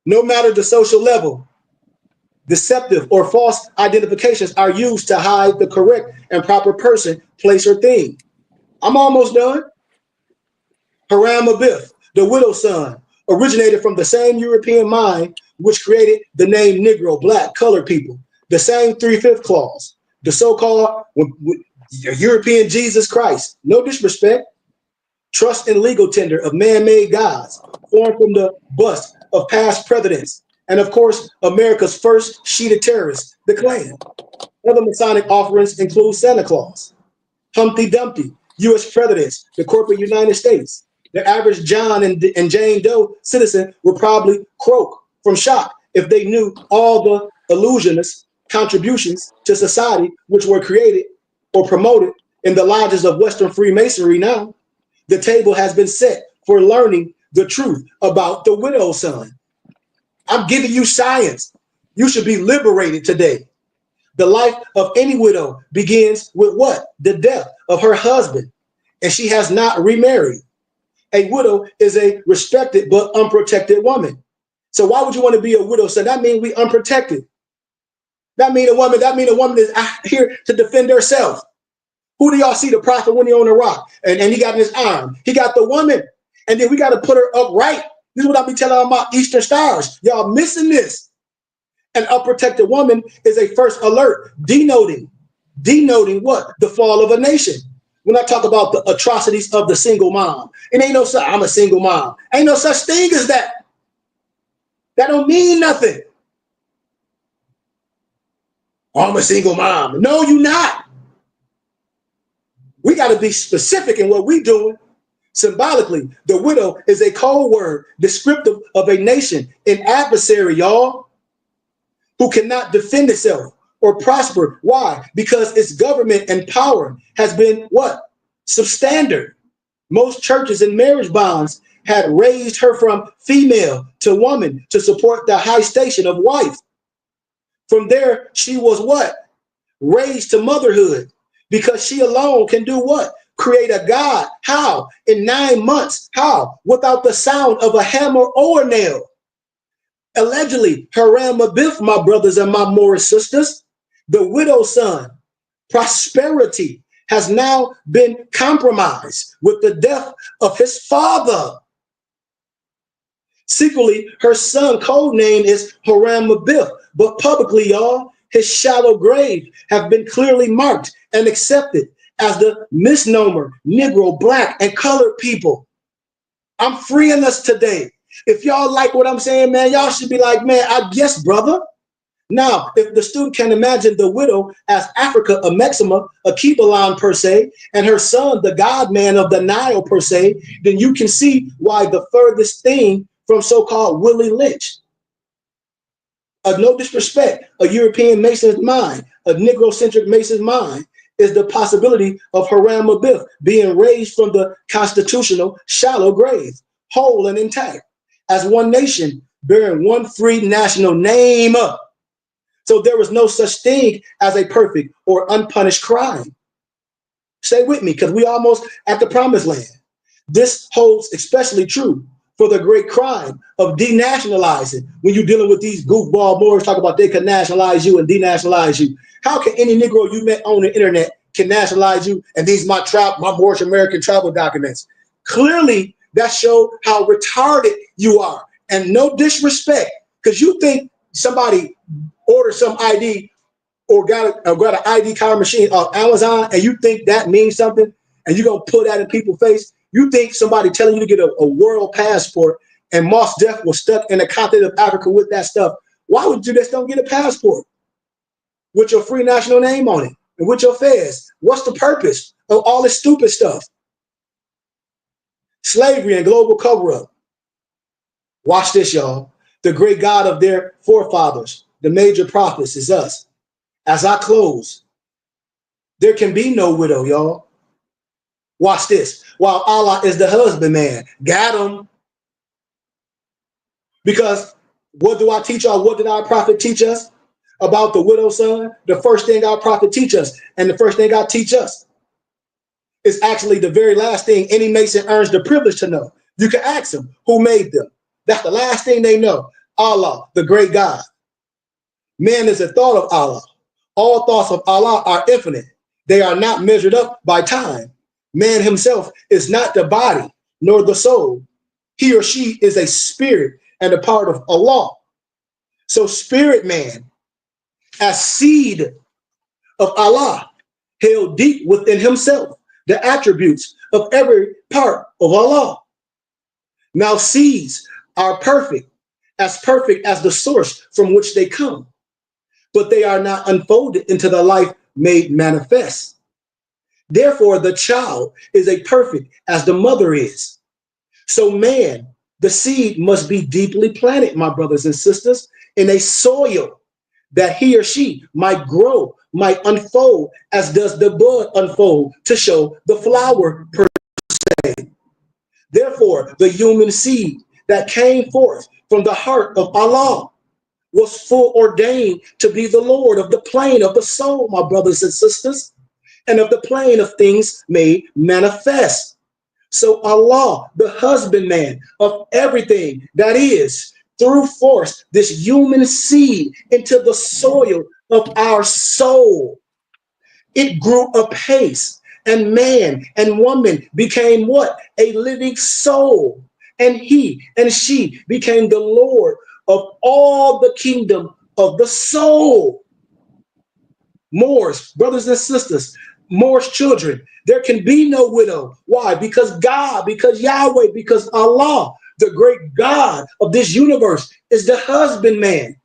No matter the social level, deceptive or false identifications are used to hide the correct and proper person, place, or thing. I'm almost done. Haram Abiff, the widow son, originated from the same European mind which created the name Negro, black, colored people. The same 3/5 clause. The so-called European Jesus Christ, no disrespect, trust and legal tender of man-made gods, formed from the bust of past presidents and of course, America's first sheet of terrorists, the Klan. Other Masonic offerings include Santa Claus, Humpty Dumpty, U.S. presidents, the corporate United States. The average John and Jane Doe citizen would probably croak from shock if they knew all the illusionist contributions to society which were created or promoted in the lodges of Western Freemasonry. Now, the table has been set for learning the truth about the widow's son. I'm giving you science. You should be liberated today. The life of any widow begins with what? The death of her husband, and she has not remarried. A widow is a respected but unprotected woman. So why would you want to be a widow? So that means we unprotected. That mean a woman is out here to defend herself. Who do y'all see the prophet when he on the rock? And he got in his arm. He got the woman. And then we got to put her upright. This is what I be telling about Eastern stars. Y'all missing this. An unprotected woman is a first alert, denoting what? The fall of a nation. When I talk about the atrocities of the single mom, it ain't no such, I'm a single mom. Ain't no such thing as that. That don't mean nothing. I'm a single mom. No, you're not. We got to be specific in what we're doing. Symbolically, the widow is a code word descriptive of a nation, an adversary, y'all, who cannot defend itself or prosper. Why? Because its government and power has been what? Substandard. Most churches and marriage bonds had raised her from female to woman to support the high station of wife. From there, she was what? Raised to motherhood, because she alone can do what? Create a God. How? In 9 months. How? Without the sound of a hammer or a nail. Allegedly, Haram Abith, my brothers and my Moorish sisters, the widow's son, prosperity has now been compromised with the death of his father. Secretly, her son code name is Haram Abith, but publicly, y'all, his shallow grave have been clearly marked and accepted as the misnomer Negro, Black, and colored people. I'm freeing us today. If y'all like what I'm saying, man, y'all should be like, man, I guess, brother. Now, if the student can imagine the widow as Africa, a Maxima, a Kibalan per se, and her son, the God man of the Nile per se, then you can see why the furthest thing from so-called Willie Lynch. No disrespect, a European Mason's mind, a Negro-centric Mason's mind, is the possibility of Haram Abith being raised from the constitutional shallow grave, whole and intact, as one nation bearing one free national name. So there was no such thing as a perfect or unpunished crime. Stay with me, because we almost at the promised land. This holds especially true for the great crime of denationalizing. When you're dealing with these goofball Moors talk about they can nationalize you and denationalize you. How can any Negro you met on the internet can nationalize you? And these my Moorish American travel documents. Clearly, that show how retarded you are. And no disrespect, because you think somebody ordered some ID or got an ID card machine off Amazon, and you think that means something, and you're going to put that in people's face. You think somebody telling you to get a world passport, and Moss Def was stuck in the continent of Africa with that stuff. Why would you just don't get a passport with your free national name on it and with your feds? What's the purpose of all this stupid stuff? Slavery and global cover-up. Watch this, y'all. The great God of their forefathers, the major prophets, is us. As I close, there can be no widow, y'all. Watch this. While Allah is the husbandman, got him. Because what do I teach y'all? What did our prophet teach us about the widow's son? The first thing our prophet teach us, and the first thing God teach us, is actually the very last thing any Mason earns the privilege to know. You can ask them who made them. That's the last thing they know. Allah, the great God. Man is a thought of Allah. All thoughts of Allah are infinite. They are not measured up by time. Man himself is not the body nor the soul. He or she is a spirit and a part of Allah. So spirit man, as seed of Allah, held deep within himself the attributes of every part of Allah. Now seeds are perfect as perfect as the source from which they come, but they are not unfolded into the life made manifest. Therefore, the child is as perfect as the mother is. So man, the seed must be deeply planted, my brothers and sisters, in a soil that he or she might grow, might unfold, as does the bud unfold to show the flower per se. Therefore, the human seed that came forth from the heart of Allah was foreordained to be the Lord of the plane of the soul, my brothers and sisters, and of the plane of things made manifest. So Allah, the husbandman of everything that is, threw forth this human seed into the soil of our soul. It grew apace, and man and woman became what? A living soul. And he and she became the Lord of all the kingdom of the soul. Moors, brothers and sisters, Moors children, there can be no widow. Why? Because God, because Yahweh, because Allah, the great God of this universe, is the husbandman.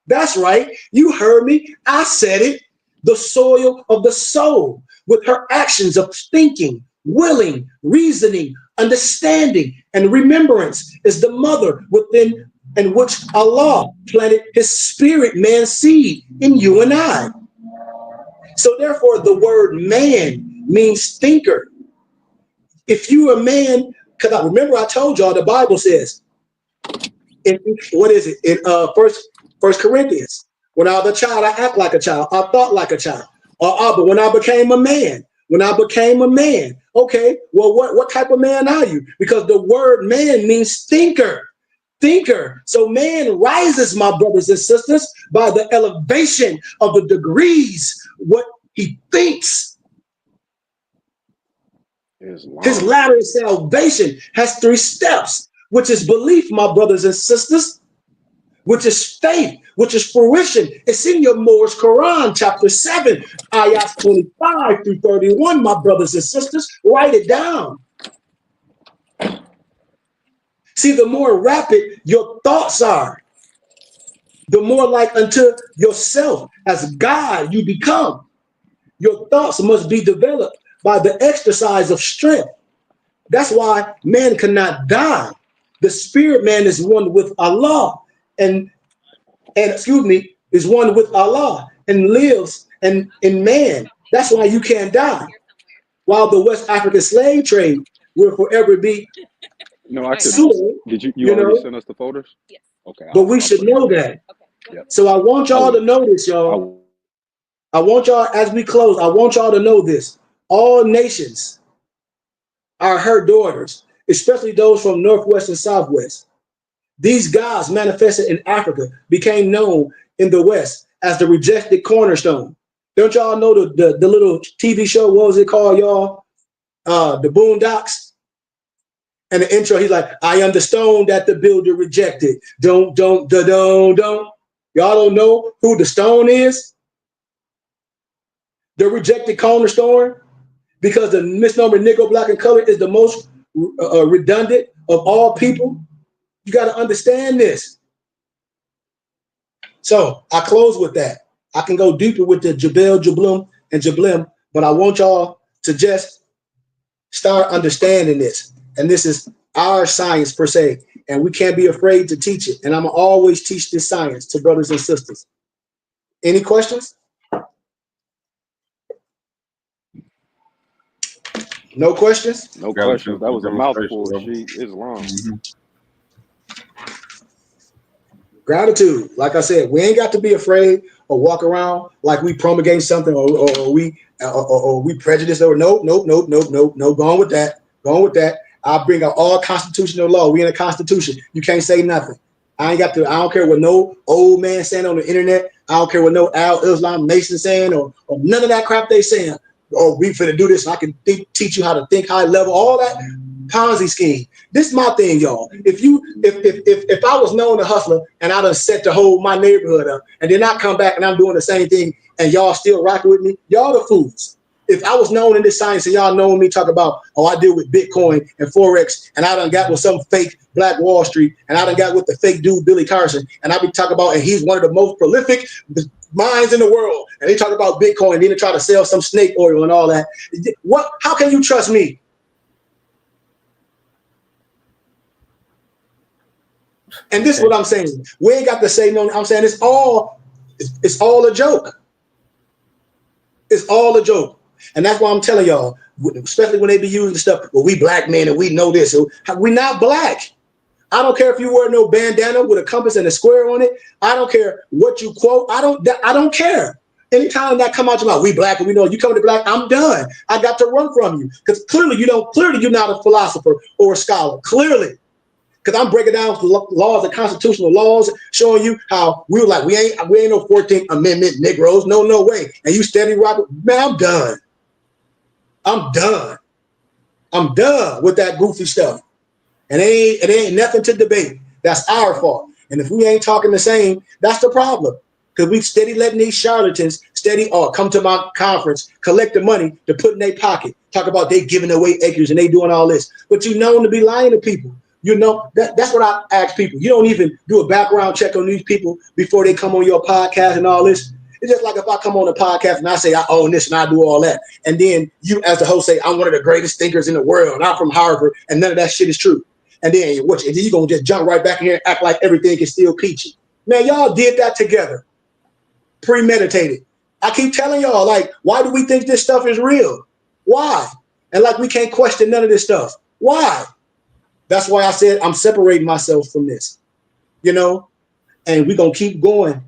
That's right. You heard me. I said it. The soil of the soul, with her actions of thinking, willing, reasoning, understanding, and remembrance, is the mother within and which Allah planted his spirit man seed in you and I. So therefore, the word man means thinker. If you a man, because I remember I told y'all the Bible says, in what is it? In First Corinthians, when I was a child, I act like a child, I thought like a child. But when I became a man, okay, well, what type of man are you? Because the word man means thinker. Thinker. So man rises, my brothers and sisters, by the elevation of the degrees, what he thinks. His ladder of salvation has 3 steps, which is belief, my brothers and sisters, which is faith, which is fruition. It's in your Moorish Quran, chapter 7, ayahs 25 through 31, my brothers and sisters. Write it down. See, the more rapid your thoughts are, the more like unto yourself as God you become. Your thoughts must be developed by the exercise of strength. That's why man cannot die. The spirit man is one with Allah and is one with Allah and lives and in man. That's why you can't die. While the West African slave trade will forever be. No, I could. Soon, Did you already send us the folders? Yes. Okay. But we should know that. Okay. So I want y'all to know this, y'all. I want y'all, as we close, I want y'all to know this. All nations are her daughters, especially those from Northwest and Southwest. These gods manifested in Africa became known in the West as the rejected cornerstone. Don't y'all know the little TV show, what was it called, y'all? The Boondocks. And the intro, he's like, I am the stone that the builder rejected. Don't. Y'all don't know who the stone is? The rejected cornerstone? Because the misnomer Negro, black, and color is the most redundant of all people. You got to understand this. So I close with that. I can go deeper with the Jabel, Jablum, and Jablim, but I want y'all to just start understanding this. And this is our science per se, and we can't be afraid to teach it. And I'm gonna always teach this science to brothers and sisters. Any questions? No questions? No questions. That was a mouthful. It's long. Gratitude. Like I said, we ain't got to be afraid or walk around like we promulgate something or we prejudiced or nope. Going with that. I'll bring out all constitutional law. We in a constitution. You can't say nothing. I don't care what no old man saying on the internet. I don't care what no Al Islam Mason saying or none of that crap they saying. Oh, we finna do this. And I can teach you how to think high level, all that Ponzi scheme. This is my thing, y'all. If I was known a hustler and I done set the whole my neighborhood up, and then I come back and I'm doing the same thing and y'all still rocking with me, y'all the fools. If I was known in this science and y'all know me talk about, oh, I deal with Bitcoin and Forex, and I done got with some fake Black Wall Street, and I done got with the fake dude, Billy Carson, and I be talking about, and he's one of the most prolific minds in the world, and they talk about Bitcoin, then they try to sell some snake oil and all that. What? How can you trust me? And this is what I'm saying. We ain't got to say no. I'm saying it's all a joke. It's all a joke. And that's why I'm telling y'all, especially when they be using the stuff, well, we black men and we know this. So we not black. I don't care if you wear no bandana with a compass and a square on it. I don't care what you quote. I don't care. Anytime that come out your mouth, we black and we know you come to black, I'm done. I got to run from you. Because clearly you're not a philosopher or a scholar. Clearly. Because I'm breaking down the laws and constitutional laws, showing you how we were like, we ain't no 14th Amendment Negroes. No way. And you steady rocking. Man, I'm done. I'm done with that goofy stuff. And it ain't nothing to debate. That's our fault. And if we ain't talking the same, that's the problem. Because we steady letting these charlatans come to my conference, collect the money to put in their pocket, talk about they giving away acres and they doing all this. But you known to be lying to people. You know, that's what I ask people. You don't even do a background check on these people before they come on your podcast and all this. It's just like if I come on a podcast and I say I own this and I do all that. And then you as the host say, I'm one of the greatest thinkers in the world and I'm from Harvard and none of that shit is true. And then you're going to just jump right back in here and act like everything is still peachy. Man, y'all did that together. Premeditated. I keep telling y'all, like, why do we think this stuff is real? Why? And like we can't question none of this stuff. Why? That's why I said I'm separating myself from this, you know, and we're going to keep going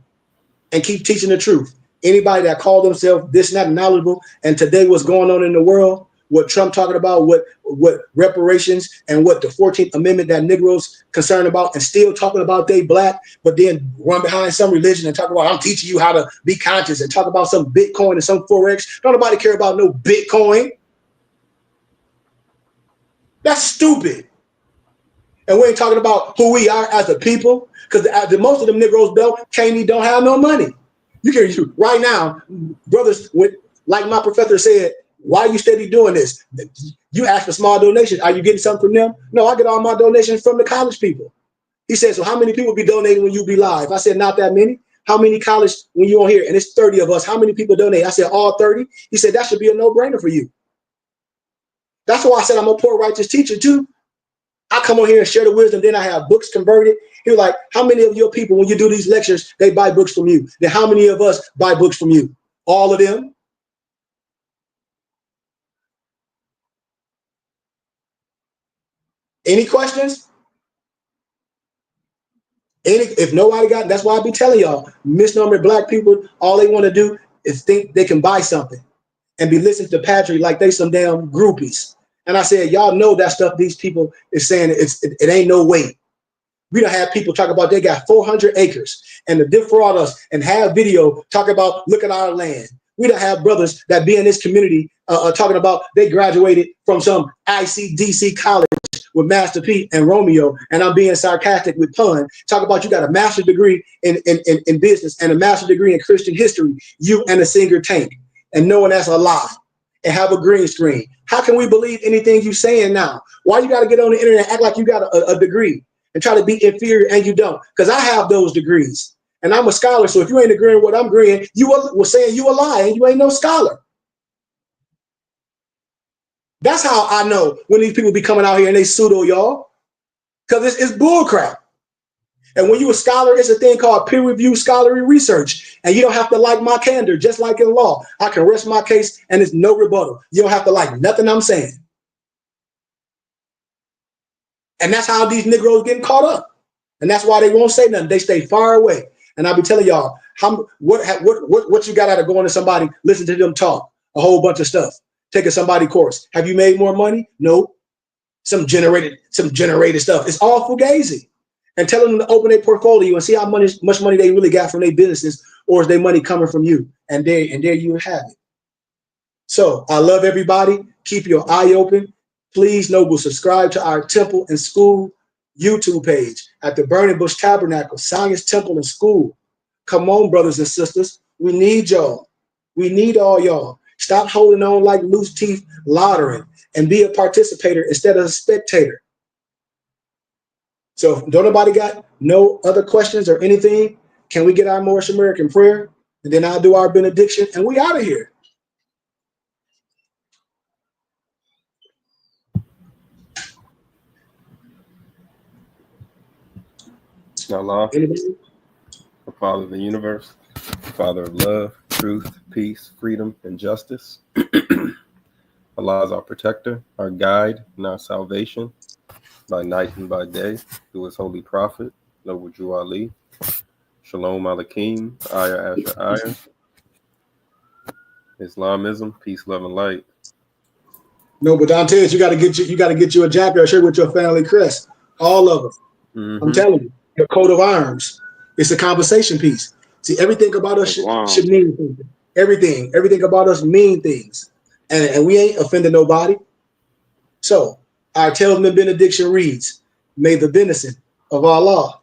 and keep teaching the truth. Anybody that call themselves this, not knowledgeable, and today what's going on in the world, what Trump talking about, what reparations and what the 14th Amendment that Negroes concerned about and still talking about they black, but then run behind some religion and talk about I'm teaching you how to be conscious and talk about some Bitcoin and some Forex. Don't nobody care about no Bitcoin. That's stupid. And we ain't talking about who we are as a people, because most of them Negroes don't have no money. You can right now, brothers, like my professor said, why are you steady doing this? You ask for small donations. Are you getting something from them? No, I get all my donations from the college people. He said, so how many people be donating when you be live? I said, not that many. How many college when you on here? And it's 30 of us. How many people donate? I said, all 30. He said, that should be a no-brainer for you. That's why I said I'm a poor righteous teacher too. I come on here and share the wisdom. Then I have books converted. He was like, how many of your people, when you do these lectures, they buy books from you? Then how many of us buy books from you? All of them? Any questions? If nobody got, that's why I be telling y'all, misnomer black people, all they want to do is think they can buy something and be listening to Patrick like they some damn groupies. And I said, y'all know that stuff these people is saying it ain't no way. We don't have people talk about they got 400 acres and to defraud us and have video talk about look at our land. We don't have brothers that be in this community talking about they graduated from some ICDC college with Master P and Romeo, and I'm being sarcastic with pun. Talk about you got a master's degree in business and a master's degree in Christian history, you and a singer Tank, and knowing that's a lie, and have a green screen. How can we believe anything you saying now? Why you got to get on the internet and act like you got a degree and try to be inferior and you don't? Because I have those degrees and I'm a scholar. So if you ain't agreeing with what I'm agreeing, you were saying you a lie and you ain't no scholar. That's how I know when these people be coming out here and they pseudo y'all, because it's bull crap. And when you a scholar, it's a thing called peer-reviewed scholarly research. And you don't have to like my candor, just like in law. I can rest my case and it's no rebuttal. You don't have to like nothing I'm saying. And that's how these Negroes getting caught up. And that's why they won't say nothing. They stay far away. And I'll be telling y'all, what you got out of going to somebody, listen to them talk, a whole bunch of stuff, taking somebody course. Have you made more money? No. Some generated stuff. It's all fugazi. And telling them to open their portfolio and see how much money they really got from their businesses, or is their money coming from you? And there you have it. So I love everybody. Keep your eye open. Please, Noble, subscribe to our temple and school YouTube page at the Burning Bush Tabernacle, Science Temple and School. Come on, brothers and sisters. We need y'all. We need all y'all. Stop holding on like loose teeth, loitering, and be a participator instead of a spectator. So if don't nobody got no other questions or anything, can we get our Moorish American prayer? And then I'll do our benediction and we out of here. Allah, Anybody? the Father of the universe, the Father of love, truth, peace, freedom, and justice. Allah is our protector, our guide, and our salvation by night and by day through his holy prophet, Noble Drew Ali. Shalom Aleichem, Ayah Asher Ayah. Islamism, peace, love, and light. No, but Dantes, you gotta get you a jacket or shirt with your family crest. All of them. Mm-hmm. I'm telling you, your coat of arms. It's a conversation piece. See, everything about us should mean something. Everything about us mean things. And we ain't offending nobody. So our Talisman benediction reads, may the benison of Allah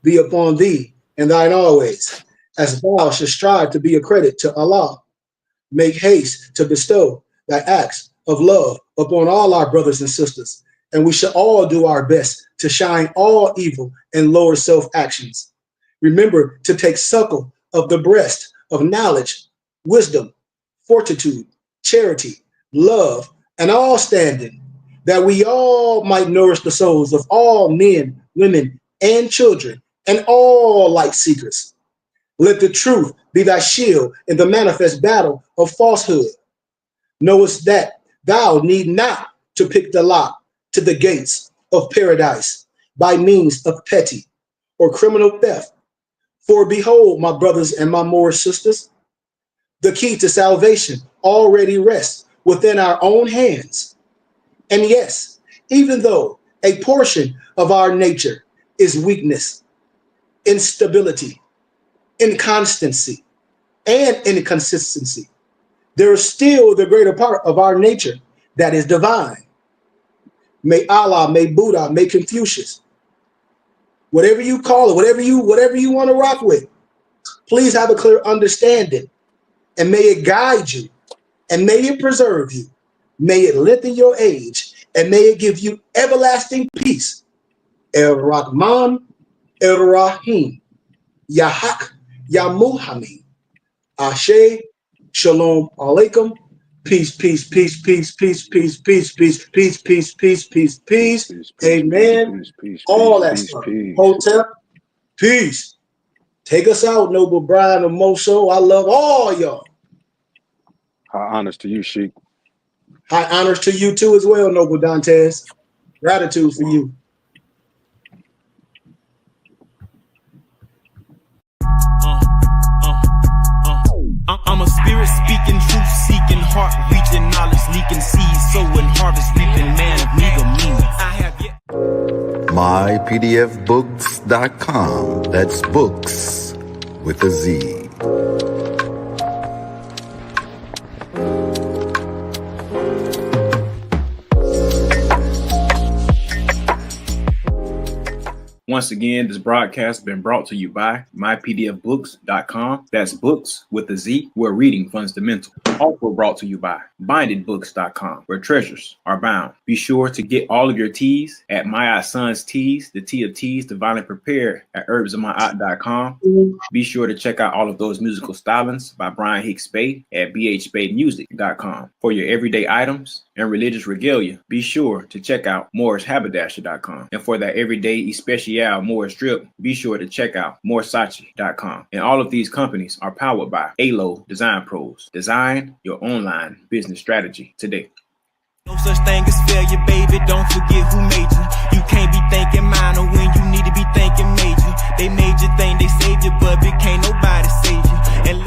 be upon thee and thine always, as thou should strive to be a credit to Allah. Make haste to bestow thy acts of love upon all our brothers and sisters, and we shall all do our best to shine all evil and lower self-actions. Remember to take suckle of the breast of knowledge, wisdom, fortitude, charity, love, and all standing, that we all might nourish the souls of all men, women, and children, and all light seekers. Let the truth be thy shield in the manifest battle of falsehood. Knowest that thou need not to pick the lock to the gates of paradise by means of petty or criminal theft. For behold, my brothers and my Moorish sisters, the key to salvation already rests within our own hands. And yes, even though a portion of our nature is weakness, instability, inconstancy, and inconsistency, there is still the greater part of our nature that is divine. May Allah, may Buddha, may Confucius, whatever you call it, whatever you want to rock with, please have a clear understanding, and may it guide you, and may it preserve you, may it lengthen your age, and may it give you everlasting peace. El-Rahman, El-Rahim, Yahak, Ya Muhammad, Ashe, Shalom Alaikum, peace, peace, peace, peace, peace, peace, peace, peace, peace, peace, peace, peace, peace, amen, all that stuff. Hotep, peace. Take us out, Noble Brian of Moso. I love all y'all. High honors to you, Sheik. High honors to you too as well, Noble Dantes. Gratitude for you. I'm a spirit speaking, truth seeking, heart reaching, knowledge leaking, seeds sowing, harvest reaping, man of meager means. I have yet. mypdfbooks.com. That's books with a Z. Once again, this broadcast has been brought to you by mypdfbooks.com. That's books with a Z, where reading fundamental. Also brought to you by bindedbooks.com, where treasures are bound. Be sure to get all of your teas at My Son's Teas, the tea of teas, divinely prepared at herbsofmyaunt.com. Be sure to check out all of those musical stylings by Brian Hicks Spade at bhspademusic.com. For your everyday items and religious regalia, be sure to check out morrishaberdasher.com. And for that everyday especial Morris drip, be sure to check out moresachi.com. And all of these companies are powered by ALO Design Pros. Design your online business strategy today. No such thing as failure, baby. Don't forget who made you. You can't be thinking minor when you need to be thinking major. They made you think they saved you, but can't nobody save you. And